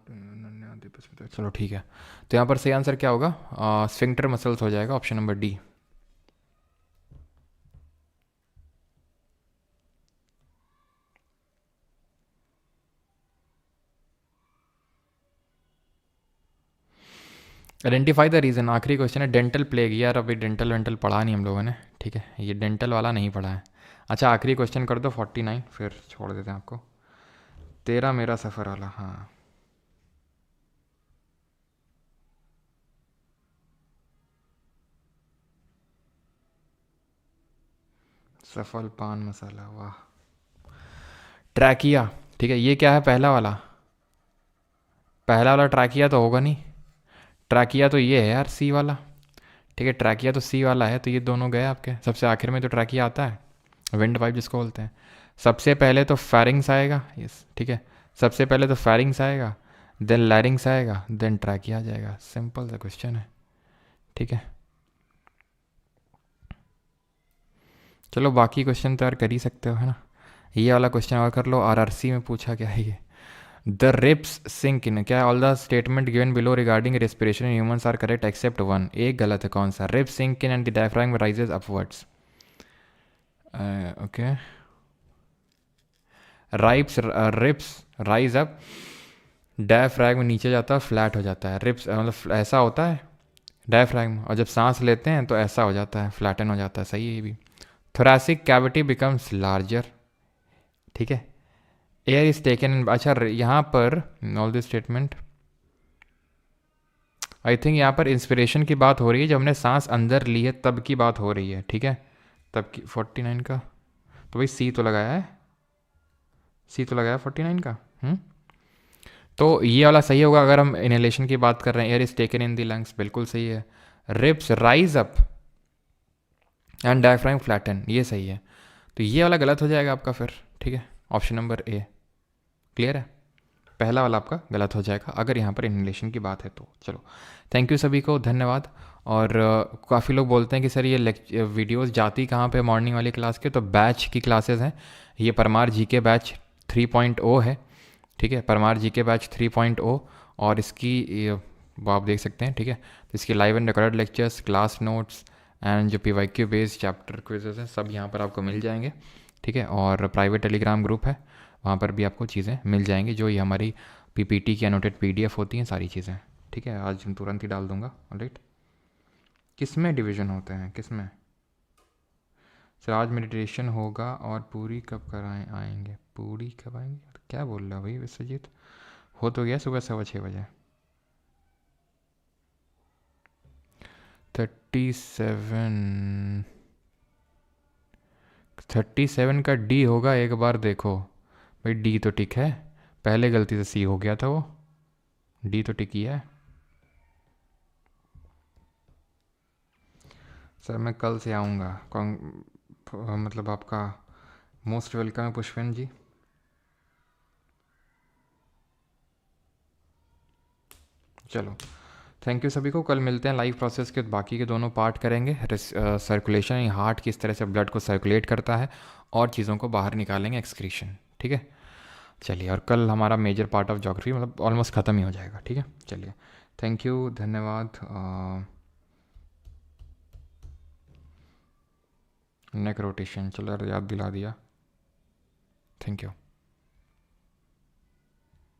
चलो ठीक है। तो यहाँ पर सही आंसर क्या होगा, स्फिंक्टर मसल्स हो जाएगा, option number D. Identify the reason, आखिरी क्वेश्चन है। डेंटल प्लेग, यार अभी डेंटल वेंटल पढ़ा नहीं हम लोगों ने, ठीक है, ये डेंटल वाला नहीं पढ़ा है। अच्छा आखिरी क्वेश्चन कर दो 49, फिर छोड़ देते हैं आपको। तेरा मेरा सफ़र वाला, हाँ। सफल पान मसाला, वाह। ट्रैकिया, ठीक है, ये क्या है पहला वाला, पहला वाला ट्रैकिया तो होगा नहीं, ट्रैकिया तो ये है यार सी वाला, ठीक है, ट्रैकिया तो सी वाला है, तो ये दोनों गए आपके। सबसे आखिर में तो ट्रैकिया आता है, विंड पाइप जिसको बोलते हैं। सबसे पहले तो फेरिंग्स आएगा, यस ठीक है, सबसे पहले तो फेरिंग्स आएगा, देन लैरिंग्स आएगा, देन ट्रैकिया आ जाएगा। सिंपल सा क्वेश्चन है, ठीक है। चलो बाकी क्वेश्चन तो यार कर ही सकते हो, है ना। ये वाला क्वेश्चन और कर लो, आरआरसी में पूछा क्या है ये। द रिप्स सिंक इन, क्या all the statement given below regarding respiration in humans are correct except one, एक गलत है, कौन सा। Ribs sink in and the diaphragm rises upwards, okay. Ribs rise up, diaphragm नीचे जाता है, फ्लैट हो जाता है। रिप्स मतलब ऐसा होता है डायफ्राम, और जब सांस लेते हैं तो ऐसा हो जाता है, फ्लैटन हो जाता है, सही है ये भी। थोरेसिक कैविटी बिकम्स लार्जर, ठीक है। एयर इज टेकन इन, अच्छा यहाँ पर all this statement, I think यहाँ पर इंस्पिरेशन की बात हो रही है, जब हमने सांस अंदर ली है तब की बात हो रही है, ठीक है, तब की। 49 का तो भाई सी तो लगाया है, सी तो लगाया 49 का। तो ये वाला सही होगा अगर हम इनहेलेशन की बात कर रहे हैं। Air is taken in the lungs, बिल्कुल सही है। Ribs rise up and diaphragm flatten, ये सही है। तो ये वाला गलत हो जाएगा आपका फिर, ठीक है, ऑप्शन नंबर ए। क्लियर है, पहला वाला आपका गलत हो जाएगा अगर यहाँ पर इनहेलेशन की बात है तो। चलो थैंक यू सभी को, धन्यवाद। और काफ़ी लोग बोलते हैं कि सर ये वीडियोस जाती कहाँ पे मॉर्निंग वाली क्लास के, तो बैच की क्लासेस हैं। ये परमार जी के बैच 3.0 है, ठीक है, परमार जी के बैच 3.0, और इसकी वो आप देख सकते हैं, ठीक है। तो इसकी live and recorded lectures, class notes and जो PYQ बेस्ड चैप्टर क्विजेज हैं, सब यहाँ पर आपको मिल जाएंगे, ठीक है। और प्राइवेट टेलीग्राम ग्रुप है, वहाँ पर भी आपको चीज़ें मिल जाएंगी, जो ये हमारी PPT की एनोटेड PDF होती हैं, सारी चीज़ें, ठीक है। आज तुरंत ही डाल दूंगा, ऑलराइट। किस में डिवीज़न होते हैं, किस में सर। आज मेडिटेशन होगा और पूरी कब कराएँ आएंगे, पूरी कब आएंगे, क्या बोल रहा भाई विश्वजीत। हो तो गया सुबह 6:15 37, 37 का D होगा, एक बार देखो भाई, D तो टिक है, पहले गलती से C हो गया था, वो D तो टिक ही है। सर मैं कल से आऊँगा, मतलब आपका मोस्ट वेलकम है पुष्पेन जी। चलो थैंक यू सभी को, कल मिलते हैं लाइव प्रोसेस के बाकी के दोनों पार्ट करेंगे। सर्कुलेशन, हार्ट किस तरह से ब्लड को सर्कुलेट करता है, और चीज़ों को बाहर निकालेंगे, एक्सक्रीशन, ठीक है। चलिए, और कल हमारा मेजर पार्ट ऑफ ज्योग्राफी मतलब ऑलमोस्ट ख़त्म ही हो जाएगा, ठीक है। चलिए थैंक यू, धन्यवाद। नेक रोटेशन, चलो यार याद दिला दिया, थैंक यू।